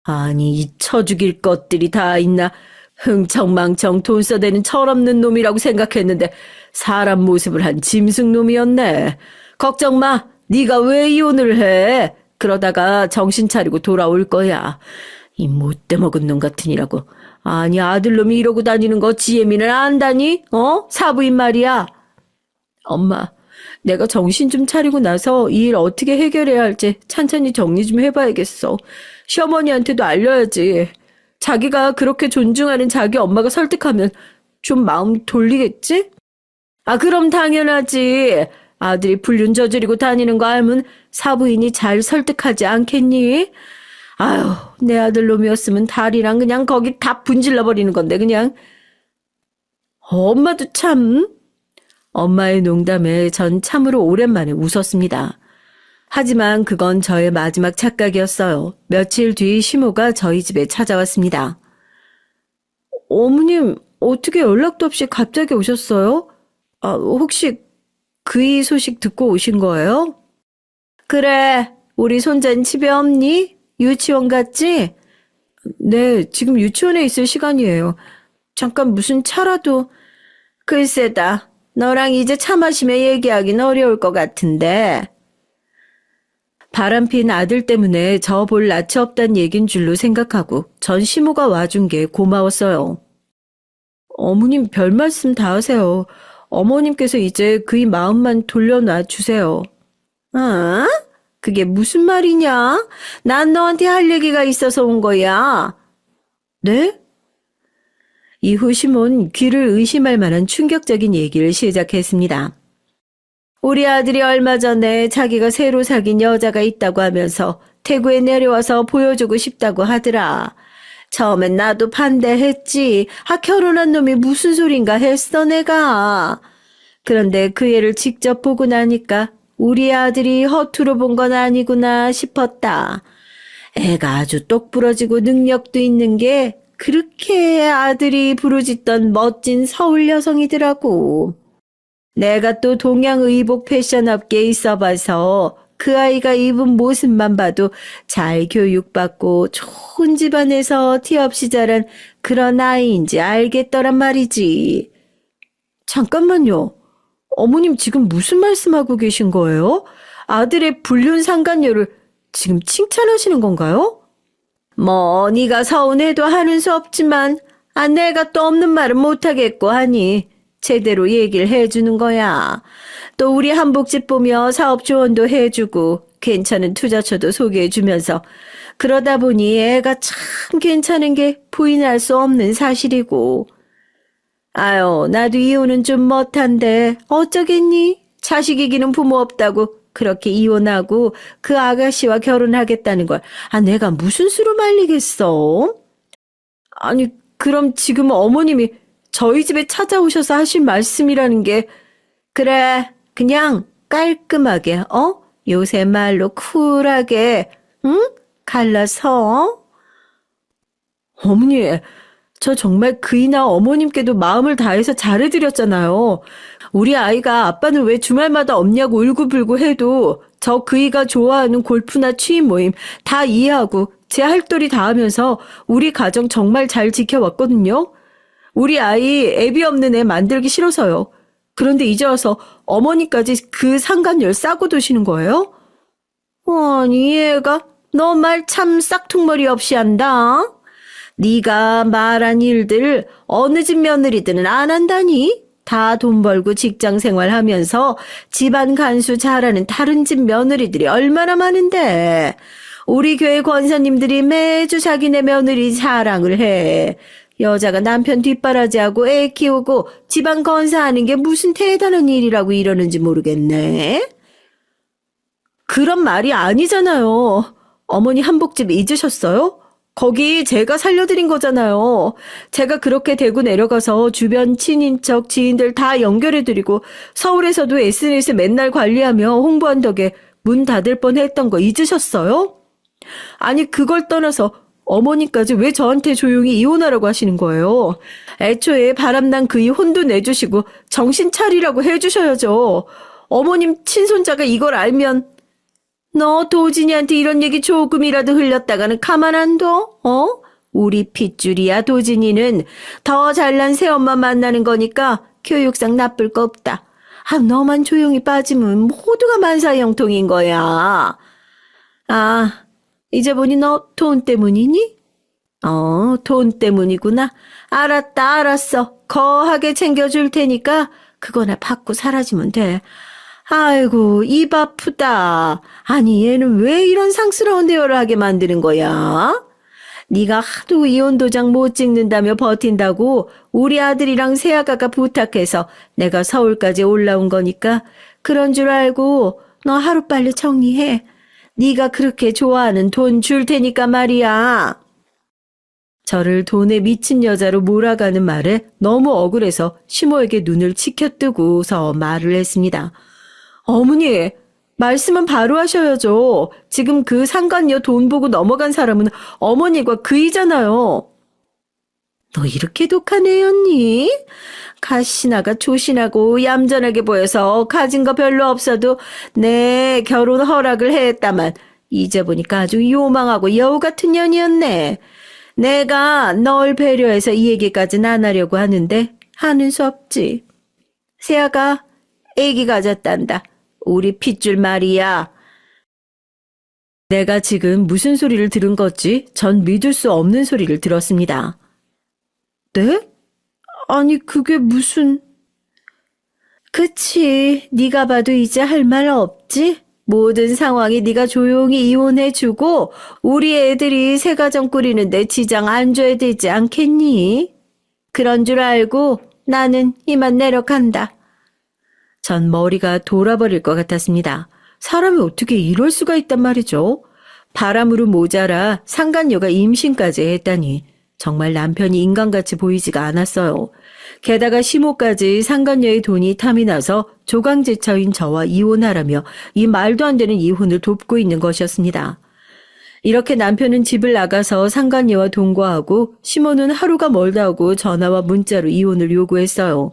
A: 아니, 이 처죽일 것들이 다 있나. 흥청망청 돈 써대는 철없는 놈이라고 생각했는데 사람 모습을 한 짐승놈이었네. 걱정 마. 네가 왜 이혼을 해? 그러다가 정신 차리고 돌아올 거야. 이 못돼 먹은 놈 같으니라고. 아니, 아들놈이 이러고 다니는 거 지혜미는 안다니? 사부인 말이야. 엄마, 내가 정신 좀 차리고 나서 이 일 어떻게 해결해야 할지 찬찬히 정리 좀 해봐야겠어. 시어머니한테도 알려야지. 자기가 그렇게 존중하는 자기 엄마가 설득하면 좀 마음 돌리겠지? 그럼 당연하지. 아들이 불륜 저지르고 다니는 거 알면 사부인이 잘 설득하지 않겠니? 아유, 내 아들 놈이었으면 다리랑 그냥 거기 다 분질러 버리는 건데 그냥. 엄마도 참. 엄마의 농담에 전 참으로 오랜만에 웃었습니다. 하지만 그건 저의 마지막 착각이었어요. 며칠 뒤 시모가 저희 집에 찾아왔습니다. 어머님, 어떻게 연락도 없이 갑자기 오셨어요? 혹시 그이 소식 듣고 오신 거예요? 그래, 우리 손자는 집에 없니? 유치원 갔지? 네, 지금 유치원에 있을 시간이에요. 잠깐 무슨 차라도. 글쎄다, 너랑 이제 차 마시며 얘기하긴 어려울 것 같은데. 바람핀 아들 때문에 저 볼 낯이 없단 얘긴 줄로 생각하고 전 시모가 와준 게 고마웠어요. 어머님 별 말씀 다 하세요. 어머님께서 이제 그의 마음만 돌려놔 주세요. 그게 무슨 말이냐? 난 너한테 할 얘기가 있어서 온 거야. 네? 이후 시몬 귀를 의심할 만한 충격적인 얘기를 시작했습니다. 우리 아들이 얼마 전에 자기가 새로 사귄 여자가 있다고 하면서 대구에 내려와서 보여주고 싶다고 하더라. 처음엔 나도 반대했지. 결혼한 놈이 무슨 소린가 했어 내가. 그런데 그 애를 직접 보고 나니까 우리 아들이 허투루 본 건 아니구나 싶었다. 애가 아주 똑부러지고 능력도 있는 게 그렇게 아들이 부르짖던 멋진 서울 여성이더라고. 내가 또 동양의복 패션업계에 있어봐서 그 아이가 입은 모습만 봐도 잘 교육받고 좋은 집안에서 티 없이 자란 그런 아이인지 알겠더란 말이지. 잠깐만요. 어머님 지금 무슨 말씀하고 계신 거예요? 아들의 불륜 상간녀를 지금 칭찬하시는 건가요? 뭐 네가 서운해도 하는 수 없지만 내가 또 없는 말은 못하겠고 하니 제대로 얘기를 해주는 거야. 또 우리 한복집 보며 사업 조언도 해주고 괜찮은 투자처도 소개해주면서 그러다 보니 애가 참 괜찮은 게 부인할 수 없는 사실이고. 아유, 나도 이혼은 좀 못한데 어쩌겠니? 자식이기는 부모 없다고 그렇게 이혼하고 그 아가씨와 결혼하겠다는 걸 내가 무슨 수로 말리겠어? 아니, 그럼 지금 어머님이 저희 집에 찾아오셔서 하신 말씀이라는 게 그래, 그냥 깔끔하게, 요새 말로 쿨하게, 응? 갈라서. 어머니, 저 정말 그이나 어머님께도 마음을 다해서 잘해드렸잖아요. 우리 아이가 아빠는 왜 주말마다 없냐고 울고불고 해도 저 그이가 좋아하는 골프나 취미 모임 다 이해하고 제 할도리 다 하면서 우리 가정 정말 잘 지켜왔거든요. 우리 아이 애비 없는 애 만들기 싫어서요. 그런데 이제 와서 어머니까지 그 상간녀를 싸고 도시는 거예요? 아니 얘가 너 말 참 싹퉁머리 없이 한다. 네가 말한 일들 어느 집 며느리들은 안 한다니? 다 돈 벌고 직장 생활하면서 집안 간수 잘하는 다른 집 며느리들이 얼마나 많은데. 우리 교회 권사님들이 매주 자기네 며느리 자랑을 해. 여자가 남편 뒷바라지하고 애 키우고 집안 건사하는 게 무슨 대단한 일이라고 이러는지 모르겠네. 그런 말이 아니잖아요. 어머니 한복집 잊으셨어요? 거기 제가 살려드린 거잖아요. 제가 그렇게 대구 내려가서 주변 친인척, 지인들 다 연결해드리고 서울에서도 SNS 맨날 관리하며 홍보한 덕에 문 닫을 뻔했던 거 잊으셨어요? 아니 그걸 떠나서 어머니까지 왜 저한테 조용히 이혼하라고 하시는 거예요? 애초에 바람난 그이 혼도 내주시고 정신 차리라고 해주셔야죠. 어머님 친손자가 이걸 알면 너 도진이한테 이런 얘기 조금이라도 흘렸다가는 가만 안 둬? 우리 핏줄이야 도진이는 더 잘난 새엄마 만나는 거니까 교육상 나쁠 거 없다. 너만 조용히 빠지면 모두가 만사형통인 거야. 이제 보니 너 돈 때문이니? 돈 때문이구나. 알았어. 거하게 챙겨줄 테니까 그거나 받고 사라지면 돼. 아이고, 입 아프다. 아니, 얘는 왜 이런 상스러운 대화를 하게 만드는 거야? 네가 하도 이혼 도장 못 찍는다며 버틴다고 우리 아들이랑 새아가가 부탁해서 내가 서울까지 올라온 거니까 그런 줄 알고 너 하루빨리 정리해. 네가 그렇게 좋아하는 돈 줄 테니까 말이야. 저를 돈에 미친 여자로 몰아가는 말에 너무 억울해서 시모에게 눈을 치켜뜨고서 말을 했습니다. 어머니, 말씀은 바로 하셔야죠. 지금 그 상간녀 돈 보고 넘어간 사람은 어머니가 그이잖아요. 너 이렇게 독한 애였니? 가시나가 조신하고 얌전하게 보여서 가진 거 별로 없어도 내 결혼 허락을 했다만 이제 보니까 아주 요망하고 여우 같은 년이었네. 내가 널 배려해서 이 얘기까지는 안 하려고 하는데 하는 수 없지. 새아가 애기 가졌단다. 우리 핏줄 말이야. 내가 지금 무슨 소리를 들은 거지? 전 믿을 수 없는 소리를 들었습니다. 네? 아니 그게 무슨... 그치, 네가 봐도 이제 할 말 없지? 모든 상황이 네가 조용히 이혼해주고 우리 애들이 새 가정 꾸리는데 지장 안 줘야 되지 않겠니? 그런 줄 알고 나는 이만 내려간다. 전 머리가 돌아버릴 것 같았습니다. 사람이 어떻게 이럴 수가 있단 말이죠. 바람으로 모자라 상간녀가 임신까지 했다니 정말 남편이 인간같이 보이지가 않았어요. 게다가 시모까지 상간녀의 돈이 탐이 나서 조강지처인 저와 이혼하라며 이 말도 안 되는 이혼을 돕고 있는 것이었습니다. 이렇게 남편은 집을 나가서 상간녀와 동거하고 시모는 하루가 멀다 하고 전화와 문자로 이혼을 요구했어요.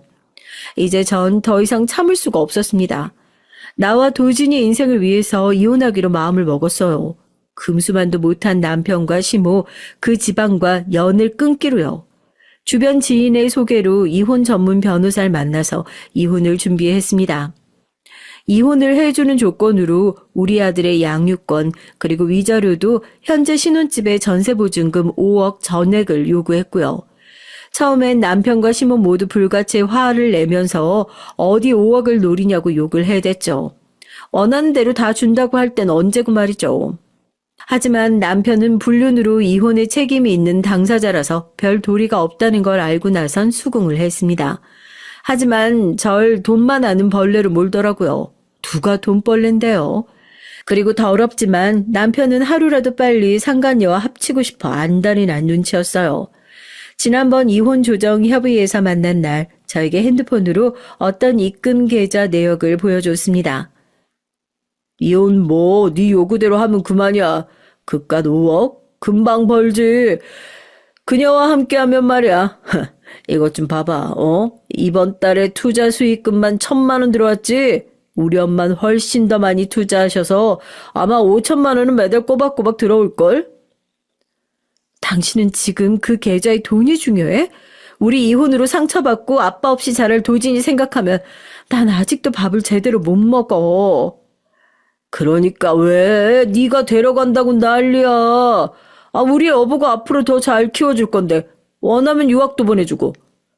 A: 이제 전 더 이상 참을 수가 없었습니다. 나와 도진이 인생을 위해서 이혼하기로 마음을 먹었어요. 금수만도 못한 남편과 시모, 그 지방과 연을 끊기로요. 주변 지인의 소개로 이혼 전문 변호사를 만나서 이혼을 준비했습니다. 이혼을 해주는 조건으로 우리 아들의 양육권 그리고 위자료도 현재 신혼집의 전세보증금 5억 전액을 요구했고요. 처음엔 남편과 시모 모두 불같이 화를 내면서 어디 5억을 노리냐고 욕을 해댔죠. 원하는 대로 다 준다고 할 땐 언제고 말이죠. 하지만 남편은 불륜으로 이혼의 책임이 있는 당사자라서 별 도리가 없다는 걸 알고 나선 수긍을 했습니다. 하지만 절 돈만 아는 벌레로 몰더라고요. 누가 돈벌레인데요. 그리고 더럽지만 남편은 하루라도 빨리 상간녀와 합치고 싶어 안달이 난 눈치였어요. 지난번 이혼 조정 협의회에서 만난 날 저에게 핸드폰으로 어떤 입금 계좌 내역을 보여줬습니다. 이혼 뭐 네 요구대로 하면 그만이야. 그깟 5억? 금방 벌지.
B: 그녀와 함께하면 말이야. 이것 좀 봐봐, 이번 달에 투자 수익금만 1,000만 원 들어왔지? 우리 엄마는 훨씬 더 많이 투자하셔서 아마 5천만 원은 매달 꼬박꼬박 들어올걸?
A: 당신은 지금 그 계좌에 돈이 중요해? 우리 이혼으로 상처받고 아빠 없이 자랄 도진이 생각하면 난 아직도 밥을 제대로 못 먹어.
B: 그러니까 왜? 네가 데려간다고 난리야. 우리 여보가 앞으로 더 잘 키워줄 건데 원하면 유학도 보내주고.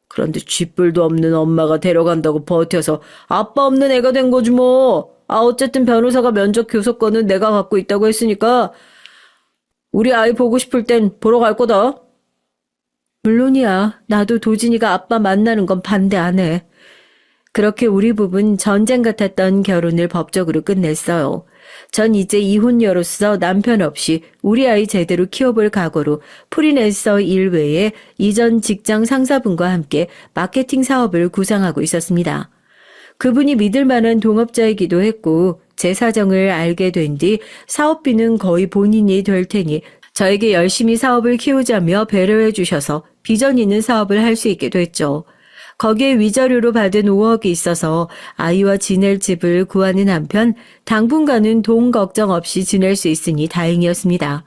B: 그런데 쥐뿔도 없는 엄마가 데려간다고 버텨서 아빠 없는 애가 된 거지 뭐. 어쨌든 변호사가 면접 교섭권은 내가 갖고 있다고 했으니까 우리 아이 보고 싶을 땐 보러 갈 거다.
A: 물론이야. 나도 도진이가 아빠 만나는 건 반대 안 해. 그렇게 우리 부부는 전쟁 같았던 결혼을 법적으로 끝냈어요. 전 이제 이혼녀로서 남편 없이 우리 아이 제대로 키워볼 각오로 프리랜서 일 외에 이전 직장 상사분과 함께 마케팅 사업을 구상하고 있었습니다. 그분이 믿을 만한 동업자이기도 했고 제 사정을 알게 된 뒤 사업비는 거의 본인이 될 테니 저에게 열심히 사업을 키우자며 배려해 주셔서 비전 있는 사업을 할 수 있게 됐죠. 거기에 위자료로 받은 5억이 있어서 아이와 지낼 집을 구하는 한편 당분간은 돈 걱정 없이 지낼 수 있으니 다행이었습니다.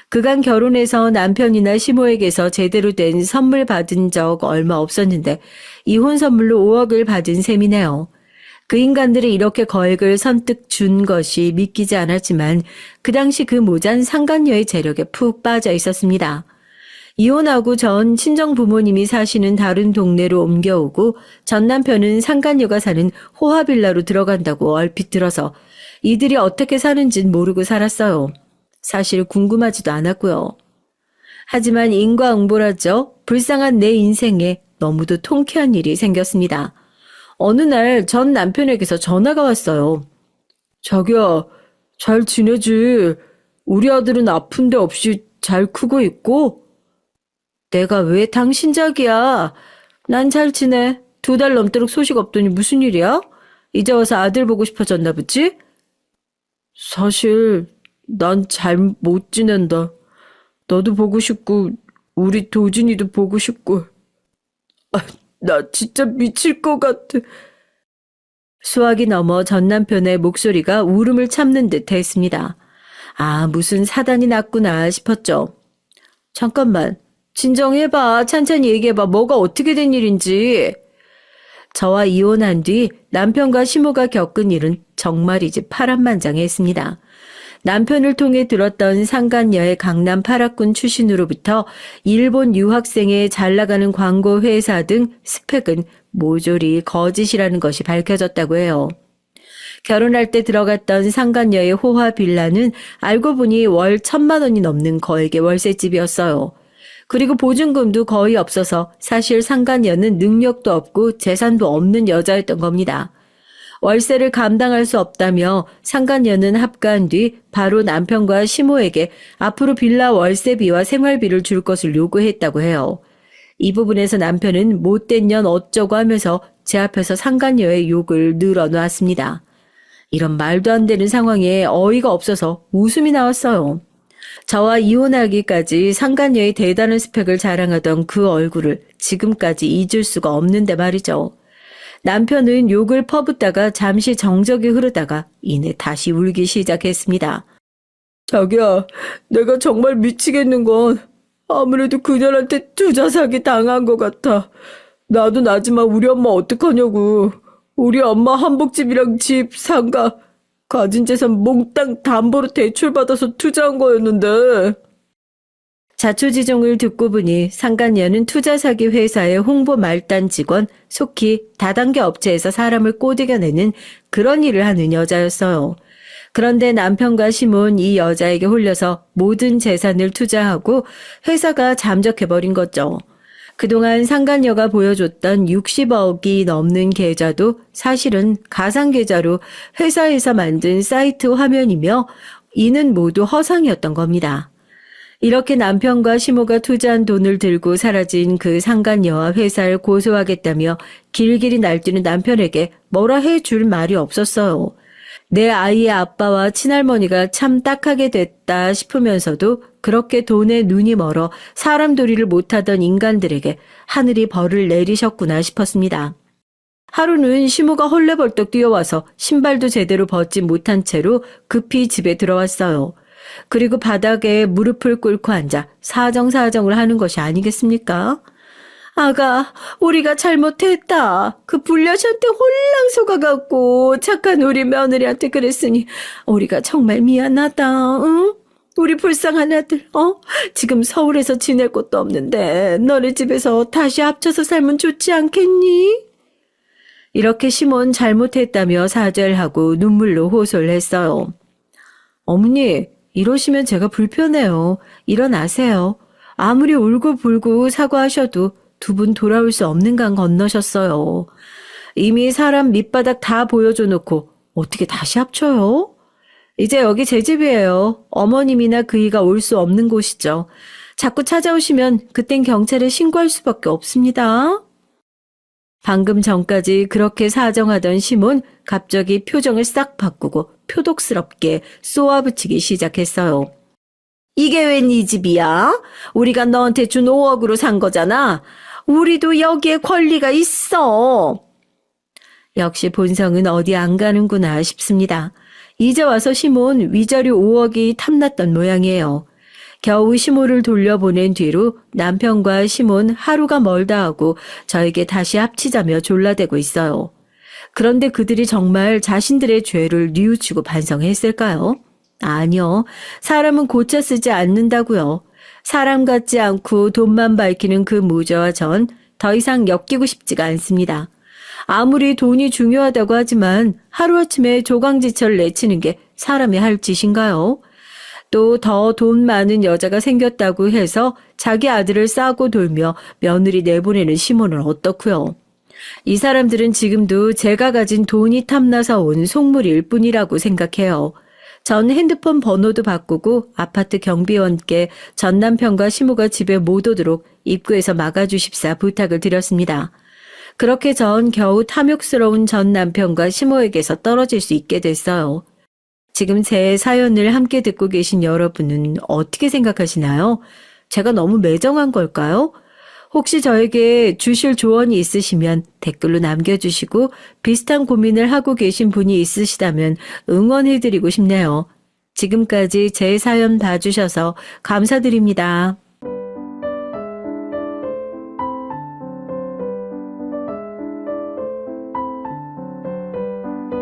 A: 그간 결혼해서 남편이나 시모에게서 제대로 된 선물 받은 적 얼마 없었는데 이혼 선물로 5억을 받은 셈이네요. 그 인간들이 이렇게 거액을 선뜻 준 것이 믿기지 않았지만 그 당시 그 모자는 상간녀의 재력에 푹 빠져 있었습니다. 이혼하고 전 친정 부모님이 사시는 다른 동네로 옮겨오고 전 남편은 상간녀가 사는 호화빌라로 들어간다고 얼핏 들어서 이들이 어떻게 사는진 모르고 살았어요. 사실 궁금하지도 않았고요. 하지만 인과응보라죠. 불쌍한 내 인생에 너무도 통쾌한 일이 생겼습니다. 어느 날 전 남편에게서 전화가 왔어요.
B: 자기야, 잘 지내지? 우리 아들은 아픈 데 없이 잘 크고 있고?
A: 내가 왜 당신 작이야? 난 잘 지내. 2달 넘도록 소식 없더니 무슨 일이야? 이제 와서 아들 보고 싶어졌나 보지?
B: 사실 난 잘 못 지낸다. 너도 보고 싶고 우리 도진이도 보고 싶고. 나 진짜 미칠 것 같아.
A: 수학이 넘어 전 남편의 목소리가 울음을 참는 듯 했습니다. 무슨 사단이 났구나 싶었죠. 잠깐만. 진정해봐. 찬찬히 얘기해봐. 뭐가 어떻게 된 일인지. 저와 이혼한 뒤 남편과 시모가 겪은 일은 정말이지 파란만장했습니다. 남편을 통해 들었던 상간녀의 강남 8학군 출신으로부터 일본 유학생의 잘 나가는 광고 회사 등 스펙은 모조리 거짓이라는 것이 밝혀졌다고 해요. 결혼할 때 들어갔던 상간녀의 호화 빌라는 알고 보니 월 1,000만 원이 넘는 거액의 월세집이었어요. 그리고 보증금도 거의 없어서 사실 상간녀는 능력도 없고 재산도 없는 여자였던 겁니다. 월세를 감당할 수 없다며 상간녀는 합가한 뒤 바로 남편과 시모에게 앞으로 빌라 월세비와 생활비를 줄 것을 요구했다고 해요. 이 부분에서 남편은 못된 년 어쩌고 하면서 제 앞에서 상간녀의 욕을 늘어놓았습니다. 이런 말도 안 되는 상황에 어이가 없어서 웃음이 나왔어요. 저와 이혼하기까지 상간녀의 대단한 스펙을 자랑하던 그 얼굴을 지금까지 잊을 수가 없는데 말이죠. 남편은 욕을 퍼붓다가 잠시 정적이 흐르다가 이내 다시 울기 시작했습니다.
B: 자기야, 내가 정말 미치겠는 건 아무래도 그녀한테 투자 사기 당한 것 같아. 나도 나지만 우리 엄마 어떡하냐고. 우리 엄마 한복집이랑 집, 상가, 가진 재산 몽땅 담보로 대출받아서 투자한 거였는데.
A: 자초지종을 듣고 보니 상간녀는 투자 사기 회사의 홍보 말단 직원, 속히 다단계 업체에서 사람을 꼬드겨내는 그런 일을 하는 여자였어요. 그런데 남편과 시몬 이 여자에게 홀려서 모든 재산을 투자하고 회사가 잠적해버린 거죠. 그동안 상간녀가 보여줬던 60억이 넘는 계좌도 사실은 가상계좌로 회사에서 만든 사이트 화면이며 이는 모두 허상이었던 겁니다. 이렇게 남편과 시모가 투자한 돈을 들고 사라진 그 상간녀와 회사를 고소하겠다며 길길이 날뛰는 남편에게 뭐라 해줄 말이 없었어요. 내 아이의 아빠와 친할머니가 참 딱하게 됐다 싶으면서도 그렇게 돈에 눈이 멀어 사람 도리를 못하던 인간들에게 하늘이 벌을 내리셨구나 싶었습니다. 하루는 시모가 헐레벌떡 뛰어와서 신발도 제대로 벗지 못한 채로 급히 집에 들어왔어요. 그리고 바닥에 무릎을 꿇고 앉아 사정사정을 하는 것이 아니겠습니까? 아가, 우리가 잘못했다. 그 불려한테 홀랑 속아갖고 착한 우리 며느리한테 그랬으니 우리가 정말 미안하다. 응? 우리 불쌍한 아들, 지금 서울에서 지낼 곳도 없는데 너네 집에서 다시 합쳐서 살면 좋지 않겠니? 이렇게 시몬 잘못했다며 사죄를 하고 눈물로 호소를 했어요. 어머니, 이러시면 제가 불편해요. 일어나세요. 아무리 울고불고 사과하셔도 두 분 돌아올 수 없는 강 건너셨어요. 이미 사람 밑바닥 다 보여줘 놓고 어떻게 다시 합쳐요? 이제 여기 제 집이에요. 어머님이나 그이가 올 수 없는 곳이죠. 자꾸 찾아오시면 그땐 경찰에 신고할 수밖에 없습니다. 방금 전까지 그렇게 사정하던 시몬 갑자기 표정을 싹 바꾸고 표독스럽게 쏘아붙이기 시작했어요. 이게 웬 이 집이야? 우리가 너한테 준 5억으로 산 거잖아. 우리도 여기에 권리가 있어. 역시 본성은 어디 안 가는구나 싶습니다. 이제 와서 시몬 위자료 5억이 탐났던 모양이에요. 겨우 시모를 돌려보낸 뒤로 남편과 시몬 하루가 멀다 하고 저에게 다시 합치자며 졸라대고 있어요. 그런데 그들이 정말 자신들의 죄를 뉘우치고 반성했을까요? 아니요. 사람은 고쳐 쓰지 않는다고요. 사람 같지 않고 돈만 밝히는 그 무저와 전 더 이상 엮이고 싶지가 않습니다. 아무리 돈이 중요하다고 하지만 하루아침에 조강지처를 내치는 게 사람이 할 짓인가요? 또 더 돈 많은 여자가 생겼다고 해서 자기 아들을 싸고 돌며 며느리 내보내는 시몬은 어떻고요? 이 사람들은 지금도 제가 가진 돈이 탐나서 온 속물일 뿐이라고 생각해요. 전 핸드폰 번호도 바꾸고 아파트 경비원께 전 남편과 시모가 집에 못 오도록 입구에서 막아주십사 부탁을 드렸습니다. 그렇게 전 겨우 탐욕스러운 전 남편과 시모에게서 떨어질 수 있게 됐어요. 지금 제 사연을 함께 듣고 계신 여러분은 어떻게 생각하시나요? 제가 너무 매정한 걸까요? 혹시 저에게 주실 조언이 있으시면 댓글로 남겨주시고 비슷한 고민을 하고 계신 분이 있으시다면 응원해드리고 싶네요. 지금까지 제 사연 봐주셔서 감사드립니다.